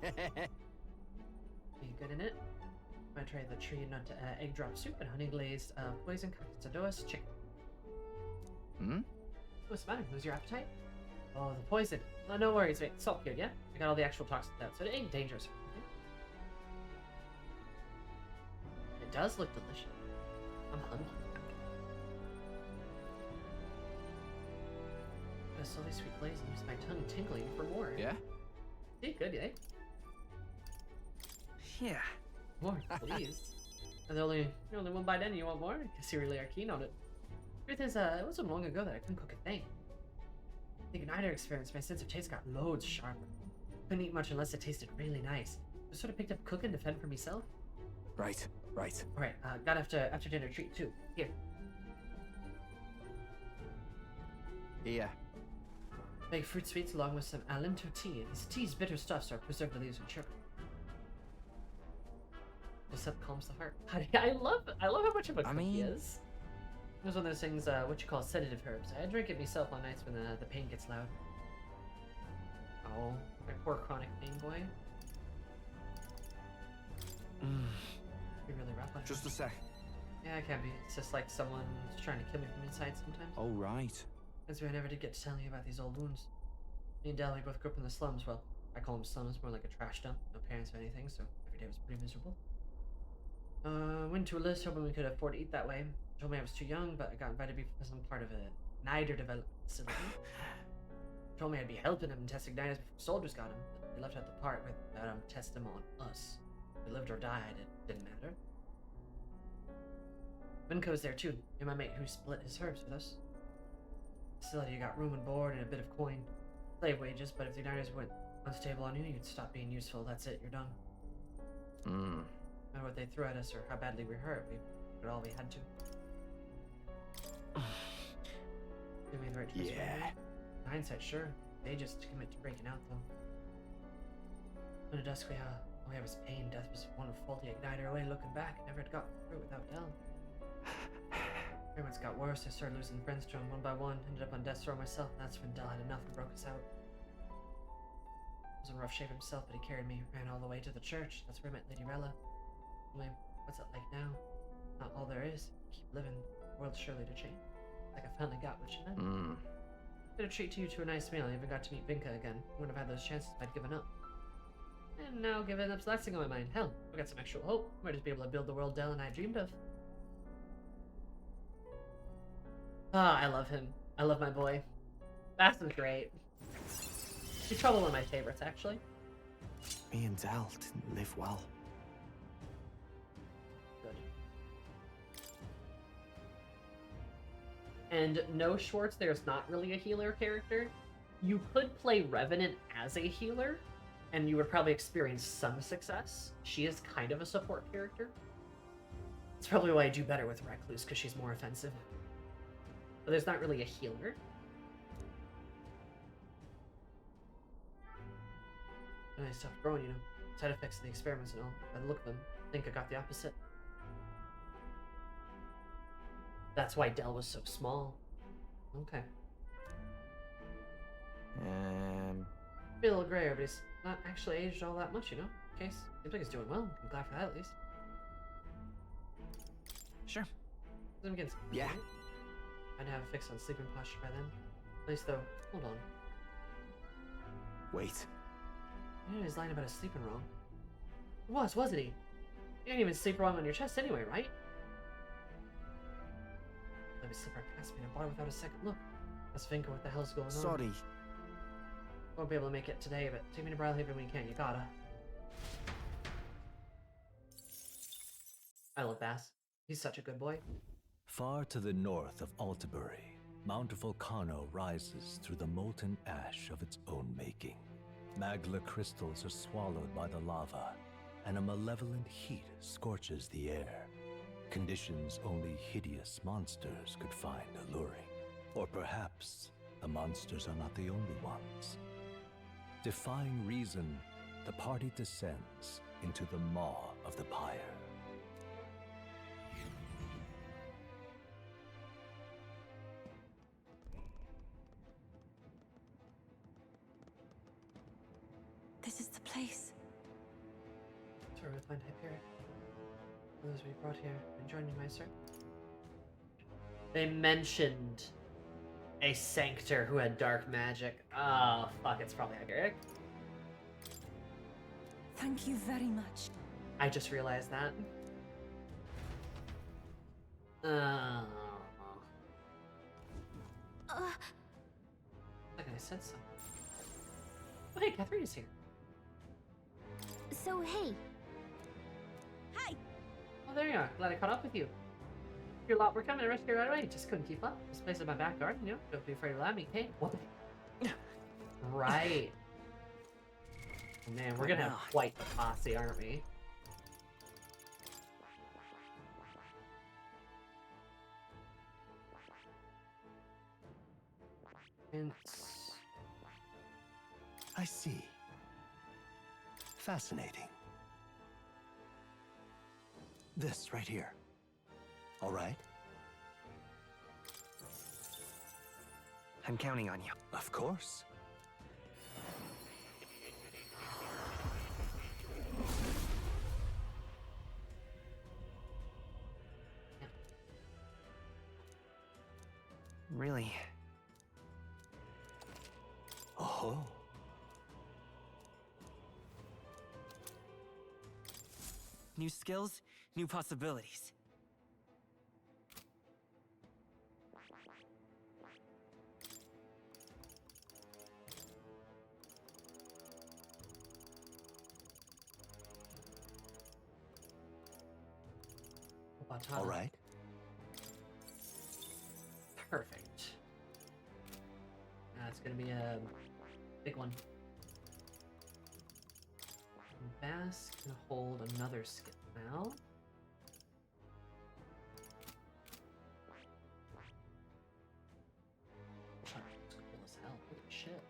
You good in it? I try the tree nut egg drop soup and honey glazed poison cacadoas chicken. Hmm? What's the matter? Lose your appetite? Oh, the poison. Oh, no worries, wait. It's all good, yeah? I got all the actual toxins out, so it ain't dangerous. It does look delicious. I'm hungry. A slowly sweet blaze leaves my tongue tingling for more. Yeah? See, good, eh? Yeah. More, please. And you're the only one by then you want more? Guess you really are keen on it. Truth is, it wasn't long ago that I couldn't cook a thing. The igniter experience, my sense of taste got loads sharper. Couldn't eat much unless it tasted really nice. Just sort of picked up cooking to fend for myself. Right. Alright, got after dinner treat too. Here. Yeah. Make fruit sweets along with some alento tea. This tea's bitter stuffs are preserved leaves and sugar. This up calms the heart. I love how much of a cook he is. It was one of those things, what you call sedative herbs. I drink it myself on nights when the pain gets loud. Oh, my poor chronic pain boy. Be really rough on Just him. a sec. Yeah, it can be. It's just like someone's trying to kill me from inside sometimes. Oh, right. That's why I never did get to telling you about these old wounds. Me and Del, we both grew up in the slums. Well, I call them slums, more like a trash dump. No parents or anything, so every day was pretty miserable. Went to a list hoping we could afford to eat that way. Told me I was too young, but I got invited to be some part of a Nider development facility. Told me I'd be helping him test igniters before soldiers got him, but they left out the part where test them on us. We lived or died, it didn't matter. Winco's there too. You're my mate who split his herbs with us. Facility, you got room and board and a bit of coin. Slave wages, but if the igniters went unstable on you, you'd stop being useful. That's it, you're done. No matter what they threw at us or how badly we hurt, we did all we had to. We made the right choice. Yeah. In hindsight, sure. They just commit to breaking out, though. When at dusk, all we had was pain. Death was one faulty igniter away. Looking back, never had gotten through without Del. Experiments got worse. I started losing friends to him one by one. Ended up on death's row myself. That's when Del had enough and broke us out. He was in rough shape himself, but he carried me. Ran all the way to the church. That's where I met Lady Rella. Only, what's it like now? Not all there is. Keep living. The world's surely to change. Like I finally got what you meant. Did a treat to you to a nice meal. I even got to meet Vinka again. Wouldn't have had those chances if I'd given up. And now giving up's last thing on my mind. Hell, we got some actual hope. Might just be able to build the world Del and I dreamed of. Ah, I love him. I love my boy. Baston's great. He's probably one of my favorites, actually. Me and Del didn't live well. Good. And no, Schwartz, there's not really a healer character. You could play Revenant as a healer, and you would probably experience some success. She is kind of a support character. It's probably why I do better with Recluse, because she's more offensive. But there's not really a healer. And I stopped growing, you know. Side effects of the experiments and all. By the look of them, I think I got the opposite. That's why Del was so small. Okay. Be a little grayer, but he's not actually aged all that much, you know? Case, seems like he's doing well. I'm glad for that, at least. Sure. Yeah. I'd have a fix on sleeping posture by then. At least, though, hold on. Wait. You know he's lying about his sleeping wrong. He was, wasn't he? You didn't even sleep wrong on your chest anyway, right? Let me slip right past me and I bought it without a second look. Ask Vinka what the hell's going on. Sorry. Won't be able to make it today, but take me to Brilhaven when you can. You gotta. I love Bass. He's such a good boy. Far to the north of Altabury, Mount Volcano rises through the molten ash of its own making. Magla crystals are swallowed by the lava, and a malevolent heat scorches the air. Conditions only hideous monsters could find alluring. Or perhaps the monsters are not the only ones. Defying reason, the party descends into the maw of the pyre. This is the place. That's where we find Hyperion. Those we brought here and joined in my search. They mentioned A sanctor who had dark magic. Oh, fuck, it's probably Eric. Thank you very much. I just realized that. Like I said something. Oh, hey, Catherine is here. So, hey. Hey! Oh, there you are. Glad I caught up with you. Your lot were coming to rescue right away. Just couldn't keep up. This place is my back garden, you know? Don't be afraid to let me. Hey, what? Right. Man, we're gonna have quite the posse, aren't we? I see. Fascinating. This right here. All right? I'm counting on you. Of course. Really? Oh. New skills, new possibilities. All right. Perfect. It's gonna be a big one. Bass can hold another skill now. That's cool as hell. Holy shit.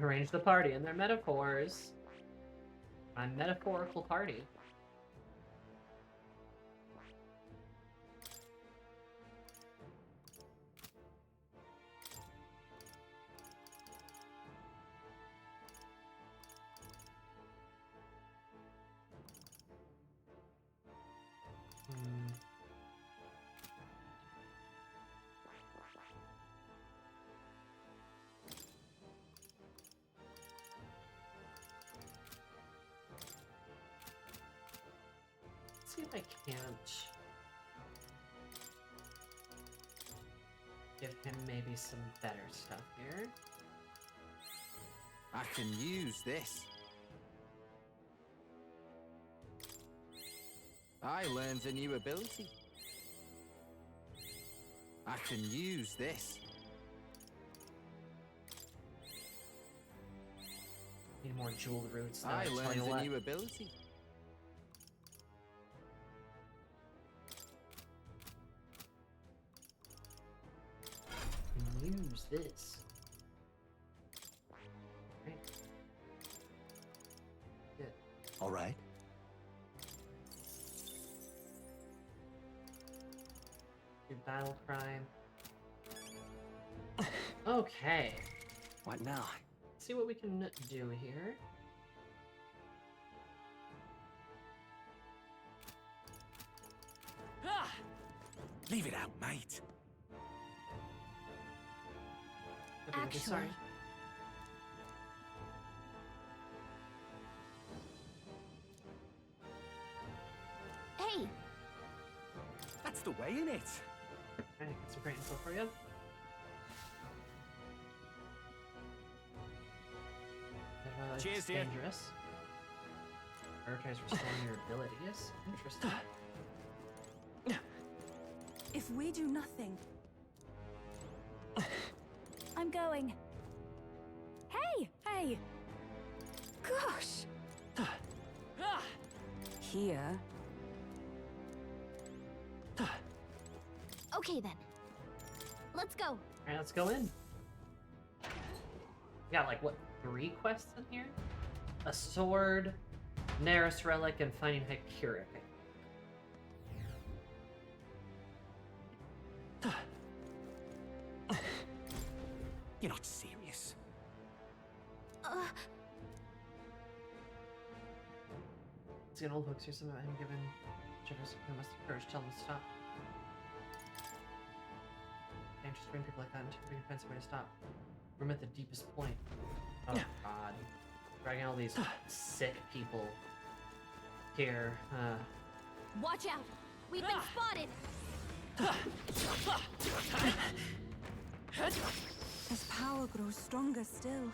Arrange the party and their metaphors. My metaphorical party. See if I can't give him maybe some better stuff here. I can use this. I learned a new ability. I can use this. Need more jeweled roots. I learned a new ability. Use this. Right. Good. All right. Do battle crime. Okay. What now? Let's see what we can do here. Leave it out, mate. Okay, sorry. Hey! That's the way, innit? Alright, get some great info for you. Cheers, dear. Dangerous. Prioritize restoring your abilities. Interesting. If we do nothing... I'm going. Hey! Hey! Gosh! Here. Okay then. Let's go. Alright, let's go in. We got like, what, 3 quests in here? A sword, Neris relic, and finding Hyperic. You're not serious. Let's get an old books here. Some of him given Jefferson must have courage. Tell him to stop. just bring people like that until we can find somewhere to stop. We're at the deepest point. Oh god. Dragging all these sick people here. Watch out! We've been spotted! His power grows stronger still.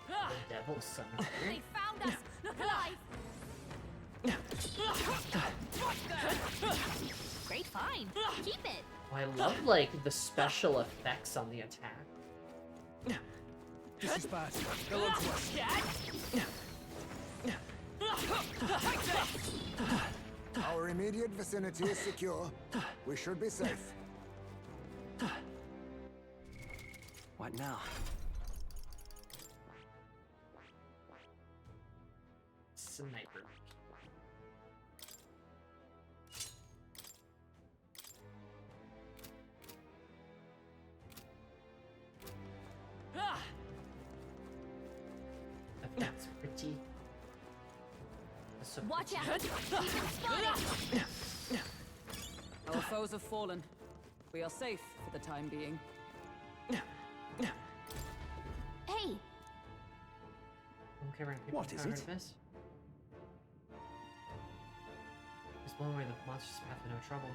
The devil's son of They found us! Look alive! Great find! Keep it! Oh, I love, like, the special effects on the attack. This is bad. They're onto us. Our immediate vicinity is secure. We should be safe. What now? Sniper. That's pretty. That's so Watch pretty. out! We've been spotted! Our foes have fallen. We are safe for the time being. Hey! Okay, What is it? This? He's blown away the monster's path with no trouble.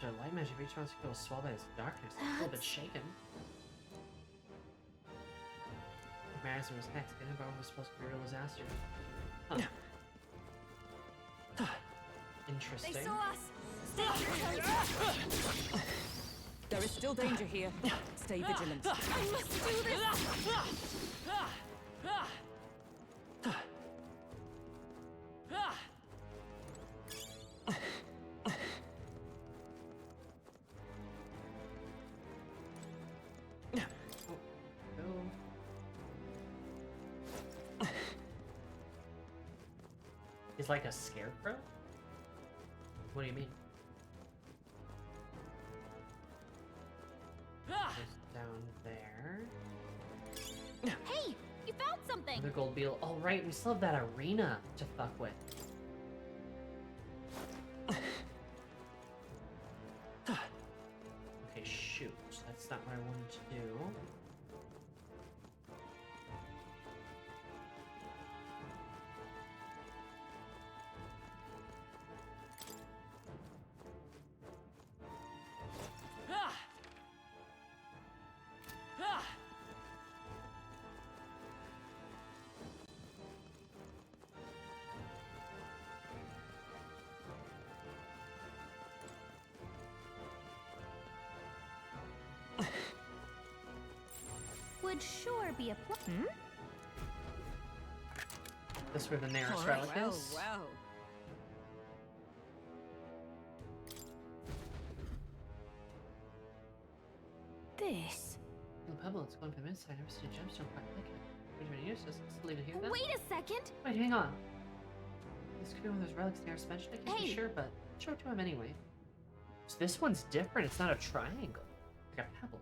The light magic each one's feels swallowed by its darkness. A little bit shaken. Madison was hexed. Getting above was supposed to be a real disaster. Huh. Interesting. They saw us! Stay on your toes! There is still danger here. Stay vigilant. I must do this! He's like a scarecrow? What do you mean? Just down there. Hey! You found something! The gold beetle. Oh right, we still have that arena to fuck with. Okay, shoot. That's not what I wanted to do. Would sure be a This where the nearest relic is. Well. This. The pebble, it's going from the inside. Never seen a gemstone quite like it. Would you use this? Let's leave it here then. Wait a second! Wait, hang on. This could be one of those relics nearest mentioned. I can't be Hey. sure, but show it to him anyway. So this one's different. It's not a triangle. It's like a pebble.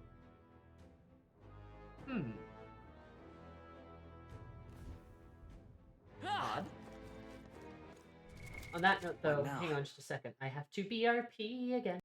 Odd. On that note, though, hang on just a second. I have to BRP again.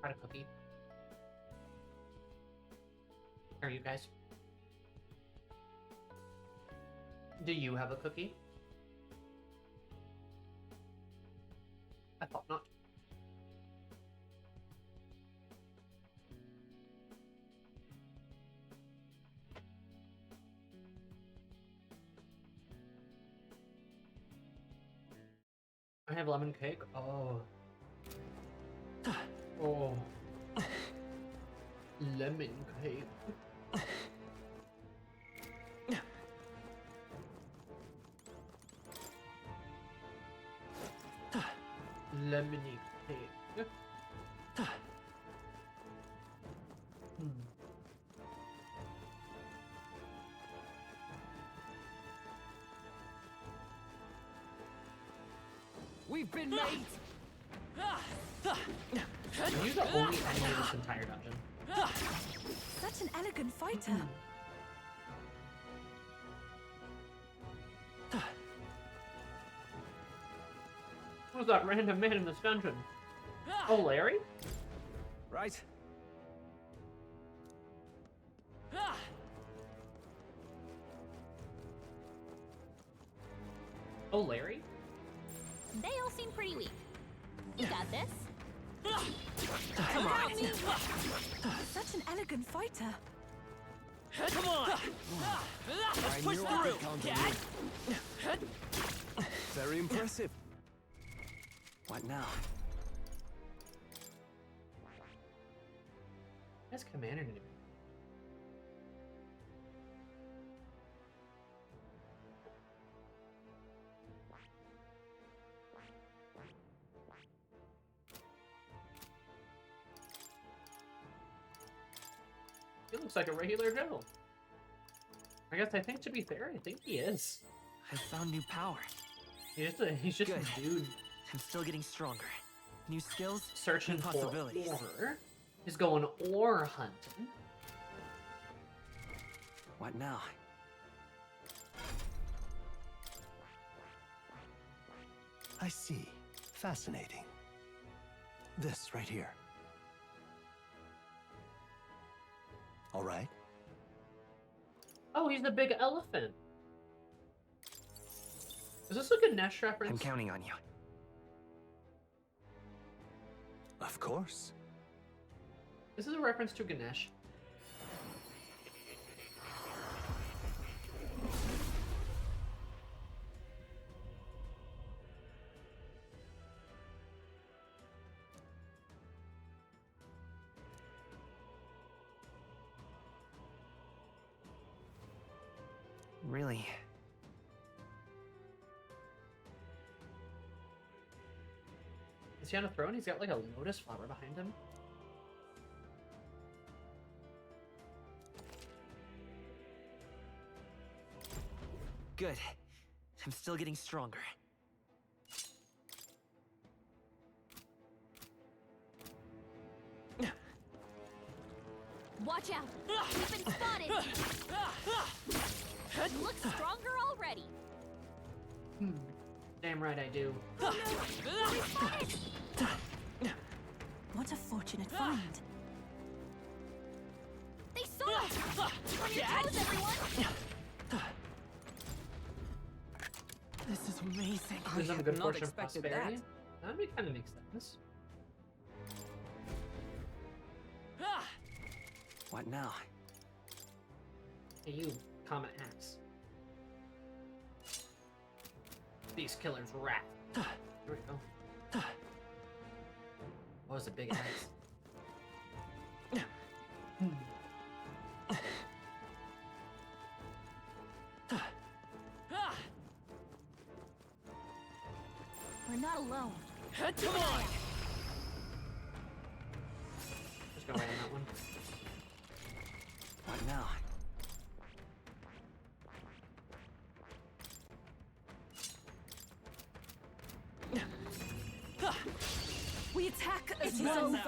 Got a cookie. Are you guys? Do you have a cookie? I thought not. I have lemon cake. Oh. Oh. Lemon cake. Lemony cake. We've been made. Are you the only enemy in this entire dungeon? Such an elegant fighter. Who's that random man in this dungeon? Oh, Larry? Right. Oh, Larry? They all seem pretty weak. You got this. Come on. Such an elegant fighter. Come on. Let's push through. Very impressive. What now? That's Commander to me. He looks like a regular Joe. I think to be fair, I think he is. I found new power. He's just a dude. I'm still getting stronger. New skills, Searching new for possibilities. ore. He's going ore hunting. What now? I see. Fascinating. This right here. All right. Oh, he's the big elephant. Is this a Ganesh reference? I'm counting on you. Of course. This is a reference to Ganesh. Really? Is he on a throne? He's got like a lotus flower behind him. Good. I'm still getting stronger. Watch out! You've been spotted! You look stronger already. Damn right I do. What a fortunate find. They saw us! On your toes, everyone! This is amazing. There's some good not fortune and expected prosperity. That would kind of make sense. What now? Hey, you, Comet Axe. These killers' wrath. Here we go. What was a big axe? We're not alone. Come on! Just go right on that one. What now? We attack as It's one. over.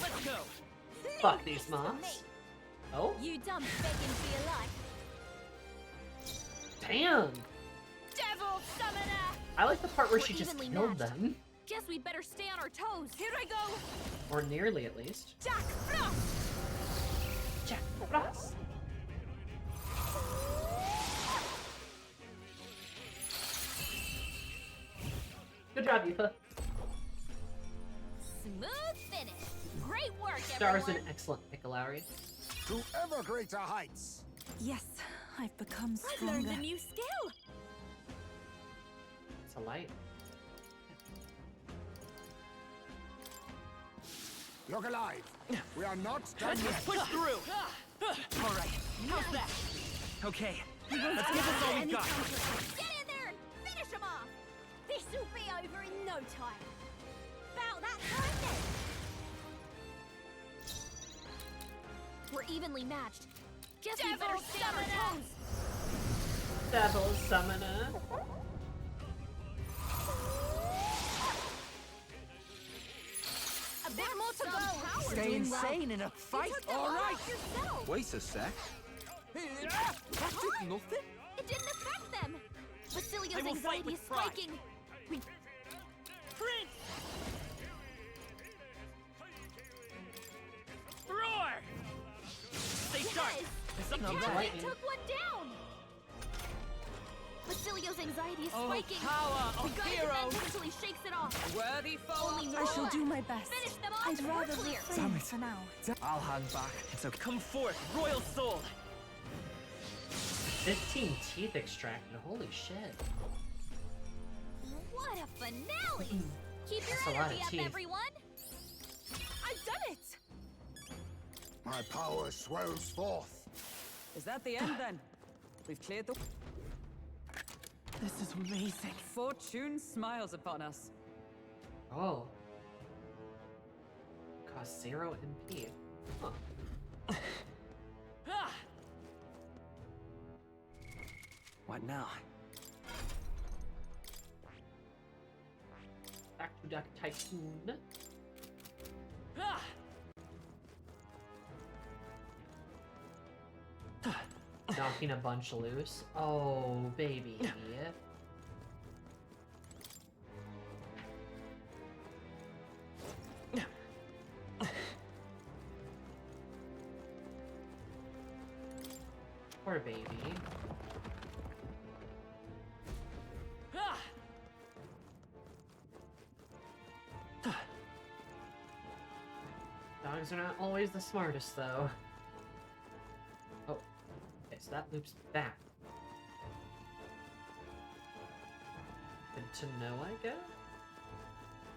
Let's go. Fuck these mobs. Oh? You dumb begging for your life. Damn! Devil summoner! I like the part where she We're just evenly killed matched. them. Go! Guess we'd better stay on our toes. Here I go! Or nearly, at least. Jack Frost! Jack Frost! Good job, Aoife. Smooth finish. Great work, Star's everyone. an excellent pick, Lowry. To ever greater heights. Yes, I've become I've stronger. learned a new skill. It's a light. Look alive. We are not done yet. Push through! Alright, how's that? Okay, let's give this all we got. Get in there and finish them off. This will be over in no time. About that time then. We're evenly matched. Guess we better stay on our toes. Devil Summoner. A bit more to go. Stay insane in a fight. All right. Wait a sec. That did nothing. It didn't affect them. Basilio's I will fight anxiety with is pride. spiking. Prince! Roar! Stay sharp! There's something Yes, right. took one down. Basilio's anxiety is Oh, spiking. power We of gotta heroes. defend until he shakes it off. Worthy foe. Only I shall more. do my best. Finish them off. I'd and we're rather clear. refrain for now. I'll hang back. It's okay. Come forth, royal soul! 15 teeth extracted. Holy shit. What a finale! Keep That's a your lot energy of up, teeth. everyone. I've done it. My power swells forth. Is that the end then? We've cleared the... This is amazing. Fortune smiles upon us. Oh. Cost 0 MP. Huh. Ah! What now? Back to Duck Tycoon. Ah! Knocking a bunch loose. Oh, baby. Poor baby. Ah! Dogs are not always the smartest, though. Oh. Okay, so that loops back. Good to know, I guess.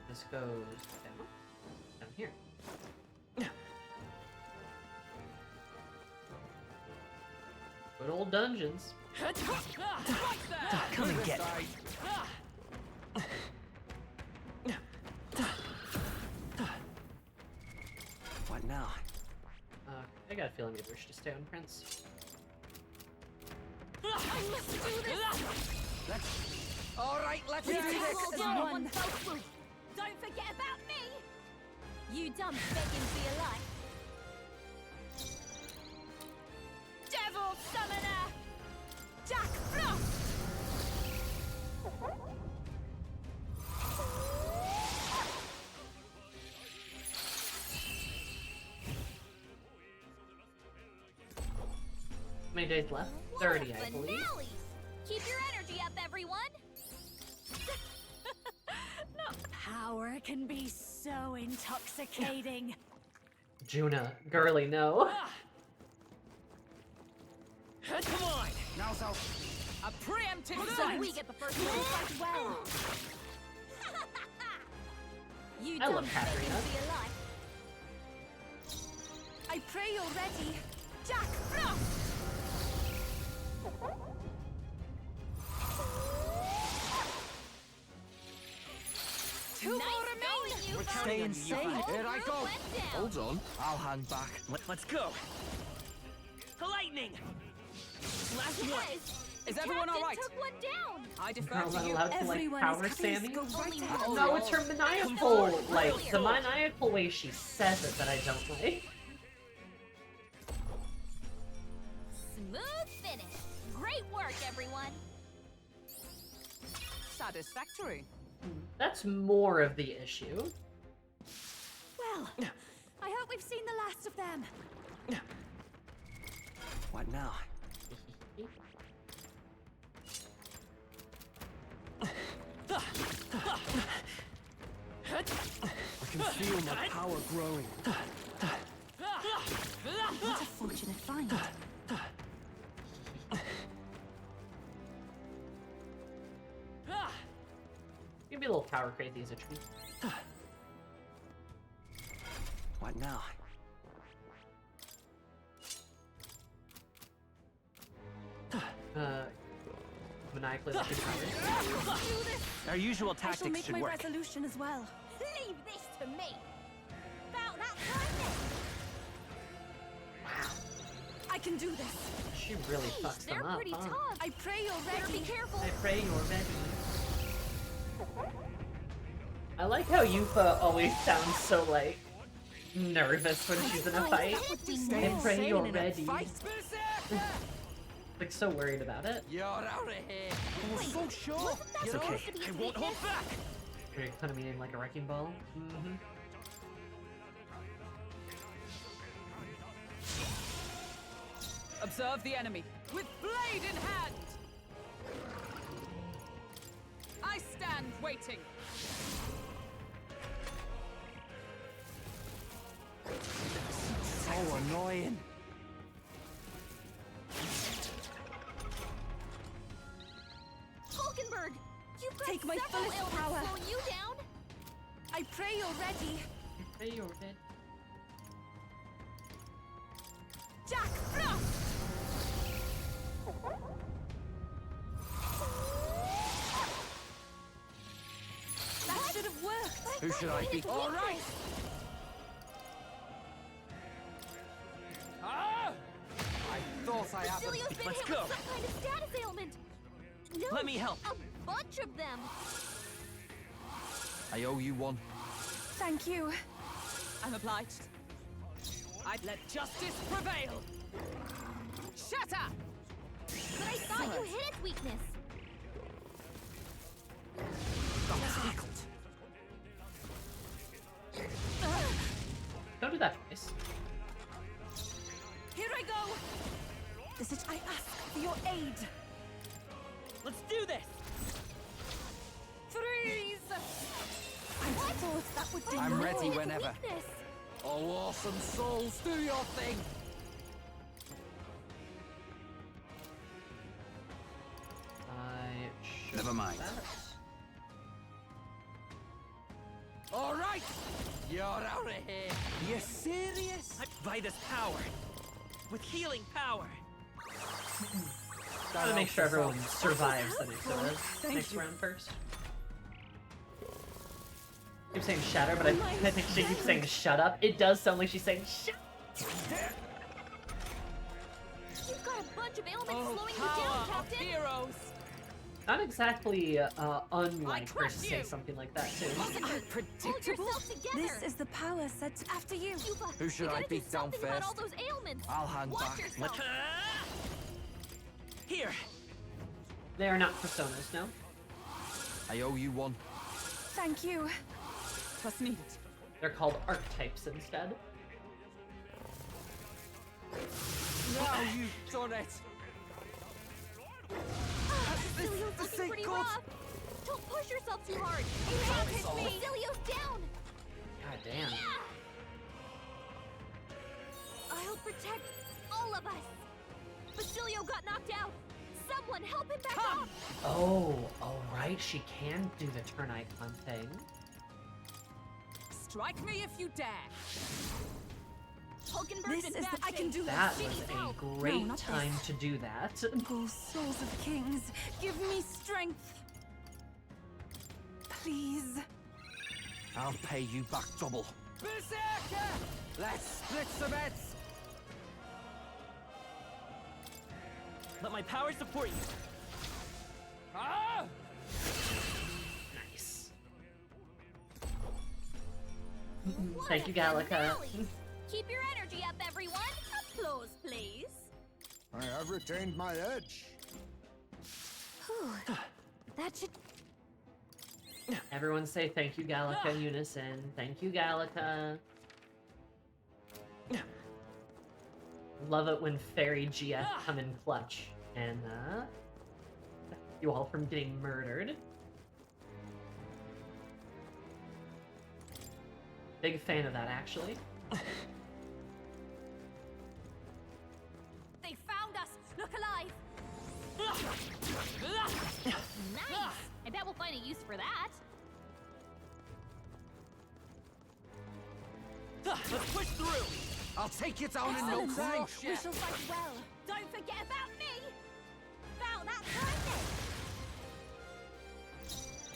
This goes down. Down here. Good old dungeons. Come and get it. What now? I got a feeling maybe we should just stay on Prince. I must do this. Alright, let's We do tackle this all as down one. one fell swoop. Don't forget about me. You done begging for your life. Devil Summoner! Jack Frost! How many days left? 30, I believe. Finale! Keep your energy up, everyone! Power can be so intoxicating. Juna, girly, no. Come on! Now, so... A preemptive So fight. we get the first one to fight well. You I done love begging Katarina. for your life. I pray you're ready. Jack Frost! Two more Nice remain. going, you Stay folks. insane. All Here I through go. went down. Hold on. I'll hang back. Let's go! Lightning! Last one! Yes. Is The everyone all captain right? Took one down. I defer Girl, to not you. allowed to like Everyone power is happy to Sammy. go right Only ahead. one. No, it's her maniacal, like, the maniacal way she says it that I don't like. Smooth finish. Great work, everyone. Satisfactory. That's more of the issue. Well, I hope we've seen the last of them. What now? I can feel my power growing. What a fortunate find. You can be a little power crazy as a tree. What now? Maniacally looking powers. Our usual I shall tactics make should my work. resolution as well. Leave this to me. About that kindness. I can do this. She really fucks them up, huh? I pray you're ready. Be careful. I pray you're ready. I like how Yufa always sounds so, like, nervous when she's in a fight. I pray you're ready. Like, so worried about it. You're out of here. Wait, so sure. It's okay. I won't hold back. You're kind of meaning like a wrecking ball. Mm-hmm. Observe the enemy with blade in hand. I stand waiting. So annoying. Hulkenberg, you've got Take my several fullest ailments power. slowing you down. I pray you're ready. I pray you're ready. Jack Frost. That should have worked. Who should I be? All right. Ah! I thought I had them. Basilio's been Let's hit go. with some kind of status ailment. No, Let me help. A bunch of them. I owe you one. Thank you. I'm obliged. I'd let justice prevail. Shatter! But I thought you hit its weakness. Got tickled. Don't do that twice. Here I go. This is I ask for your aid. Let's do this. Freeze! I thought that would do. I'm more. ready Its whenever. weakness. Oh, awesome souls, do your thing. I should Never mind. do that. All right, you're out of here. You serious? By this power, with healing power. Gotta make sure everyone survives the next round first. Keep saying shatter, but I think she keeps saying shut up. It does sound like she's saying shut. You've got a bunch of ailments Oh, slowing you down, power of Captain. heroes. Not exactly unlike her to crush say you. something like that too. Hold yourself together. This is the power sent after you. Yuba, Who should you I gotta do beat down something about all first? those ailments. I'll hang Watch back. yourself. Here, They are not personas, no? I owe you one. Thank you. Trust needed. They're called archetypes instead. Now you've done it. Basilio's looking pretty rough. Don't push yourself too hard. It can't hit me. Basilio's down. God damn. I'll protect all of us. Basilio got knocked out. Someone help him back up. Oh, alright, she can do the turn icon thing. Strike me if you dare. Hulkenberg's in This is bad I can shape. do That She was needs a help. great not this. time to do that. Oh, souls of kings, give me strength. Please. I'll pay you back double. Berserker! Let's split some bets. Let my power support you. Ah! Nice. What Thank you, a Gallica. finale. Keep your energy up, everyone. Applause, please. I have retained my edge. Whew. That should... Everyone say thank you, Gallica, in unison. Thank you, Gallica. Love it when Fairy GF come in clutch. And, you all from getting murdered. Big fan of that, actually. They found us! Look alive! Nice! I bet we'll find a use for that. Let's push through! I'll take you down in no time! We shall fight well. Don't forget about me! About that kindness!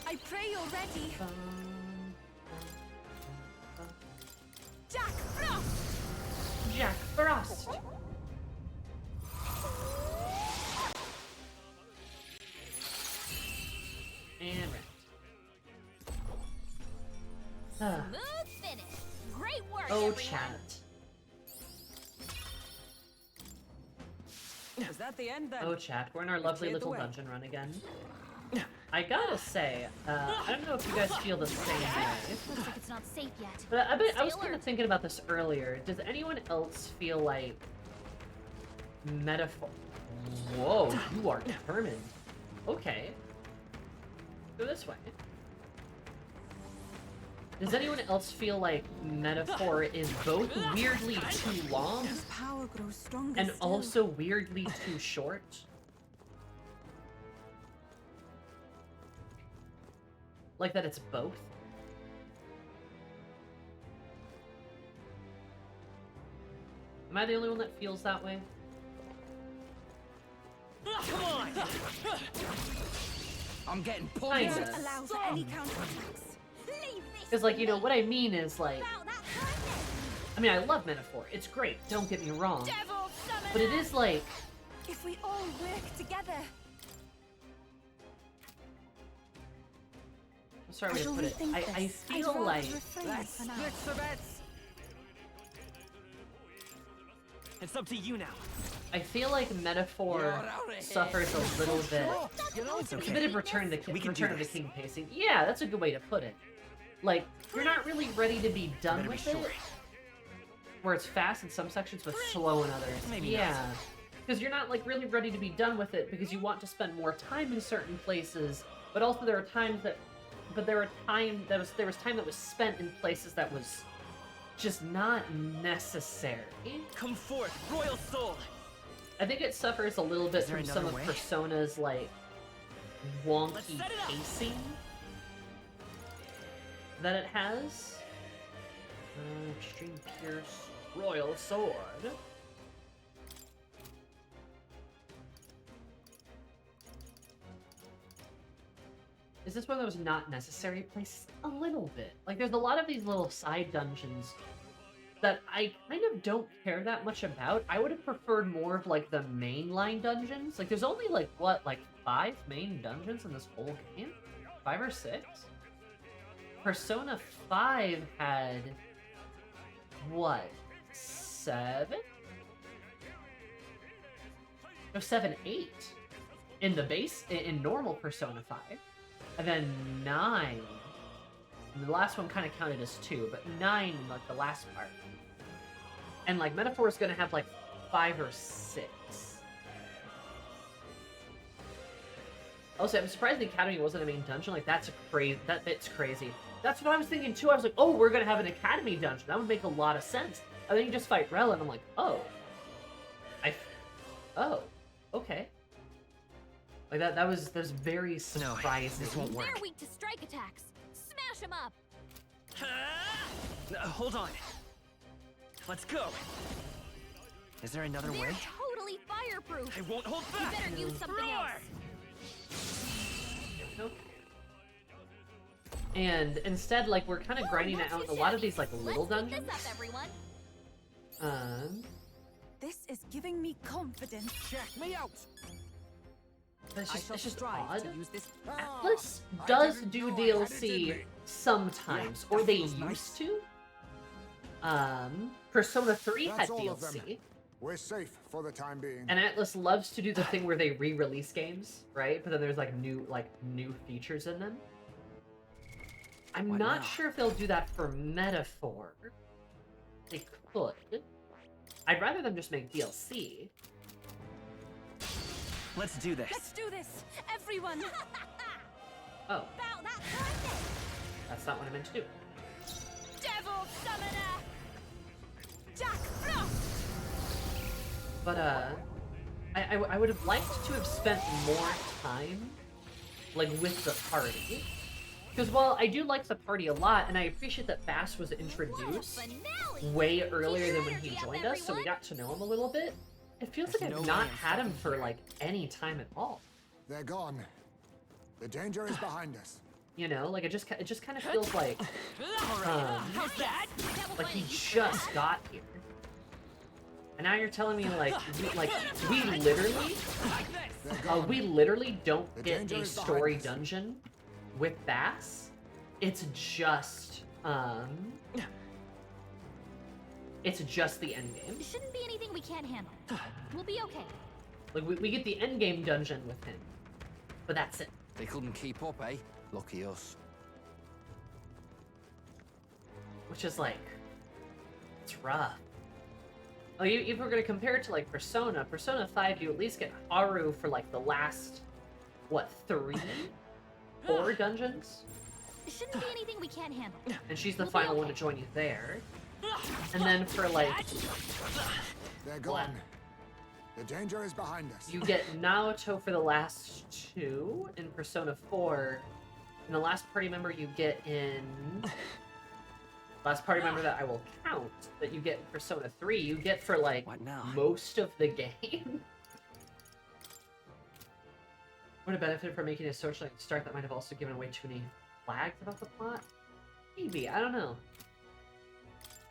I pray you're ready. Jack Frost! Jack Frost! And right. Smooth finish. Great work, Oh, everyone. chat. Is that the end then? Oh, chat. We're in our lovely cleared the little way. dungeon run again. I gotta say, I don't know if you guys feel the same way. Looks like it's not safe yet. But I was Stay kind of alert. thinking about this earlier. Does anyone else feel like metaphor? Whoa, you are determined. Okay. Go this way. Does anyone else feel like metaphor is both weirdly too long His power grows stronger and still. also weirdly too short? Like that it's both? Am I the only one that feels that way? Come on! I'm getting pulled. Kinda. Don't allow for any counterattacks. Because, like, you know, what I mean is, like... I mean, I love metaphor. It's great. Don't get me wrong. Devil But it is, like... If we all work together. I'm sorry way to put it. I feel like... Let's split the bets. It's up to you now. I feel like metaphor suffers a little bit. It's It's a bit of Return of the King pacing. Yeah, that's a good way to put it. Like, you're not really ready to be done with it. Where it's fast in some sections, but slow in others. Maybe Yeah. Because you're not, like, really ready to be done with it because you want to spend more time in certain places, but also there are times that... But there was time that was spent in places that was just not necessary. Come forth, royal soul. I think it suffers a little bit Is there from some of another way? Persona's, like, wonky pacing that it has. Extreme Pierce, Royal Sword. Is this one that was not necessary? Place a little bit. Like, there's a lot of these little side dungeons that I kind of don't care that much about. I would have preferred more of, like, the mainline dungeons. Like, there's only, like, what, like, 5 main dungeons in this whole game? 5 or 6? Persona 5 had... what? 7? No, 7, 8. In the base, in normal Persona 5. And then 9. And the last one kind of counted as 2, but 9 in, like, the last part. And, like, Metaphor is gonna have, like, 5 or 6. Also, I'm surprised the Academy wasn't a main dungeon. Like, that's that bit's crazy. That's what I was thinking, too. I was like, oh, we're gonna have an Academy dungeon. That would make a lot of sense. And then you just fight Rel, and I'm like, oh. Oh. Okay. Like, that was very surprising. No, this won't work. They're weak to strike attacks. Smash them up. Hold on. Let's go. Is there another They're way? totally fireproof. I won't hold You back. better use something Roar! else. And instead, like, we're kind of grinding it out in a lot of these, like, little Let's keep dungeons. this up, everyone. This is giving me confidence. Check me out. It's just strive odd. to use this. Atlas does do DLC sometimes, or they used to. Persona 3 had That's all of them. DLC. We're safe for the time being. And Atlas loves to do the thing where they re-release games, right? But then there's like new features in them. I'm What not now? sure if they'll do that for Metaphor. They could. I'd rather them just make DLC. Let's do this. Let's do this, everyone. Oh, About that time then. that's not what I meant to do. Devil Summoner! Jack Frost! But, I would have liked to have spent more time, like, with the party. Because while I do like the party a lot, and I appreciate that Bass was introduced way earlier than when he joined us, so we got to know him a little bit, it feels like I've not had him for, like, any time at all. They're gone. The danger is behind us. You know, like, it just kind of feels like, like he just got here. And now you're telling me, like, we literally don't get a story dungeon with Bass. It's just the end game. It shouldn't be anything we can't handle. We'll be okay. Like, we get the end game dungeon with him, but that's it. They couldn't keep up, eh? Lucky us. Which is like, it's rough. Like, if we're gonna compare it to like Persona 5, you at least get Haru for like the last, what, 3? 4 dungeons? It shouldn't be anything we can't handle. And she's the final one to join you there. And then for like, They're gone. The danger is behind us. you get Naoto for the last 2 in Persona 4. And the last party member you get in... Last party member that I will count that you get in Persona 3, you get for like most of the game. Would have benefited from making a social start that might have also given away too many flags about the plot? Maybe, I don't know.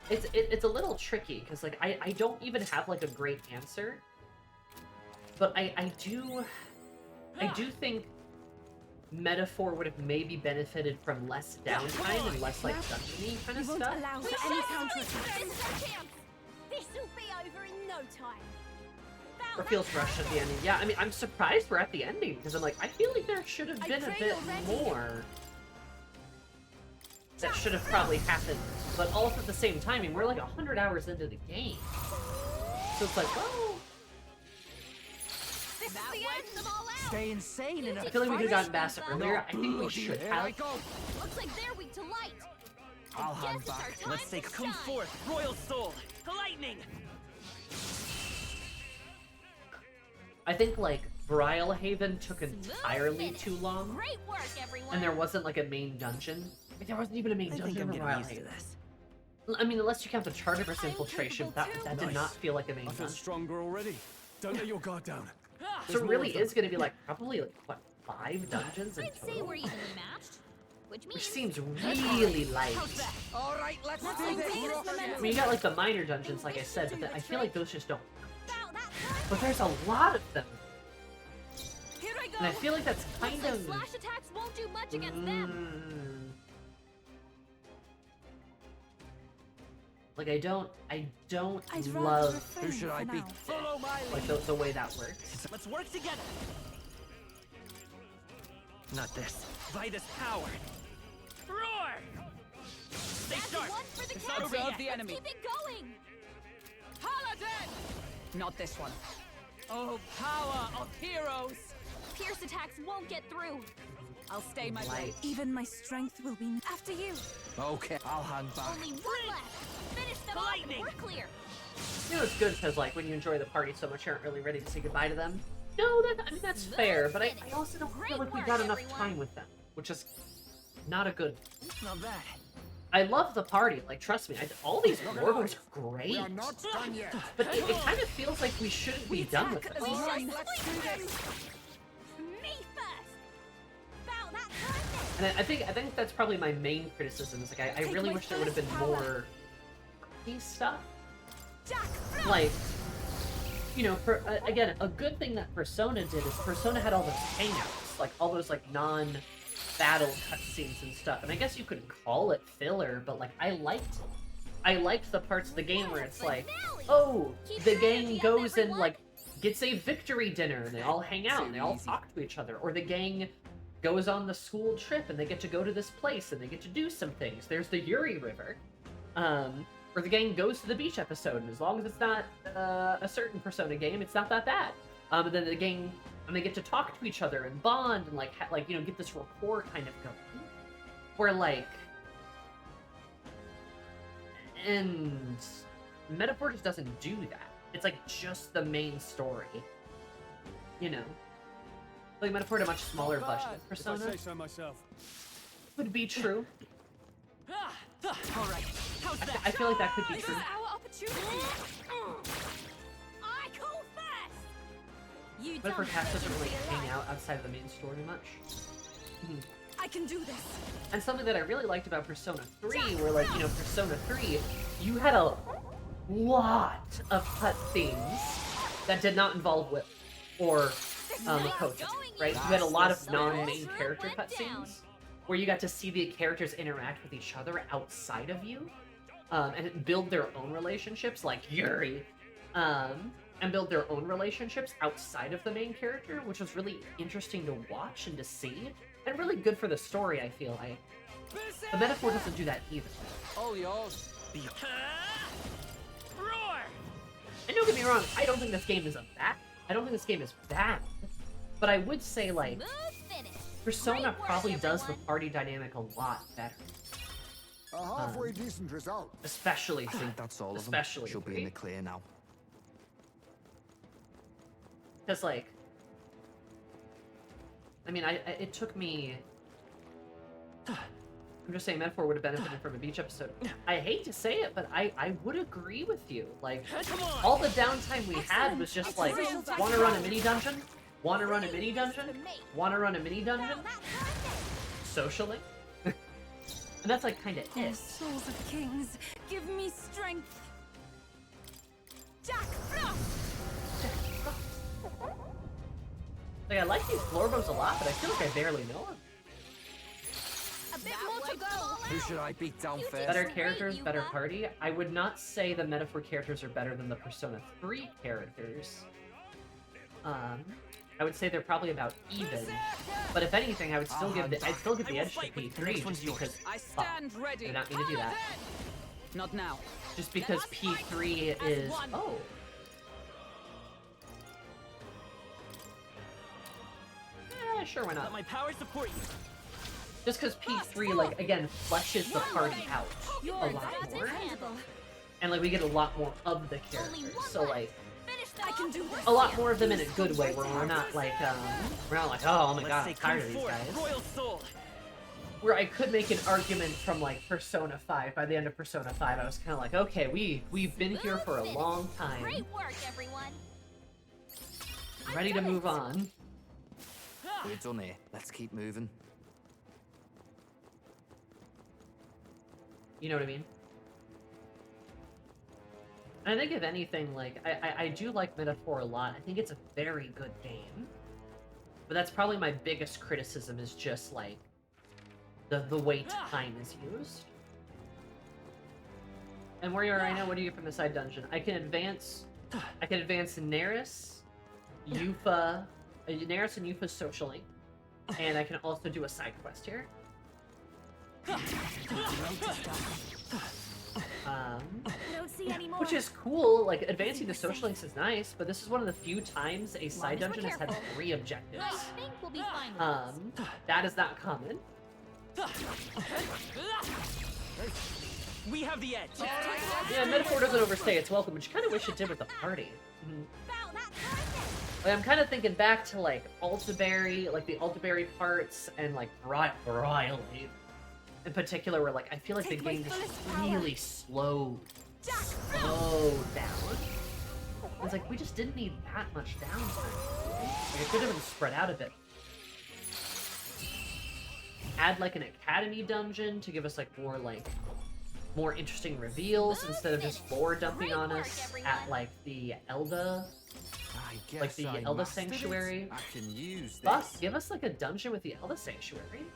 It's a little tricky, because like I don't even have like a great answer. But I do think Metaphor would have maybe benefited from less downtime and less like dungeon-y kind of stuff. This is our chance. This will be over in no time. Or feels rushed at the ending. Yeah, I mean, I'm surprised we're at the ending, because I'm like, I feel like there should have been a bit more that should have probably happened. But also at the same time, I mean, we're like 100 hours into the game. So it's like, oh. This is the end. Them all out. Stay insane in a I feel like we could have gotten Bassett earlier. I think we should have. Looks like they're weak to light. I'll hang back. Let's say, come forth, Royal Soul, lightning. I think like Brylehaven took entirely too long. Great work, everyone. And there wasn't like a main dungeon. Like, there wasn't even a main I think dungeon I'm for getting used to Brylehaven. this. I mean, unless you count the Charterverse infiltration, that did not feel like a main I feel dungeon. stronger already. Don't let your guard down. So it really is going to be like probably like what, 5 dungeons in I'd say total? we're evenly matched, which means Which seems really light. All right, let's do this. I mean, you got like the minor dungeons, like I said, but I feel like those just don't. But there's a lot of them. Here I go. And I feel like that's kind Looks like of... slash attacks won't do much against them. Like I don't I'd rather love refrain Who should I for be? now. Follow my like lead. the way that works. Let's work together. Not this. By this power. Roar! Stay That's sharp. one for the It's count. not over yet. The enemy. Keep it going. Paladin! Not this one. Oh, power of heroes! Pierce attacks won't get through. I'll stay my Light. blade. Even my strength will be after you. Okay, I'll hang back. Only one left. Finish them off and we're clear. You know, it's good because like when you enjoy the party so much, you aren't really ready to say goodbye to them. No, I mean that's fair, but I also don't feel like we got enough time with them, which is not a good. Not bad. I love the party, like trust me, all these warlords are great. We are not done yet. But it kind of feels like we shouldn't be done with them. All right, let's do this. Me first. About that time then. And I think that's probably my main criticism. Is like I really wish there would have been more these stuff. Jack Frost. Like, you know, again, a good thing that Persona did is Persona had all those hangouts, like all those like non-battle cutscenes and stuff. And I guess you could call it filler, but like I liked the parts of the game where it's like, oh, the gang goes and like gets a victory dinner and they all hang out and they all talk to each other, or the gang goes on the school trip, and they get to go to this place, and they get to do some things. There's the Yuri River, where the gang goes to the beach episode, and as long as it's not a certain Persona game, it's not that bad. And then the gang, and they get to talk to each other and bond, and like you know, get this rapport kind of going, where like, and Metaphor just doesn't do that. It's like just the main story, you know. Like Metaphor had a much smaller budget than Persona. If I say so myself. Would be true. All right, how's that? I feel like that could be true. Our opportunity. I call first. You Metaphor cast doesn't really hang out outside of the main story much. I can do this. And something that I really liked about Persona 3, where like, you know, Persona 3, you had a lot of cutscenes that did not involve Will or Makoto, right? You had a lot of non-main character cutscenes where you got to see the characters interact with each other outside of you, and build their own relationships, like Yuri, and build their own relationships outside of the main character, which was really interesting to watch and to see, and really good for the story, I feel like. The Metaphor doesn't do that either. All yours. Roar! And don't get me wrong, I don't think this game is bad. But I would say, like, Persona probably does the party dynamic a lot better. A halfway decent result. Especially, I think that's all of them. especially She'll be in the clear now. Because, like, I mean, it took me... I'm just saying Metaphor would have benefited from a beach episode. I hate to say it, but I would agree with you. Like, all the downtime we had was just like, want to run a mini dungeon? Want to run a mini dungeon? Want to run a mini dungeon? Socially? And that's like kind of Oh, it. souls of kings, give me strength. Jack Frost! Like, I like these Florbos a lot, but I feel like I barely know them. A bit more to go. Who should I beat down first? Better characters, better party. I would not say the Metaphor characters are better than the Persona 3 characters. I would say they're probably about even. But if anything, I would still give the edge to P3 just because I stand ready. I did not mean to do that. Not now. Just because P3 is sure, why not? Let my power support you. Just because P3, like, again, fleshes the party out a lot more. And, like, we get a lot more of the characters. So, like, a lot more of them in a good way, where we're not like, oh my god, I'm tired of these guys. Where I could make an argument from, like, Persona 5. By the end of Persona 5, I was kind of like, okay, we've been here for a long time. Great work, everyone. Ready to move on. We're done here. Let's keep moving. You know what I mean? And I think if anything, like, I do like Metaphor a lot. I think it's a very good game. But that's probably my biggest criticism, is just, like, the way time is used. And where you are right now, what do you get from the side dungeon? I can advance Neris, Yufa, Neris and Yufa's social link. And I can also do a side quest here. Which is cool. Like, advancing the social links is nice, but this is one of the few times a side dungeon has had 3 objectives. I think we'll be fine with this. That is not common. We have the edge. Yeah, Metaphor doesn't overstay its welcome, which you kind of wish it did with the party. Like, I'm kind of thinking back to, like, Altaberry, like the Altaberry parts, and, like, Briley in particular, where, like, I feel like the game just really slowed down. It's like, we just didn't need that much downtime. Like, it could have been spread out a bit. Add, like, an academy dungeon to give us, like, more interesting reveals instead of just lore dumping on us at, like, the Elda. Like the Elda Sanctuary. I can use this. Fuck, give us like a dungeon with the Elda Sanctuary.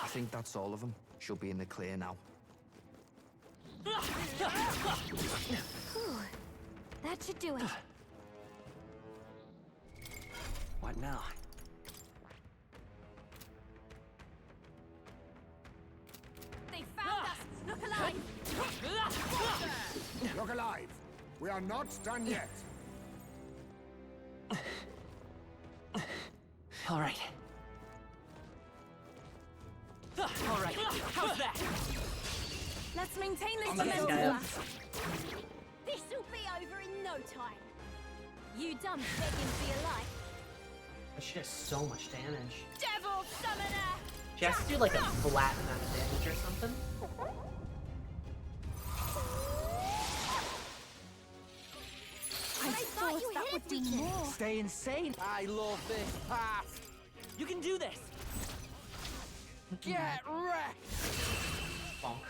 I think that's all of them. She'll be in the clear now. That should do it. What now? They found us! Look alive! Look alive! We are not done yet! All right. All right. How's that? Let's maintain this I'm gonna momentum. go. This'll be over in no time. You done begging for your life. But she does so much damage. Devil Summoner! She has to do like a flat amount of damage or something. I thought that would do more. Stay insane. I love this path. You can do this. Get wrecked. Bonk.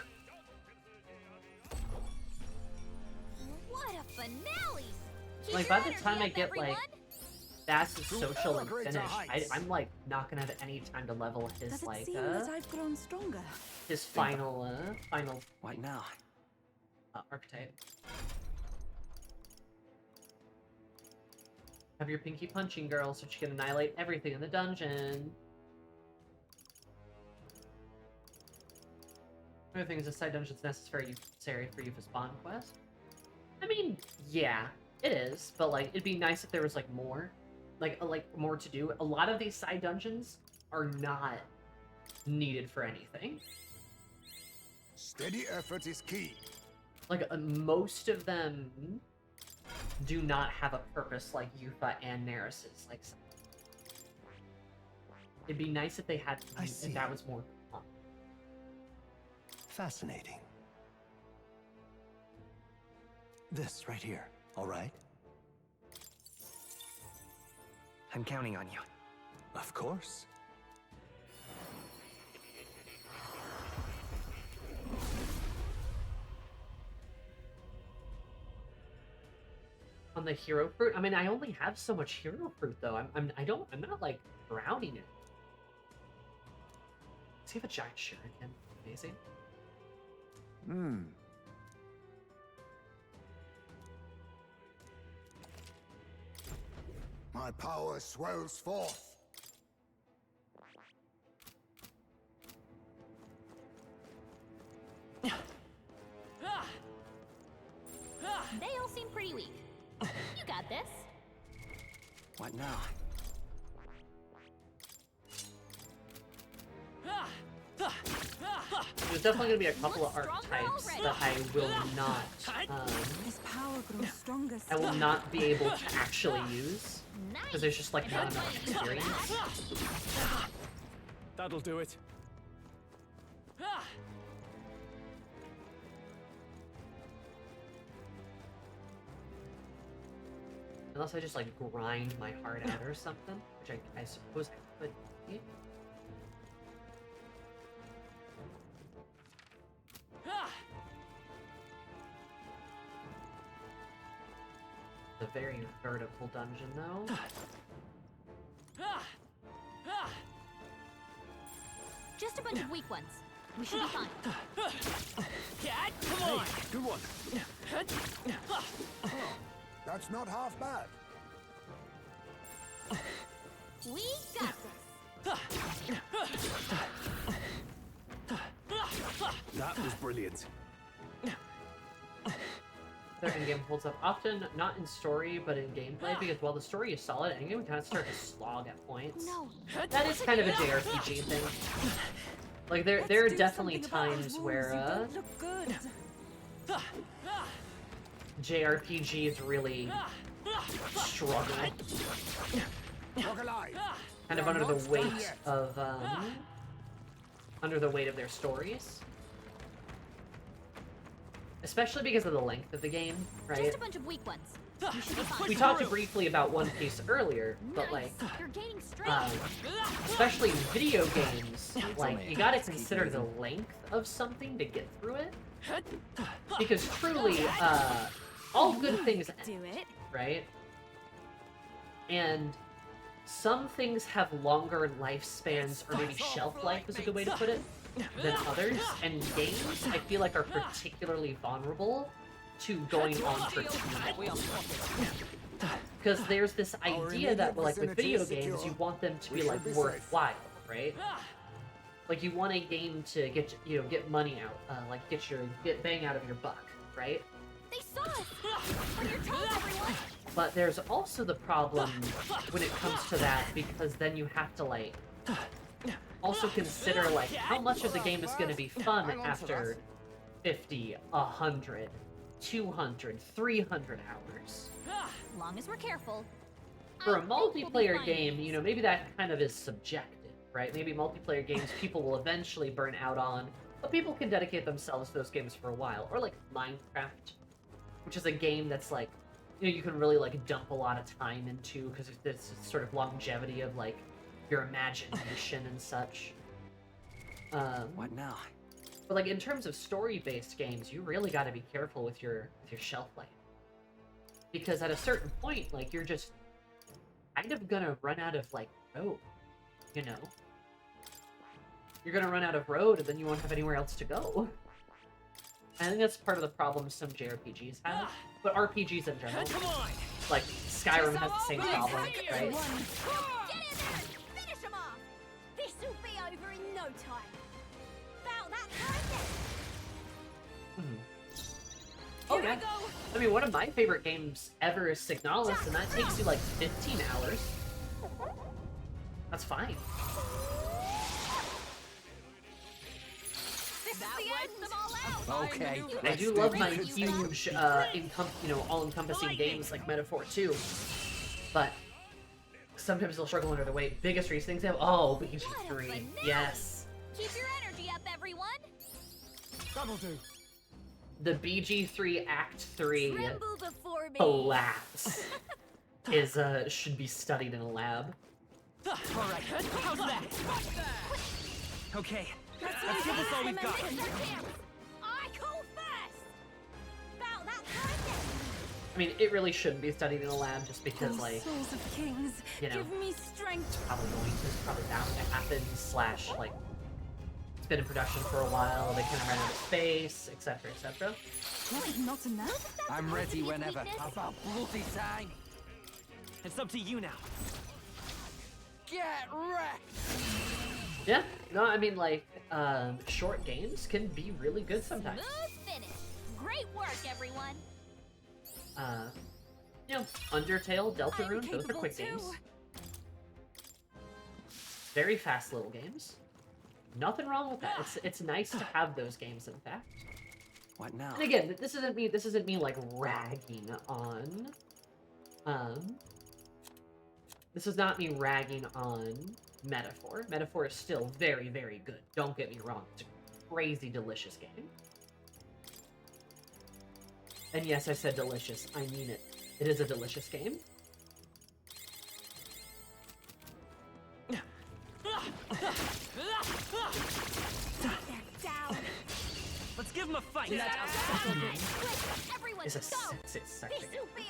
What a finale! Keep Like your by the energy time I up, get everyone. like Bass's social and Greater finished, heights. I'm like not gonna have any time to level his Does it like seem that I've grown stronger? his final What now? archetype. Have your pinky punching girl so she can annihilate everything in the dungeon. Other things, a side dungeon's necessary for you for spawn quest. I mean, yeah, it is, but like it'd be nice if there was like more, like more to do. A lot of these side dungeons are not needed for anything. Steady effort is key. Like most of them do not have a purpose like Yufa and Neris's. Like, it'd be nice if they had, I if see. that was more. Fascinating. This right here, all right? I'm counting on you. Of course. On the hero fruit, I mean, I only have so much hero fruit though. I'm not like drowning it. Does he have a giant shuriken? Amazing. My power swells forth. They all seem pretty weak. You got this. What now? There's definitely gonna be a couple of archetypes that I will not, This power grows stronger. I will not be able to actually use because there's just like not enough experience. That'll do it. Unless I just like grind my heart out or something, which I suppose I could. Yeah. It's a very vertical dungeon, though. Just a bunch of weak ones. We should be fine. Come on! Good one. That's not half bad. We got this. That was brilliant. Their endgame holds up often, not in story, but in gameplay, because while the story is solid, endgame would kind of start to slog at points. No. That is kind of a JRPG thing. Like, there are definitely times where, JRPGs really struggle. Kind of under the weight of, their stories. Especially because of the length of the game, right? Just a bunch of weak ones. We should be fine. We talked briefly about One Piece earlier, but like, You're gaining strength. especially in video games, like, you gotta consider the length of something to get through it. Because truly, all good things end, right? And some things have longer lifespans, or maybe shelf life is a good way to put it, than others, and games, I feel like, are particularly vulnerable to going on for too long. Because there's this idea that, like, with video games, you want them to be, like, worthwhile, right? Like, you want a game to get, you know, get money out, like, get bang out of your buck, right? They saw us! On your toes, everyone! But there's also the problem when it comes to that, because then you have to, like, also consider, like, how much of the game is going to be fun after 50, 100, 200, 300 hours. Long as we're careful. For a multiplayer game, you know, maybe that kind of is subjective, right? Maybe multiplayer games people will eventually burn out on, but people can dedicate themselves to those games for a while. Or like Minecraft, which is a game that's like, you know, you can really like dump a lot of time into because there's this sort of longevity of like your imagination and such. What now? But like in terms of story-based games, you really got to be careful with your shelf life, because at a certain point, like you're just kind of gonna run out of like road, you know. You're gonna run out of road, and then you won't have anywhere else to go. I think that's part of the problem some JRPGs have, but RPGs in general. Like Skyrim has the same problem, right? Get in there and finish them off! This'll be over in no time. About that time then. Oh yeah. I mean, one of my favorite games ever is Signalis, and that takes you like 15 hours. That's fine. Okay. I do love my huge, all-encompassing games like Metaphor 2, but sometimes they'll struggle under the weight. Biggest recent example, oh, BG3, yes. Keep your energy up, everyone. That'll do. The BG3 Act 3 Tremble before me. collapse is should be studied in a lab. All right, how's that? Okay, let's give this all we've got. I call first. About that time then. I mean, it really shouldn't be studied in a lab just because, like, Souls of kings, you know, give me strength. it's probably bound to happen, slash, like, it's been in production for a while, they kind of ran out of space, etc., etc. Not enough? I'm ready whenever. About bloody time. It's up to you now. Get wrecked! Yeah, no, I mean, like, short games can be really good sometimes. Smooth finish. Great work, everyone. You know, Undertale, Deltarune, those are quick games. Very fast little games. Nothing wrong with that. It's nice to have those games, in fact. What now? And again, this isn't me like ragging on. This is not me ragging on Metaphor. Metaphor is still very, very good. Don't get me wrong. It's a crazy delicious game. And yes, I said delicious. I mean it. It is a delicious game. Down. Let's give him a fight. Everyone, It's a go. sexy This'll be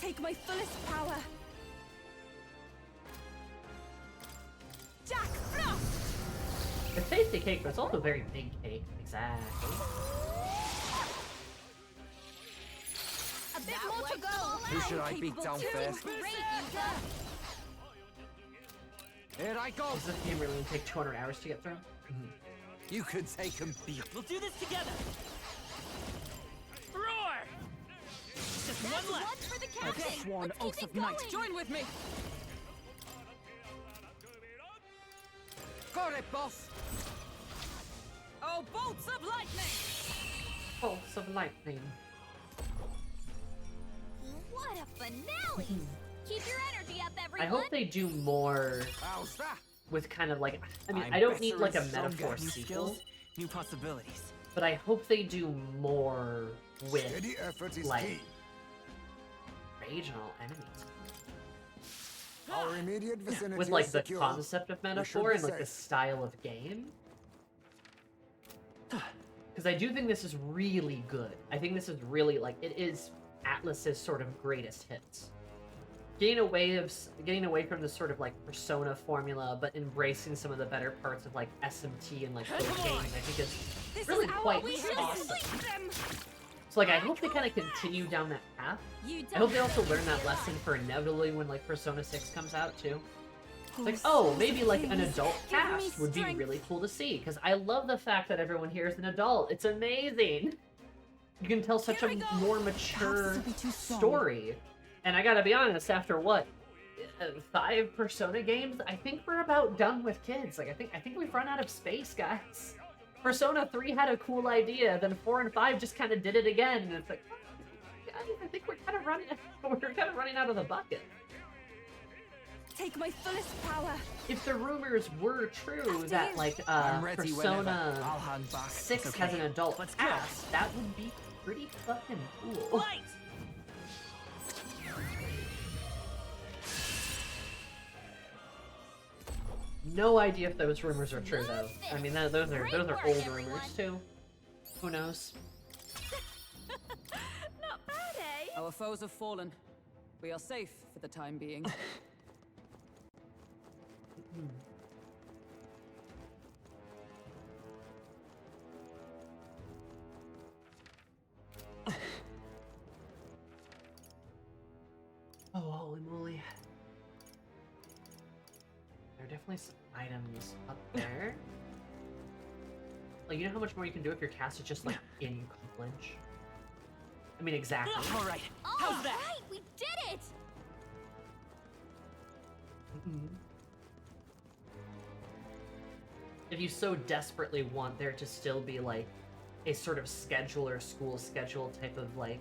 Take my fullest power. Jack Frost. It's tasty cake, but it's also very big cake. Exactly. A bit more to go. Who should I beat down first? Here I go! Does this game really only take 200 hours to get through? You can take him. We'll do this together. Roar! Just That's one left. one for the captain. Sworn Let's oath keep of it knight. going. Join with me. Got it, boss! Oh, bolts of lightning! Bolts of lightning. What a finale! Keep your energy up, I everyone. hope they do more How's that? with kind of like, I mean, I'm I don't need better like a and stronger. Metaphor New sequel, skills, new possibilities. but I hope they do more with Steady effort is like key. rage and all enemies. Our immediate vicinity With like is the secure. concept of We should Metaphor be and like the safe. style of game. Because I do think this is really good. I think this is really like, it is Atlus's sort of greatest hits. Getting away from the sort of like Persona formula, but embracing some of the better parts of like SMT and like those games, I think is really quite awesome. So like I hope they kind of continue down that path. I hope they also learn that lesson for inevitably when like Persona 6 comes out too. It's like, oh, maybe like an adult cast would be really cool to see, because I love the fact that everyone here is an adult. It's amazing. You can tell such a more mature story. And I gotta be honest, after what, 5 Persona games, I think we're about done with kids. Like I think we've run out of space, guys. Persona 3 had a cool idea, then 4 and 5 just kind of did it again, and it's like, guys, I think we're kind of running out of the bucket. Take my fullest power. If the rumors were true that like Persona 6 has an adult cast, that would be pretty fucking cool. Right. No idea if those rumors are true though. I mean, those are old rumors too. Who knows? Not bad, eh? Our foes have fallen. We are safe for the time being. Oh, holy moly. There are definitely some items up there. Like, you know how much more you can do if your cast is just, like, in flinch? I mean, exactly. Alright, how's that? Right, we did it! If you so desperately want there to still be, like, a sort of schedule or school schedule type of, like,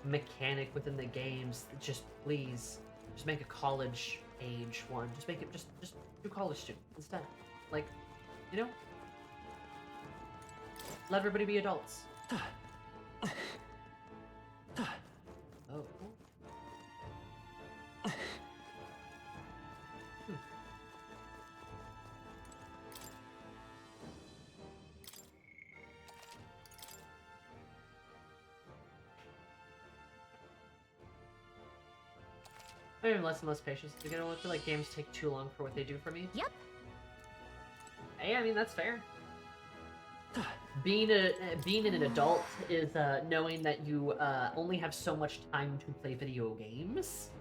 mechanic within the games, just please, just make a college age one. Just make it, just do college student instead. Like, you know? Let everybody be adults. Oh. I have less and less patience to get on. I feel like games take too long for what they do for me. Yep. Hey, I mean, that's fair. Being an adult is knowing that you only have so much time to play video games.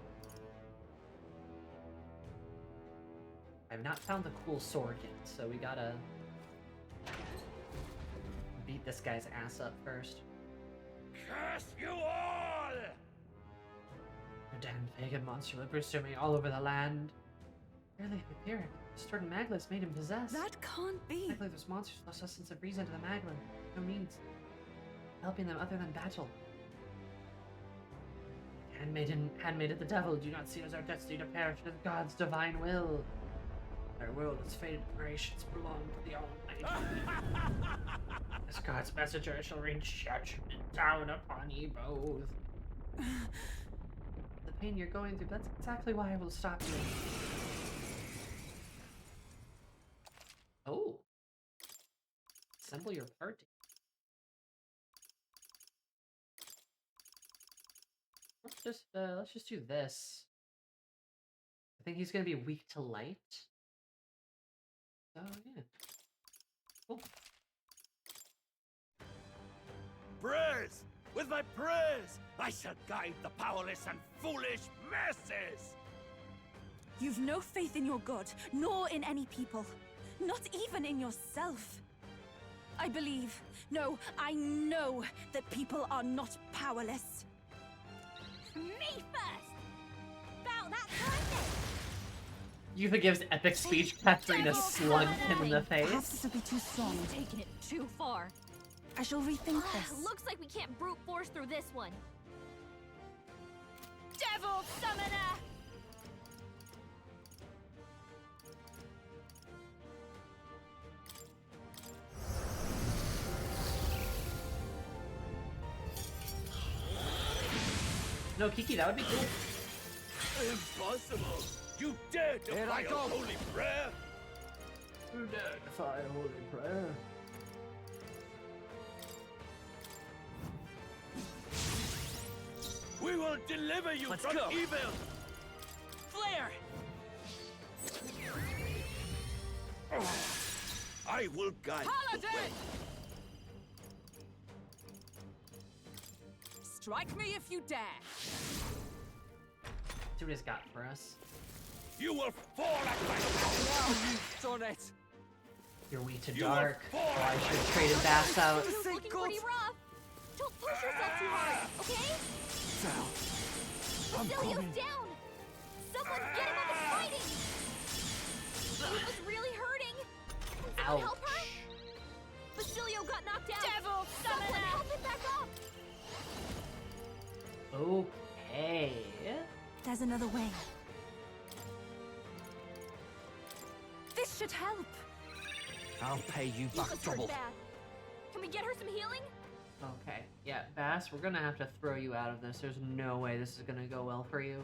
I've not found the cool sword yet, so we gotta beat this guy's ass up first. Curse you all! The damn pagan monster will pursue me all over the land. Really, here, distorted Maglis made him possessed. That can't be. Likely those monsters lost a sense of reason to the Maglin. No means helping them other than battle. Handmaid of the devil, do not see it as our destiny to perish in God's divine will. Our world is fated generations belong to the Almighty. As God's messenger shall reach judgment down upon ye both. The pain you're going through, that's exactly why I will stop you. Oh. Assemble your party. Let's just do this. I think he's gonna be weak to light. So yeah. Cool. Prayers! With my prayers, I shall guide the powerless and foolish masses! You've no faith in your god, nor in any people. Not even in yourself. I believe, no, I know that people are not powerless. Me first! About that time then! Yuva gives epic speech, Katrina slugged him in the face. Perhaps this will be too strong. You've taken it too far. I shall rethink this. Looks like we can't brute force through this one. Devil Summoner! No, Kiki, that would be cool. Impossible! You dare defy a holy prayer? You dare defy a holy prayer? We will deliver you from evil! Flare! I will guide the way. Strike me if you dare. See what he's got for us. You will fall at my Now you've done it. You're weak to dark. Oh, I should have traded Bass out. It's looking pretty rough. Don't push yourself too hard, okay? Basilio's down. Someone get him up and fighting. He was really hurting. Can someone help her? Basilio got knocked out. Devil Someone summoner. help him back up. Okay. There's another way. This should help. I'll pay you He back was hurt double. bad. Can we get her some healing? Okay. Yeah, Bass, we're gonna have to throw you out of this. There's no way this is gonna go well for you.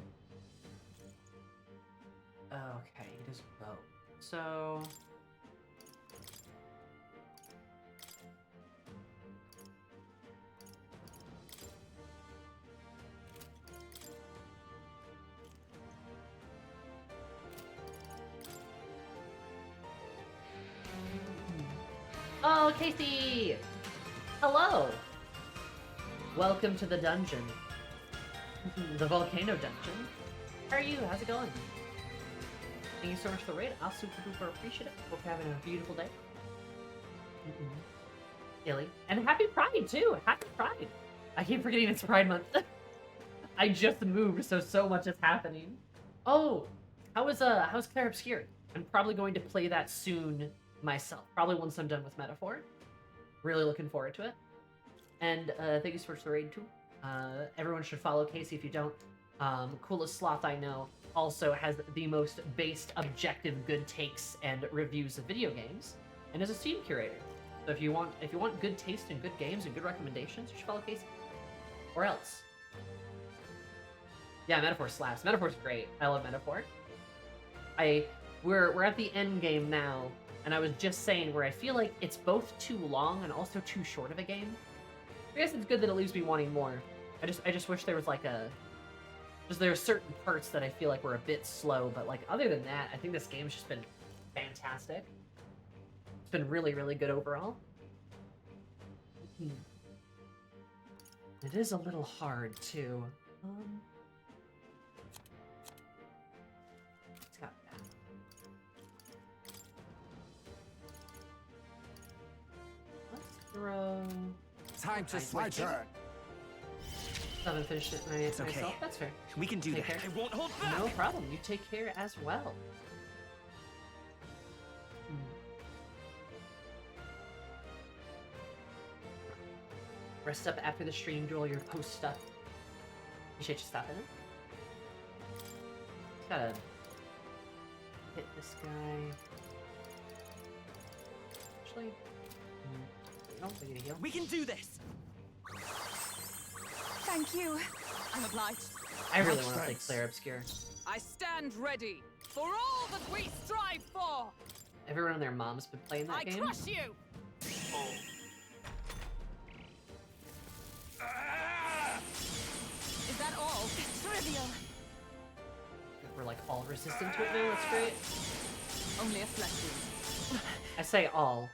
Okay, it is bow. So... Oh, Casey! Hello! Welcome to the dungeon. The volcano dungeon. How are you? How's it going? Thank you so much for the raid. I'll super duper appreciate it. Hope you're having a beautiful day. Illy. And happy Pride, too! Happy Pride! I keep forgetting it's Pride Month. I just moved, so much is happening. Oh! How's Claire Obscure? I'm probably going to play that soon myself. Probably once I'm done with Metaphor. Really looking forward to it. And thank you so much for the raid too. Everyone should follow Casey if you don't. Coolest Sloth I know also has the most based, objective, good takes and reviews of video games, and is a Steam curator. So if you want good taste in good games and good recommendations, you should follow Casey. Or else. Yeah, Metaphor slaps. Metaphor's great. I love Metaphor. We're at the end game now, and I was just saying where I feel like it's both too long and also too short of a game. I guess it's good that it leaves me wanting more. I just wish there was like just there are certain parts that I feel like were a bit slow, but like other than that, I think this game's just been fantastic. It's been really, really good overall. It is a little hard too. It's got that. Let's throw. Time to switch. My turn. I haven't finished it myself. Okay. That's fair. We can do Take that. care. I won't hold back. No problem. You take care as well. Rest up after the stream. Do all your post stuff. Appreciate you stopping in. Just gotta hit this guy. Actually, we need to heal. We can do this. Thank you. I'm obliged. I really want to play Claire Obscure. I stand ready for all that we strive for. Everyone and their mom's been playing that I game. crush you. Is that all? Trivial. We're like all resistant to it now. That's great. Only a flesh wound. I say all,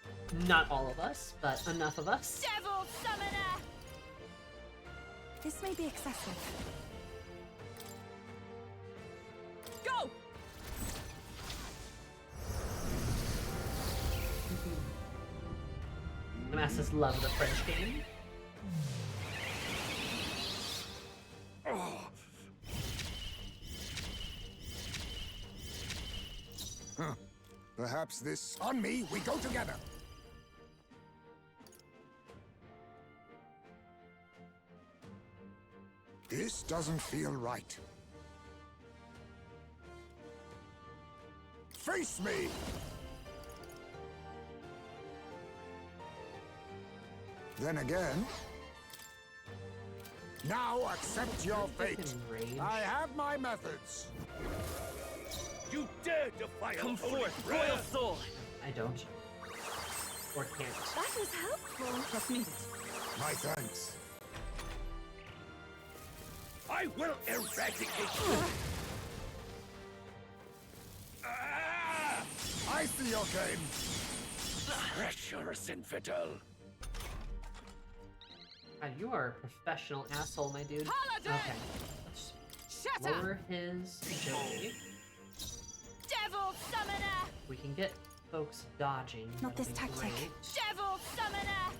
not all of us, but enough of us. Devil summoner. This may be excessive. Go! The masses love the French game. Huh. Perhaps this... On me, we go together! This doesn't feel right. Face me! Then again... Now accept your fate. I have my methods. You dare defy Come forth, royal soul! I don't. Or can't. That was helpful. Trust me. My thanks. I will eradicate you! I see your game. Treacherous infidel! God, you are a professional asshole, my dude. Paladin! Okay. Let's lower his agility. Devil Summoner! We can get folks dodging. Not this That'll be tactic. great. Devil Summoner!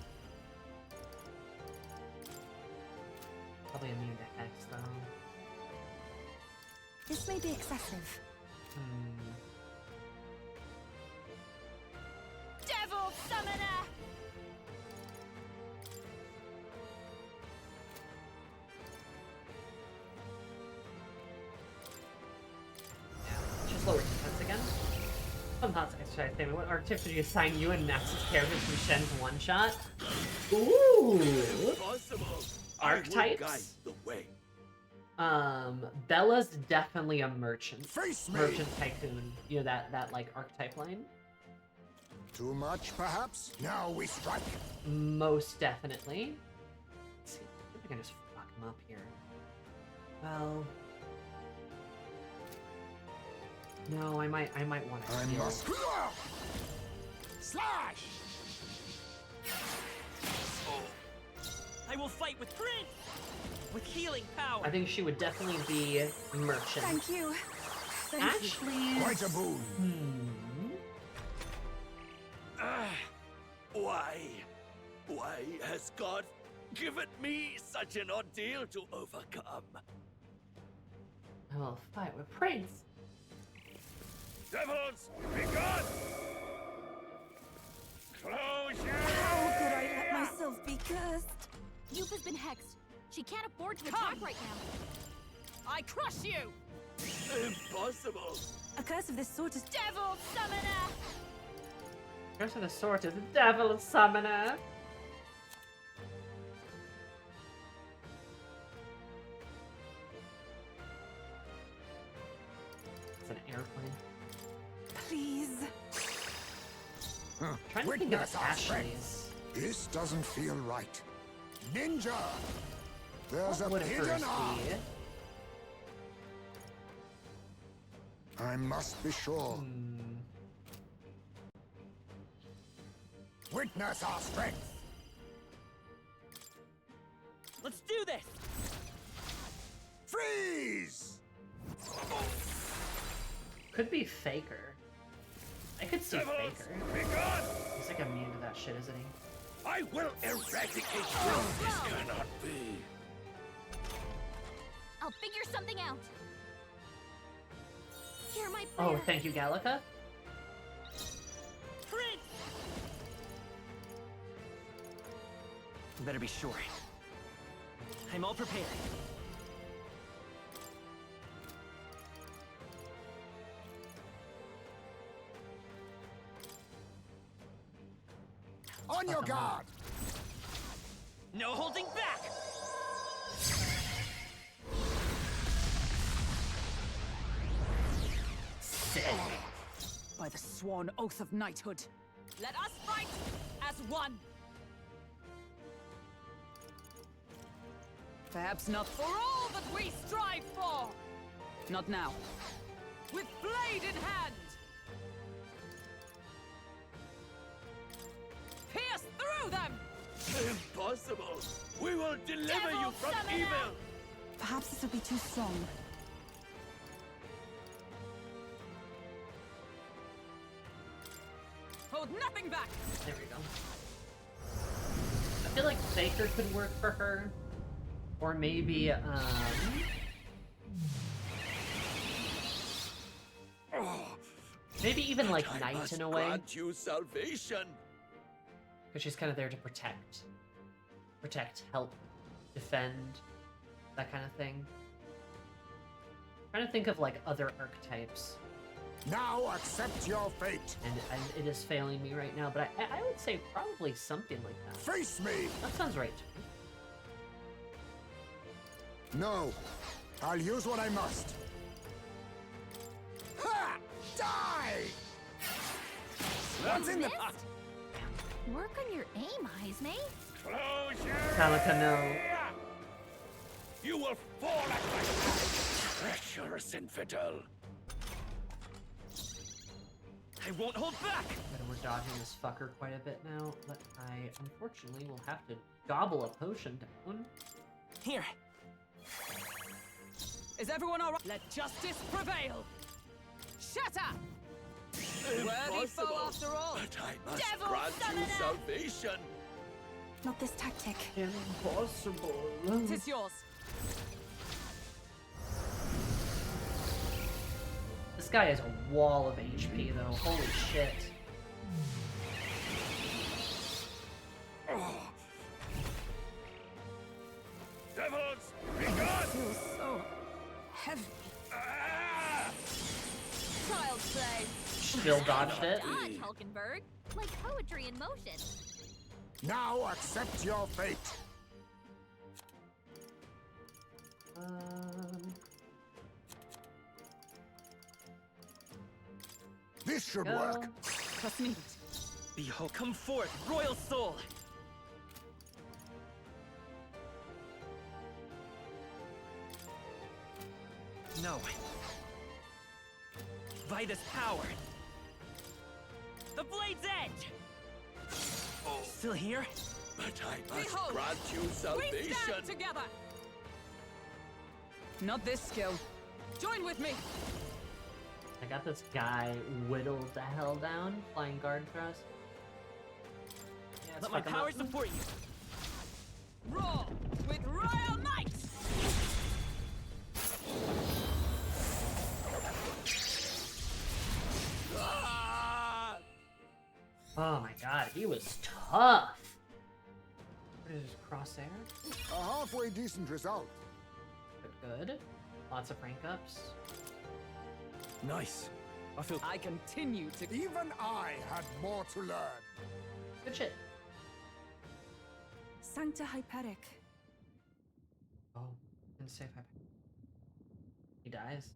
Probably immune to Hex, though. This may be excessive. Devil Summoner! Just lower defense again. I'm not exercise statement. What archetype did you assign you and Max's characters from Shen's one shot? Ooh! Archetypes? Bella's definitely a merchant. Face me! Merchant tycoon. You know that like archetype line? Too much, perhaps? Now we strike. Most definitely. Let's see. I think we can just fuck him up here. Well. No, I might want to. I must. Slash! I will fight with Prince! With healing power! I think she would definitely be merchant. Thank you. Actually, quite a boon. Why has God given me such an ordeal to overcome? I will fight with Prince. Devils, be gone! Close your How could I let myself be cursed? Yuffie's been hexed. She can't afford to attack right now. I crush you! Impossible! A curse of this sort is Devil Summoner! Curse of the Sword is the Devil Summoner. It's an airplane. Please. Trying to think of Witness our Ashley's. strength. This doesn't feel right. Ninja! There's What a would hidden hers arm. be? I must be sure. Witness our strength. Let's do this! Freeze! Could be Faker. I could see Devils, Faker. be gone! He's like immune to that shit, isn't he? I will eradicate you! This cannot be. I'll figure something out. Hear my Oh, prayer. thank you, Gallica. Prince! You better be sure. I'm all prepared. On your guard! No holding back! By the sworn oath of knighthood. Let us fight as one! Perhaps not For all that we strive for! Not now. With blade in hand! Pierce through them! Impossible! We will deliver Devil you from Summoner! evil! Perhaps this will be too strong. Hold nothing back! There we go. I feel like Faker could work for her. Or maybe, maybe even like Knight in a way. Grant you salvation. Because she's kind of there to protect. Protect, help, defend, that kind of thing. Trying to think of like other archetypes. Now accept your fate. And it is failing me right now, but I would say probably something like that. Face me! That sounds right. No. I'll use what I must. Ha! Die! What's in the... Work on your aim, Izme. Close your Calica, no. You will fall at my feet, treacherous infidel. I won't hold back. But we're dodging this fucker quite a bit now, but I unfortunately will have to gobble a potion down. Here. Is everyone all right? Let justice prevail. Shatter! Worthy foe after all. But I must Devil grant you summoner! salvation. Not this tactic. Impossible. Tis yours. This guy has a wall of HP though. Holy shit. Devils, be gone! Feels so heavy. Child's play. Still dodged it. Dodge, Hulkenberg. Like poetry in motion. Now accept your fate. This should work. Trust me. Behold, come forth, royal soul! No. By this power. The blade's edge! Oh. Still here? But I must Behold, grant you we salvation. stand together. Not this skill. Join with me. I got this guy whittled the hell down, flying guard for us. Yeah, Let my power support you. Roar with royal might. Ah! Oh my god, he was tough. What is this, crosshair? A halfway decent result. Good. Lots of rank ups. Nice. I continue to. Even I had more to learn. Good shit. Sancta Hyperic. Oh, and save Hyperic. He dies.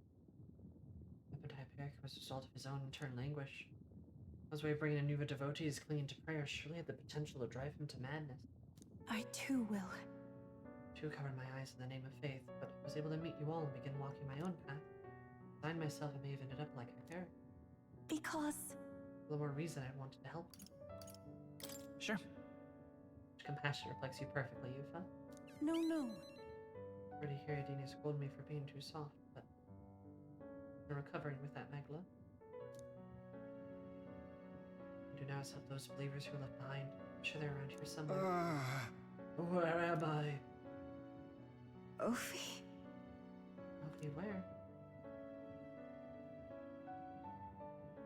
But Hyperic was the result of his own internal anguish. His way of bringing a new devotees clinging to prayer surely had the potential to drive him to madness. I too will. Too covered my eyes in the name of faith, but I was able to meet you all and begin walking my own path. Find myself, I may have ended up like Hyperic. Because... For the more reason I wanted to help. Sure. Compassion reflects you perfectly, Yufa. No, no. Already Herodine scolded me for being too soft, but I'm recovering with that Megla. I do now help those believers who are left behind. I'm sure they're around here somewhere. Where am I? Ophi? Ophi, where?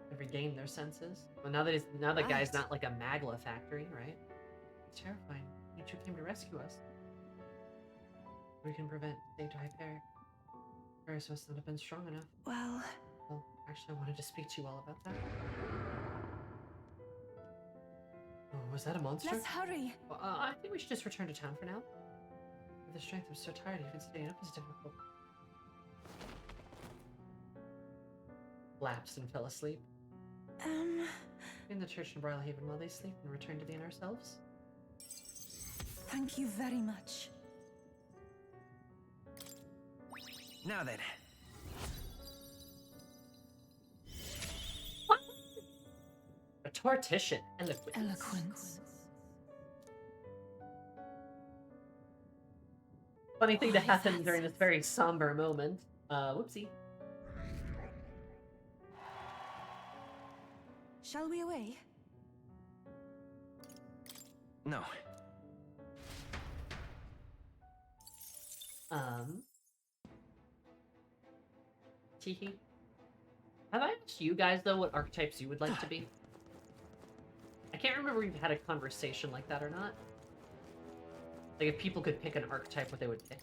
They've regained their senses. Well, now that guy's not like a Magla factory, right? It's terrifying. You two came to rescue us. We can prevent Sancta Hyperic. Paris must not have been strong enough. Well, actually, I wanted to speak to you all about that. Oh, was that a monster? Let's hurry. Well, I think we should just return to town for now. With the strength, I'm so tired. Even staying up is difficult. Lapsed and fell asleep. In the church in Bridal Haven while they sleep and return to the inn ourselves. Thank you very much. Now then. A tortician. Eloquence. Funny thing to happen during this very somber moment. Whoopsie. Shall we away? No. Teehee. Have I asked you guys, though, what archetypes you would like to be? I can't remember if we've had a conversation like that or not. Like, if people could pick an archetype, what they would pick.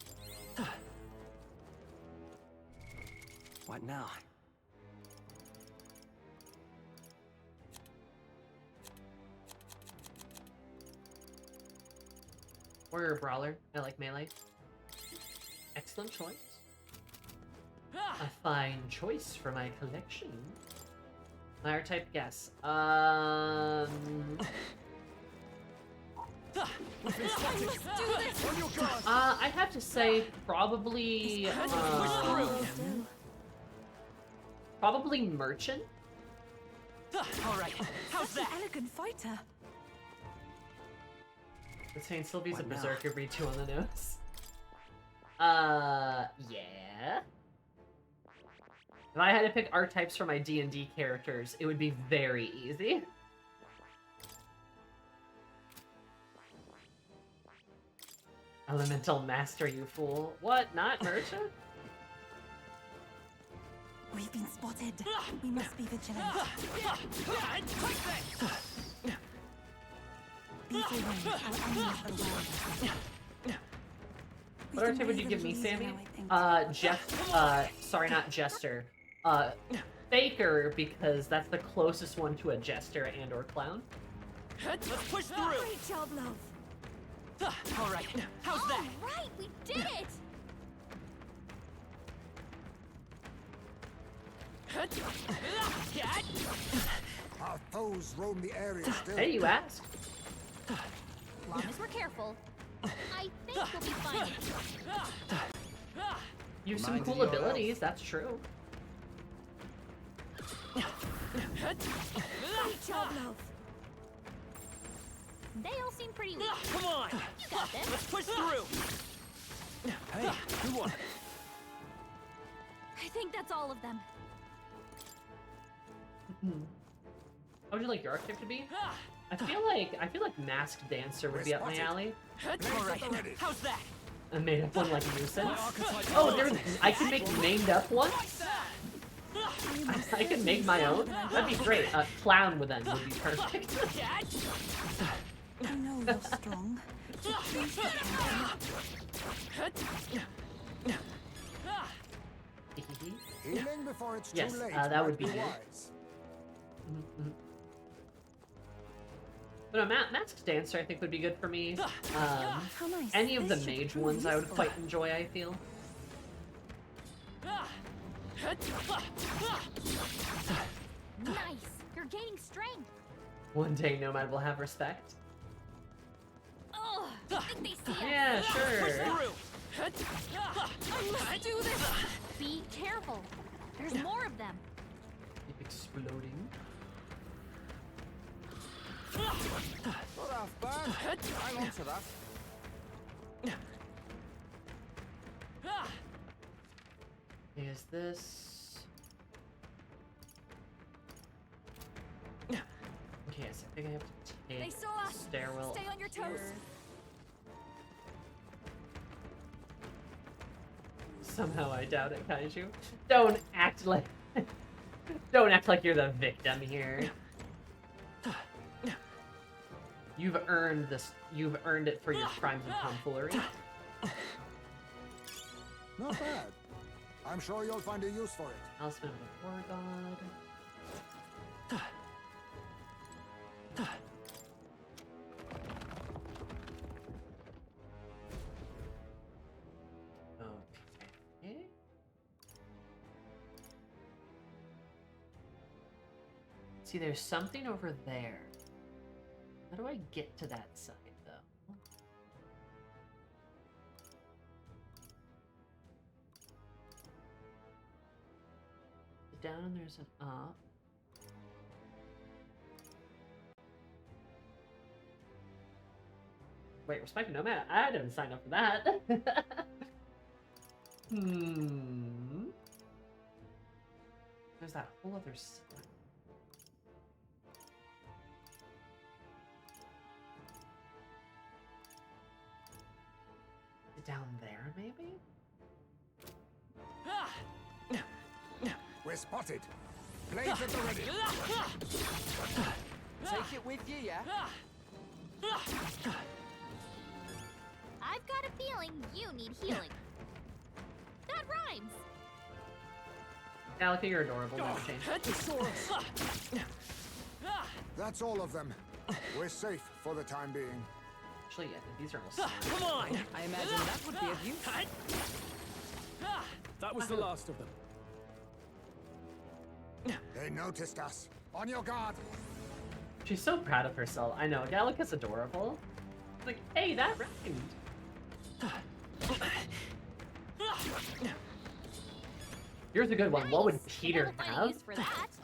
What now? Warrior Brawler. I like melee. Excellent choice. A fine choice for my collection. My archetype guess. Let's do this. I'd have to say probably probably merchant. All right. How's that? Elegant fighter. The Saint Sylvie's a What now? berserker breed 2 on the nose. Yeah. If I had to pick archetypes for my D&D characters, it would be very easy. Elemental Master, you fool. What? Not Merchant? We've been spotted. We must be vigilant. Be forewarned, our enemies are around us. What archetype would you give me, Sammy? Sorry, not Jester. Faker, because that's the closest one to a Jester and or Clown. Let's push through. Great job, love. All right, how's that? All right, we did it! Our foes roam the area still. Hey, you asked. As long as we're careful, I think we'll be fine. You have some Reminded cool you of abilities, that's true. Great job, love. They all seem pretty weak. Come on! You got this. Let's push through! Hey, who won? I think that's all of them. How would you like your archetype to be? I feel like Masked Dancer would be up my alley. All right, how's that? A made up one like Nuisance. Oh, I can make named up ones? I can make my own? That'd be great. Clown would then would be perfect. I know you're strong. Healing before it's Yes, too late. that would might be good. wise. But a Masked Dancer I think would be good for me. How nice. Any of the This should mage prove ones I would useful. quite enjoy, I feel. Nice. You're gaining strength. One day Nomad will have respect. Ugh. I think they see us. Yeah, sure. I must do this. Be careful. There's more of them. Keep exploding. Not half bad. Hang on to that. Is this? Okay, so I think I have to take They saw us. stairwell. Stay on your toes. here. Somehow I doubt it, Kaiju. Don't act like don't act like you're the victim here. You've earned this. You've earned it for your crimes of tomfoolery. Not bad. I'm sure you'll find a use for it. Talisman of the War God. Okay. See, there's something over there. How do I get to that side, though? Down, there's an up. Wait, Respect Nomad? I didn't sign up for that. There's that whole other side. Down there, maybe? We're spotted. Blades at the ready. Take it with you, yeah? I've got a feeling you need healing. That rhymes. Alec, you're adorable. Never change. That's all of them. We're safe for the time being. Actually, yeah, these are almost. Come on! I imagine that would be of use. That was the last of them. They noticed us. On your guard. She's so proud of herself. I know. Gallica's adorable. It's like, hey, that rhymed. Here's a good one. What would Peter have?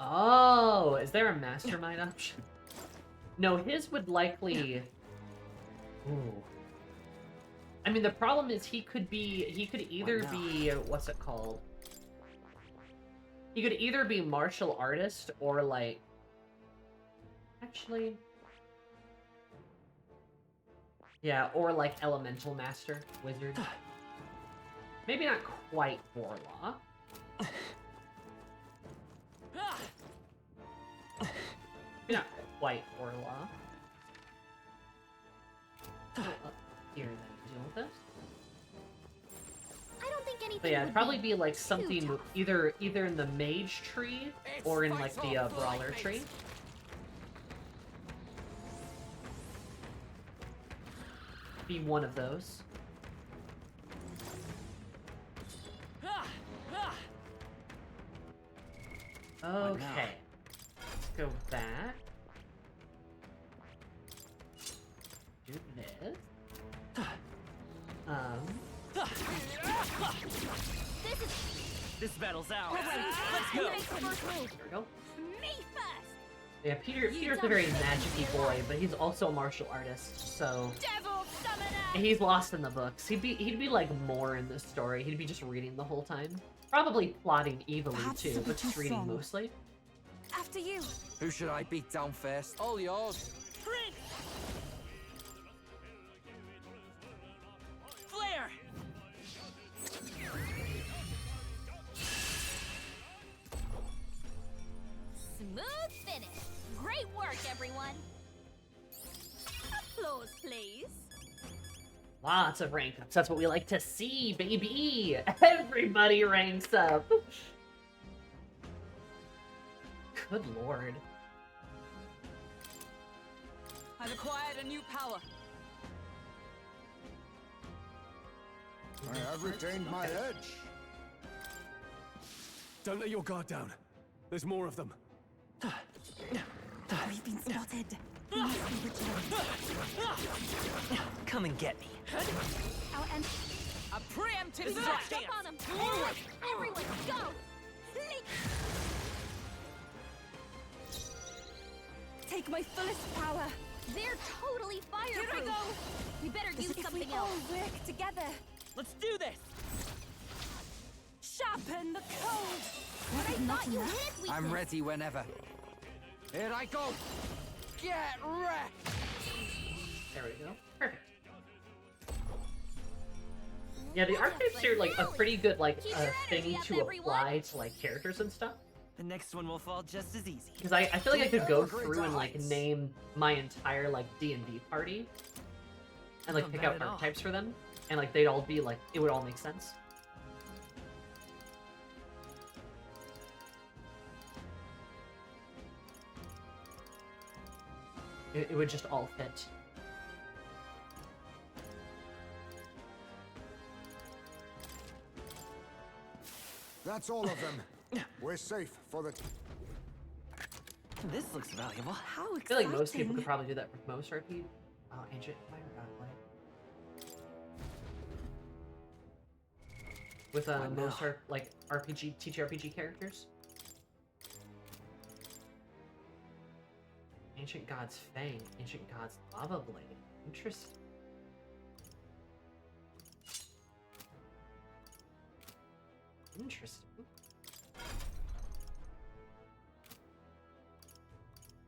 Oh, is there a mastermind option? No, his would likely Ooh. I mean, the problem is he could either be, what's it called? He could either be martial artist or like, actually, yeah, or like elemental master, wizard. Maybe not quite warlock. Maybe not quite warlock. Here, then deal with this. I don't think anything. But yeah, it'd would probably be be like too something tough. either in the mage tree or in like the brawler tree. Be one of those. Okay. Let's go back. Do this. This battle's ours. Let's go. There we go. Me first. Yeah, Peter's a very magic-y boy, but he's also a martial artist, so Devil summoner. he's lost in the books. He'd be like more in this story. He'd be just reading the whole time. Probably plotting evilly Perhaps too, it'll be but just too reading strong. mostly. After you. Who should I beat down first? All yours. Flare! Smooth finish. Great work, everyone. Applause, please. Lots of rank ups. That's what we like to see, baby. Everybody ranks up. Good lord. I've acquired a new power. I have retained my edge. Don't let your guard down. There's more of them. We've been spotted. We must be vigilant. Come and get me. Our end. A preemptive Jump strike. on them. Everyone, go. Leap. Take my fullest power. They're totally fireproof. Here I go. We better As use if something we all else. work together. Let's do this. Sharpen the cold. But I thought you hit weakness. I'm ready whenever. Here I go. Get wrecked. There we go. Perfect. Yeah, the archetypes are like a pretty good like thing to apply to like characters and stuff. The next one will fall just as easy. Because I feel like I could go through and like name my entire like D&D party and like Not pick bad out at all. archetypes for them, and like they'd all be like it would all make sense. It would just all fit. That's all of them. We're safe for the... This looks valuable. How I exciting. feel like most people could probably do that with most RPG. Ancient Fire Godlight. With most like RPG, TTRPG characters. Ancient God's Fang, Ancient God's Lava Blade. Interesting. Interesting.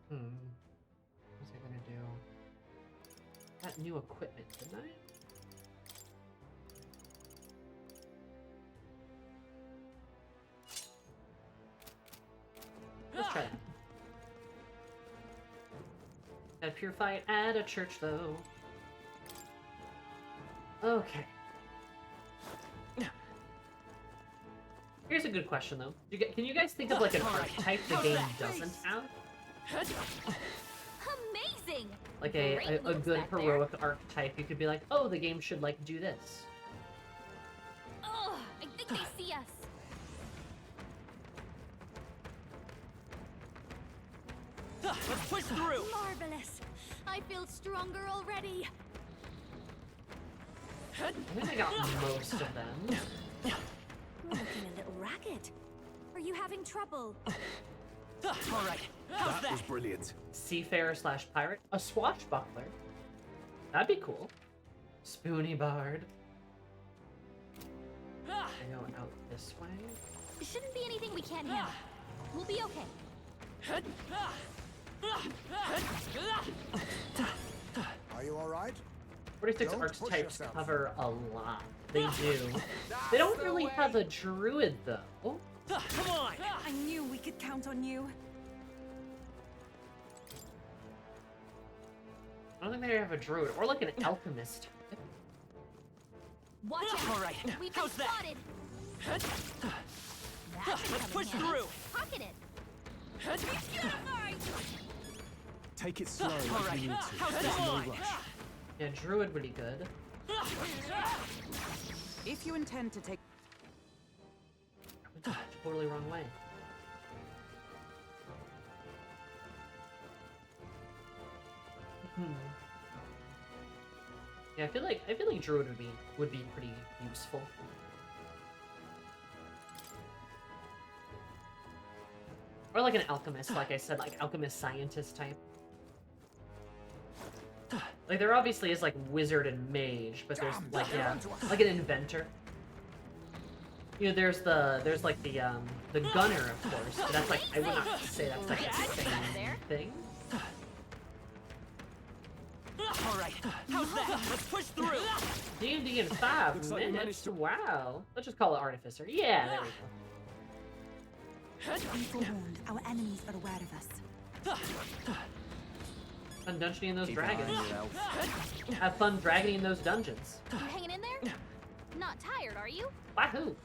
What's I gonna do? Got new equipment, didn't I? Let's try that. Got a pure fight at a church, though. Okay. Here's a good question, though. Can you guys think of like an archetype the game doesn't have? Amazing. Like Great a moves good back there. heroic archetype, you could be like, oh, the game should like do this. Oh, I think they see us. Let's push through. Marvelous. I feel stronger already. I think I got most of them. You're looking a little ragged. Are you having trouble? All right. How's That was brilliant. Seafarer / pirate, a swashbuckler, That'd be cool. Spoony Bard. I go out this way. It shouldn't be anything we can't handle. We'll be okay. Are you all right? 46 Don't push archetypes yourself. cover a lot. They do. They don't really have a druid, though. Come on! I knew we could count on you. I don't think they have a druid or like an alchemist. Watch out! All right, We've been how's that? spotted. That's Let's push through. Pocket it. Take it slow All if right, you need to. how's There's that? no rush. Yeah, druid would be good. If you intend to take... Totally wrong way. Yeah, I feel like druid would be pretty useful. Or like an alchemist, like I said, like alchemist scientist type. Like there obviously is like wizard and mage, but there's like like an inventor. You know, there's like the gunner, of course, but that's like I would not say that's like the same thing. All right, how's that? Let's push through. D&D in 5 Looks like you minutes. managed to- Wow. Let's just call it artificer. Yeah, there we go. Be forewarned, our enemies are aware of us. Fun dungeoning in those Keep an eye on dragons. your elf. Have fun dragoning in those dungeons. You hanging in there? Not tired, are you? Wahoo!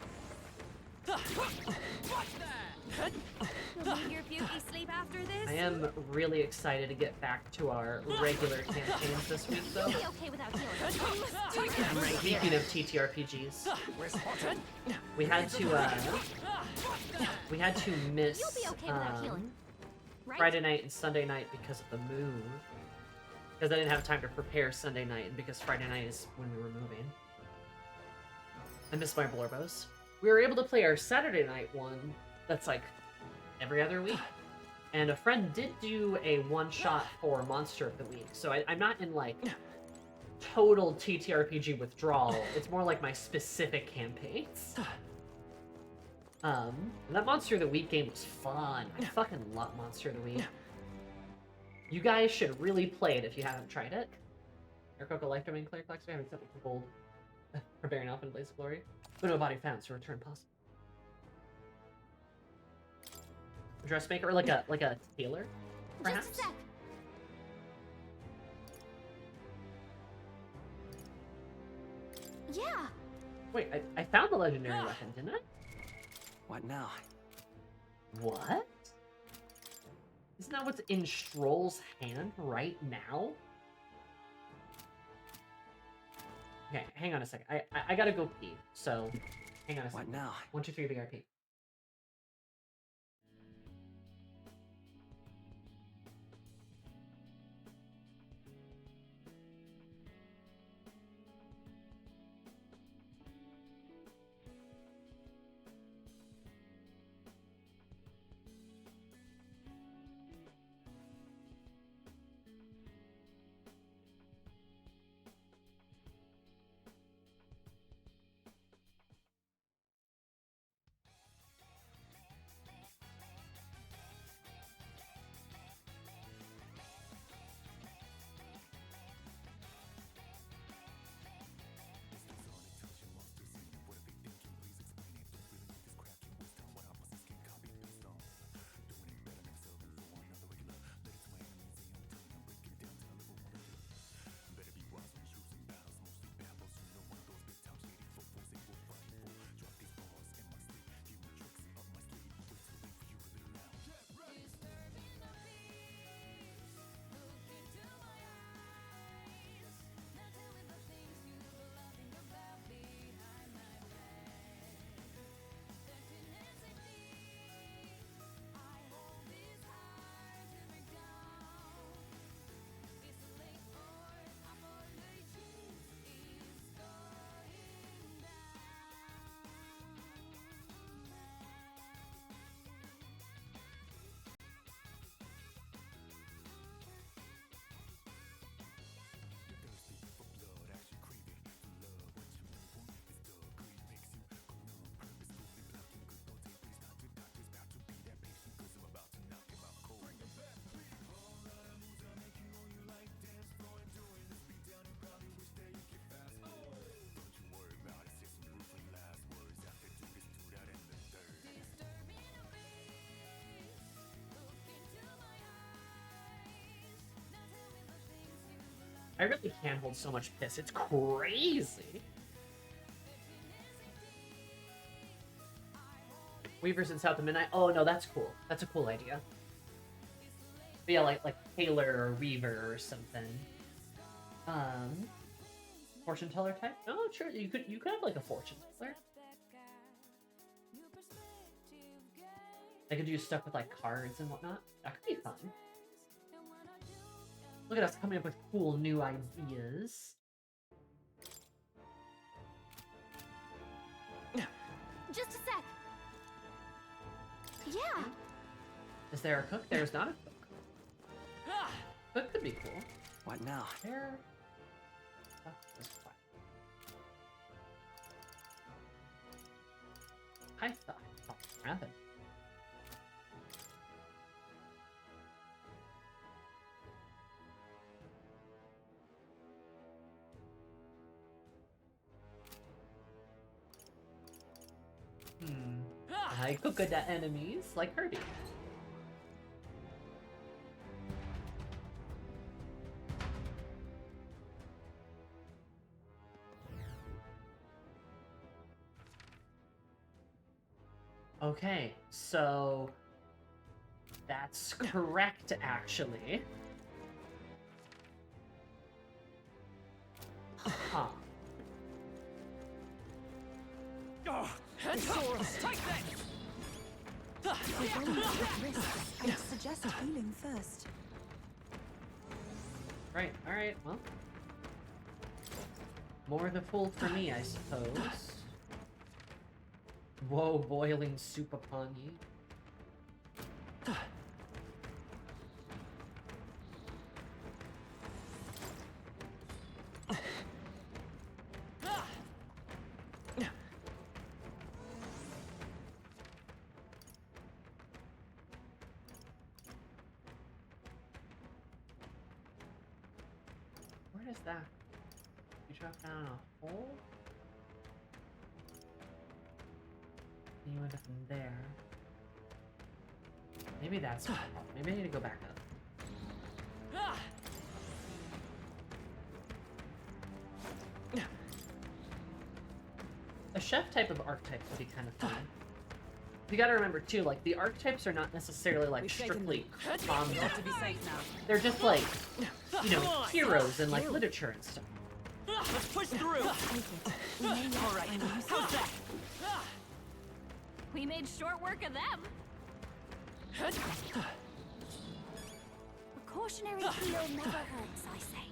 You'll need your beauty sleep after this? I am really excited to get back to our regular campaigns this week, though. You'll be okay without healing. Speaking of TTRPGs, we had to miss You'll be okay without healing. Right? Friday night and Sunday night because of the move. Because I didn't have time to prepare Sunday night, and because Friday night is when we were moving. I missed my Blorbos. We were able to play our Saturday night one that's like every other week. And a friend did do a one-shot for Monster of the Week, so I'm not in like total TTRPG withdrawal. It's more like my specific campaigns. And that Monster of the Week game was fun. I fucking love Monster of the Week. You guys should really play it if you haven't tried it. Aircoco Life Domain Clear Collector having something for gold. For Baron Alpha and Blaze of Glory. But no body found, so return possible. Dressmaker, or like a tailor, perhaps? Just a sec. Yeah. Wait, I found the legendary weapon, didn't I? What now? What? Isn't that what's in Stroll's hand right now? Okay, hang on a second. I gotta go pee, so hang on a second. What now? 1, 2, 3, BRP. I really can hold so much piss. It's crazy. Weavers in South of Midnight. Oh no, that's cool. That's a cool idea. But yeah, like tailor or weaver or something. Fortune teller type? No, sure. You could have like a fortune teller. I could do stuff with like cards and whatnot. That could be fun. Look at us coming up with cool new ideas. Just a sec. Yeah. Is there a cook? There's not a cook. Cook could be cool. What now? Where? Fuck this fire. I thought something happened. I cook at the enemies like Kirby. Okay, so that's correct, actually. Huh. Take that! I'd suggest healing first. Right, alright, well. More the fool for me, I suppose. Whoa, boiling soup upon ye. Where is that? You drop down a hole? You went up from there. Maybe that's my problem. Maybe I need to go back up. A chef type of archetype would be kind of fun. You gotta remember too, like the archetypes are not necessarily like strictly combat. They're just like, you know, heroes in like literature and stuff. Let's push through. All right, how's that? We made short work of them. A cautionary tale never hurts, I say.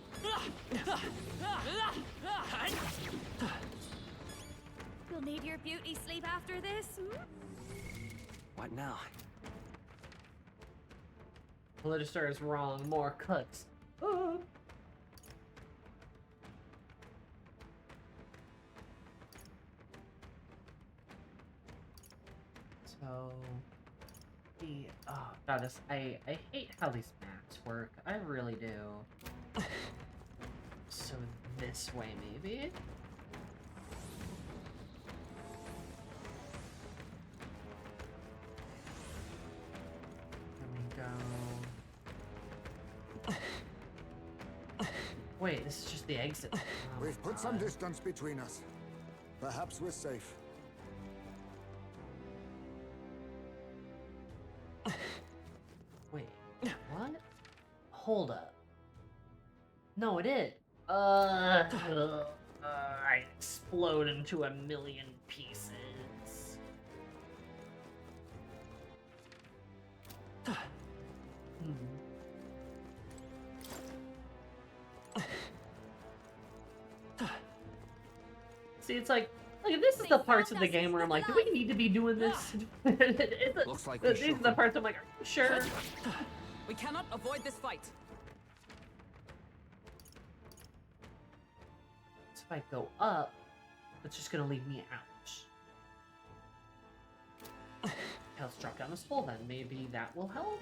You'll need your beauty sleep after this. What now? Politistar is wrong. More cooks. Ah. So, oh god, I hate how these maps work. I really do. So this way, maybe? There we go. Wait, this is just the exit. Oh We've put some distance between us. Perhaps we're safe. Wait, what? Hold up. No, it is. I explode into a million pieces. See, it's like this is the parts of the game where I'm like, do we need to be doing this? Looks like these are the parts I'm like, are you sure? We cannot avoid this fight. So if I go up, it's just gonna leave me out. Okay, let's drop down this hole then. Maybe that will help.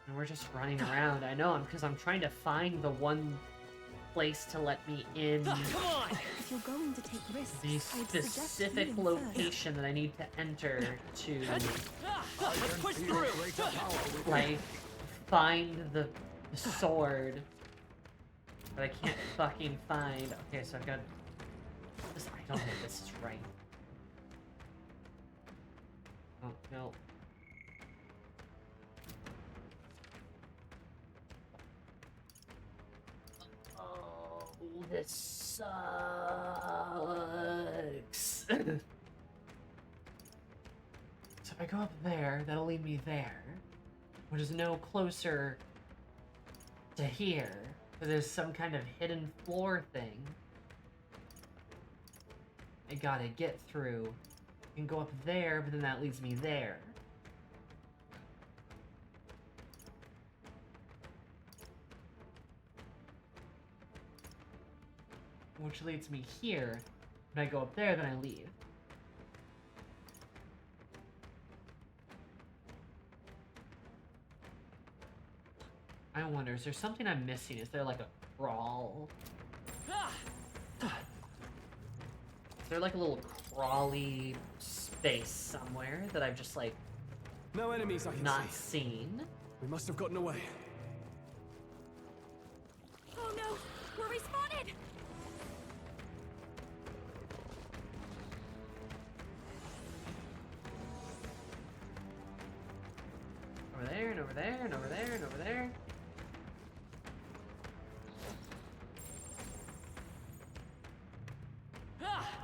And we're just running around. I know, because I'm trying to find the one place to let me in If you're going to take risks, the I'd suggest specific leaving location that I need to enter to, Let's push through. like, find the sword that I can't fucking find. Okay, so I've got this. I don't think this is right. Oh, no. Oh, this sucks. So if I go up there, that'll lead me there, which is no closer to here. There's some kind of hidden floor thing I gotta get through. I can go up there, but then that leads me there. Which leads me here. When I go up there, then I leave. I wonder, is there something I'm missing? Is there like a crawl? Is there like a little crawly space somewhere that I've just like no enemies I can not see. seen? We must have gotten away. Oh no, we're respawted! Over there and over there and over there and over there.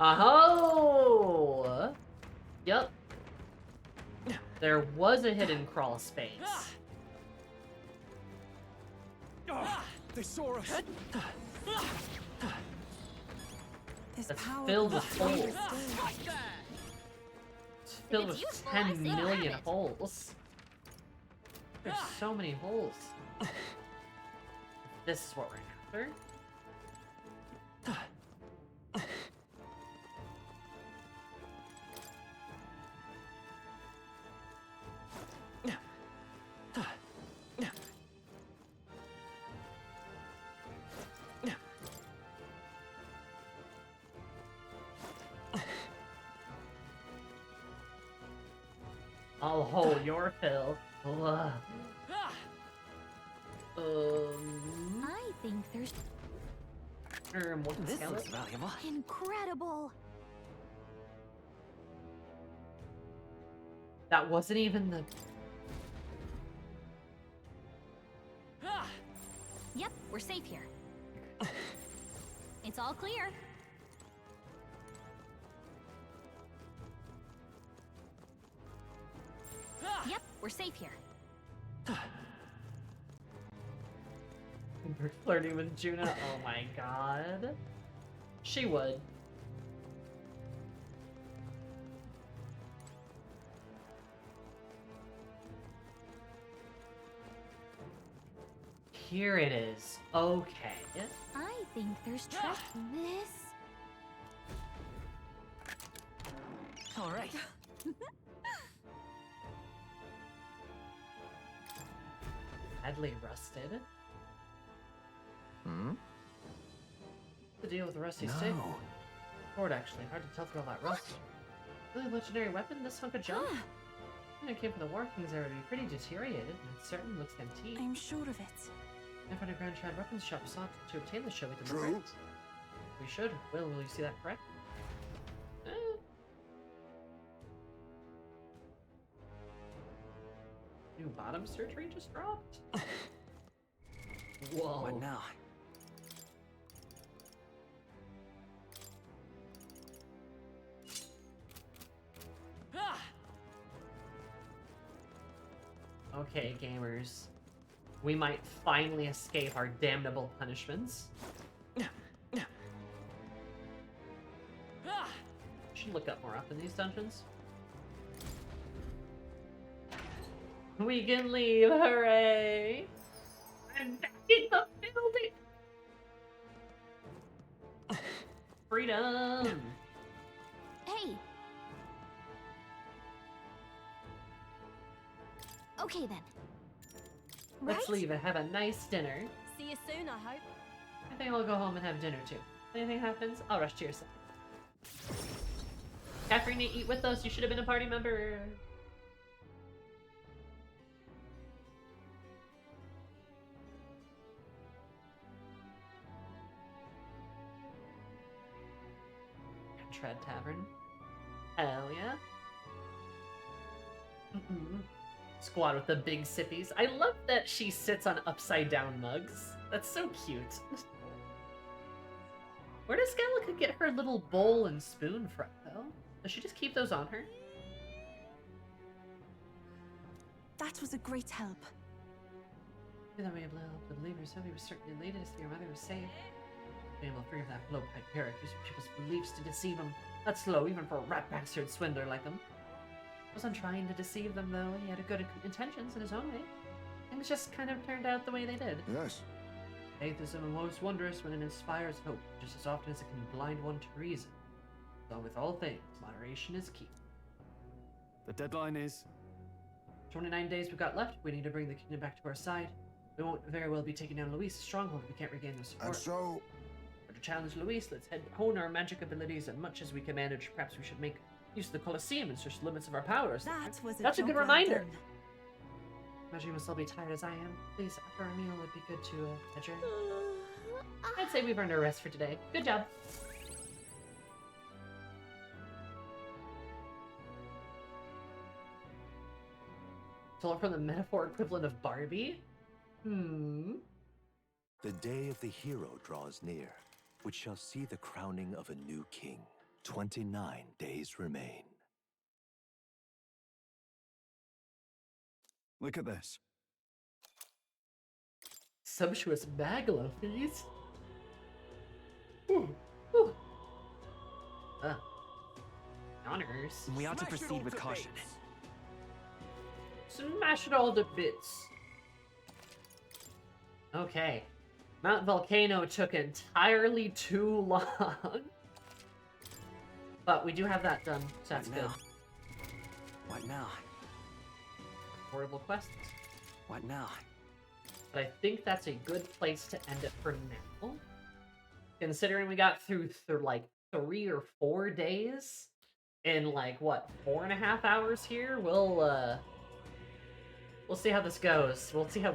Oh! Yep. There was a hidden crawl space. They saw us. That's filled with holes. It's filled with 10 million holes. There's so many holes. This is what we're after. I'll hold your fill. I think there's... This looks valuable. Incredible! That wasn't even the... Yep, we're safe here. It's all clear. Yep, we're safe here. We're flirting with Juna. Oh my god. She would. Here it is. Okay. I think there's treasure in this. All right. Badly rusted. Hmm? What's the deal with the rusty No. stick? Sword, actually. Hard to tell through all that rust. Really legendary weapon? This hunk of junk? When it came from the War King's era, it'd be pretty deteriorated, and it certainly looks antique. I'm sure of it. If underground trad weapons shop sought to obtain the show, we can True. look at. We should. Will you see that correct? New bottom surgery just dropped? Whoa. What now? Okay, gamers. We might finally escape our damnable punishments. Should look up more up in these dungeons. We can leave, hooray! I'm back in the building! Freedom! Hey! Okay then. Let's leave and have a nice dinner. See you soon, I hope. I think I'll go home and have dinner too. If anything happens, I'll rush to your side. Catherine, eat with us. You should have been a party member. Tread Tavern. Hell yeah. Squad with the big sippies. I love that she sits on upside down mugs. That's so cute. Where does Gallica get her little bowl and spoon from, though? Does she just keep those on her? That was a great help. That way able to help the believers. Somebody was certainly elated to see your mother was saved. Being able to free of that blowpipe parrot using people's beliefs to deceive them. That's slow, even for a rat bastard swindler like him. Wasn't trying to deceive them, though. He had good intentions in his own way. Things just kind of turned out the way they did. Yes. Faith is most wondrous when it inspires hope, just as often as it can blind one to reason. So with all things, moderation is key. The deadline is 29 days we've got left. We need to bring the kingdom back to our side. We won't very well be taking down Luis' stronghold if we can't regain their support. And so... To challenge Luis, let's hone our magic abilities as much as we can manage. Perhaps we should make use of the Colosseum and search the limits of our powers. That's a good reminder. Imagine you must all be tired as I am. Please, after our meal, it'd be good to adjourn. I'd say we've earned our rest for today. Good job. So from the metaphor equivalent of Barbie? The day of the hero draws near, which shall see the crowning of a new king. 29 days remain. Look at this. Sumptuous Magla feast. Ooh. Ooh. Honors. We ought to proceed with caution. Smash it all to bits. Okay. Mount Volcano took entirely too long. But we do have that done, so that's good. What now? Horrible quests. What now? But I think that's a good place to end it for now. Considering we got through like 3 or 4 days in like, what, 4.5 hours here? We'll see how this goes. We'll see how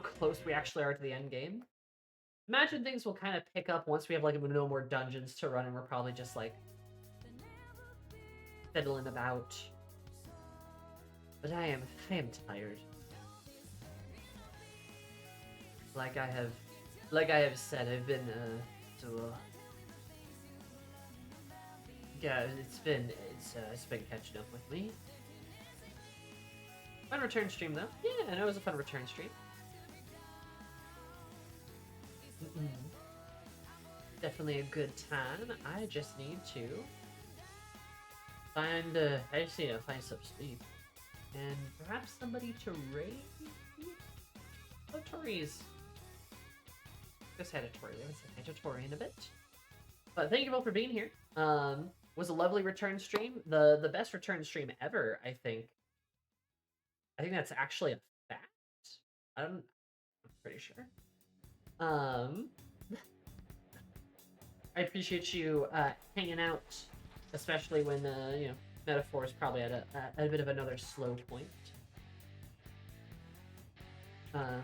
close we actually are to the end game. Imagine things will kind of pick up once we have like no more dungeons to run and we're probably just like fiddling about. But I am tired. Like I have said, I've been yeah, it's been catching up with me. Fun return stream though. Yeah, I know it was a fun return stream. Definitely a good time. I just need to find find some sleep. And perhaps somebody to raid? Oh, Tori's. Just had a Tori. We haven't said Tori in a bit. But thank you all for being here. Was a lovely return stream. The best return stream ever, I think. I think that's actually a fact. I'm pretty sure. I appreciate you hanging out, especially when you know, Metaphor is probably at a bit of another slow point. At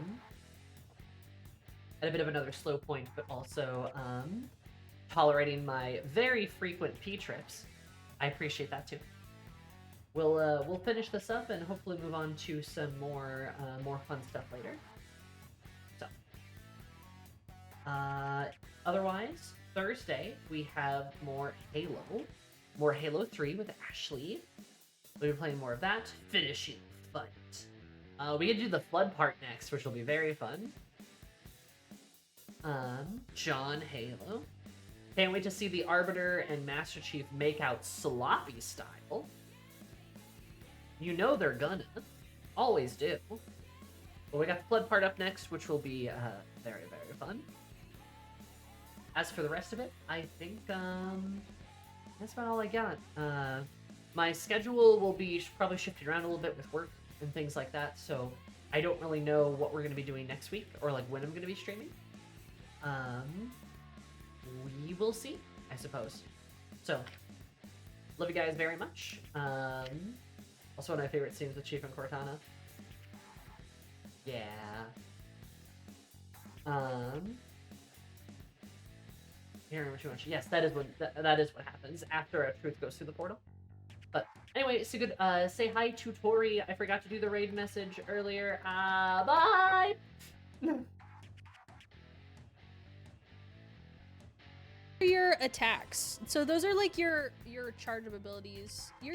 a bit of another slow point, but also tolerating my very frequent P trips. I appreciate that too. We'll finish this up and hopefully move on to some more fun stuff later. So, otherwise, Thursday we have more Halo 3 with Ashley. We'll be playing more of that. Finishing the fight. We get to do the flood part next, which will be very fun. John Halo. Can't wait to see the Arbiter and Master Chief make out sloppy style. You know they're gonna. Always do. But we got the flood part up next, which will be very, very fun. As for the rest of it, I think that's about all I got. My schedule will be probably shifted around a little bit with work and things like that, so I don't really know what we're going to be doing next week or like when I'm going to be streaming. We will see, I suppose. So, love you guys very much. Also one of my favorite scenes with Chief and Cortana. Yeah. Can't remember too much. Yes, that is that is what happens after a truth goes through the portal. But anyway, so good. Say hi to Tori. I forgot to do the raid message earlier. Bye. Your attacks. So those are like your charge of abilities. You're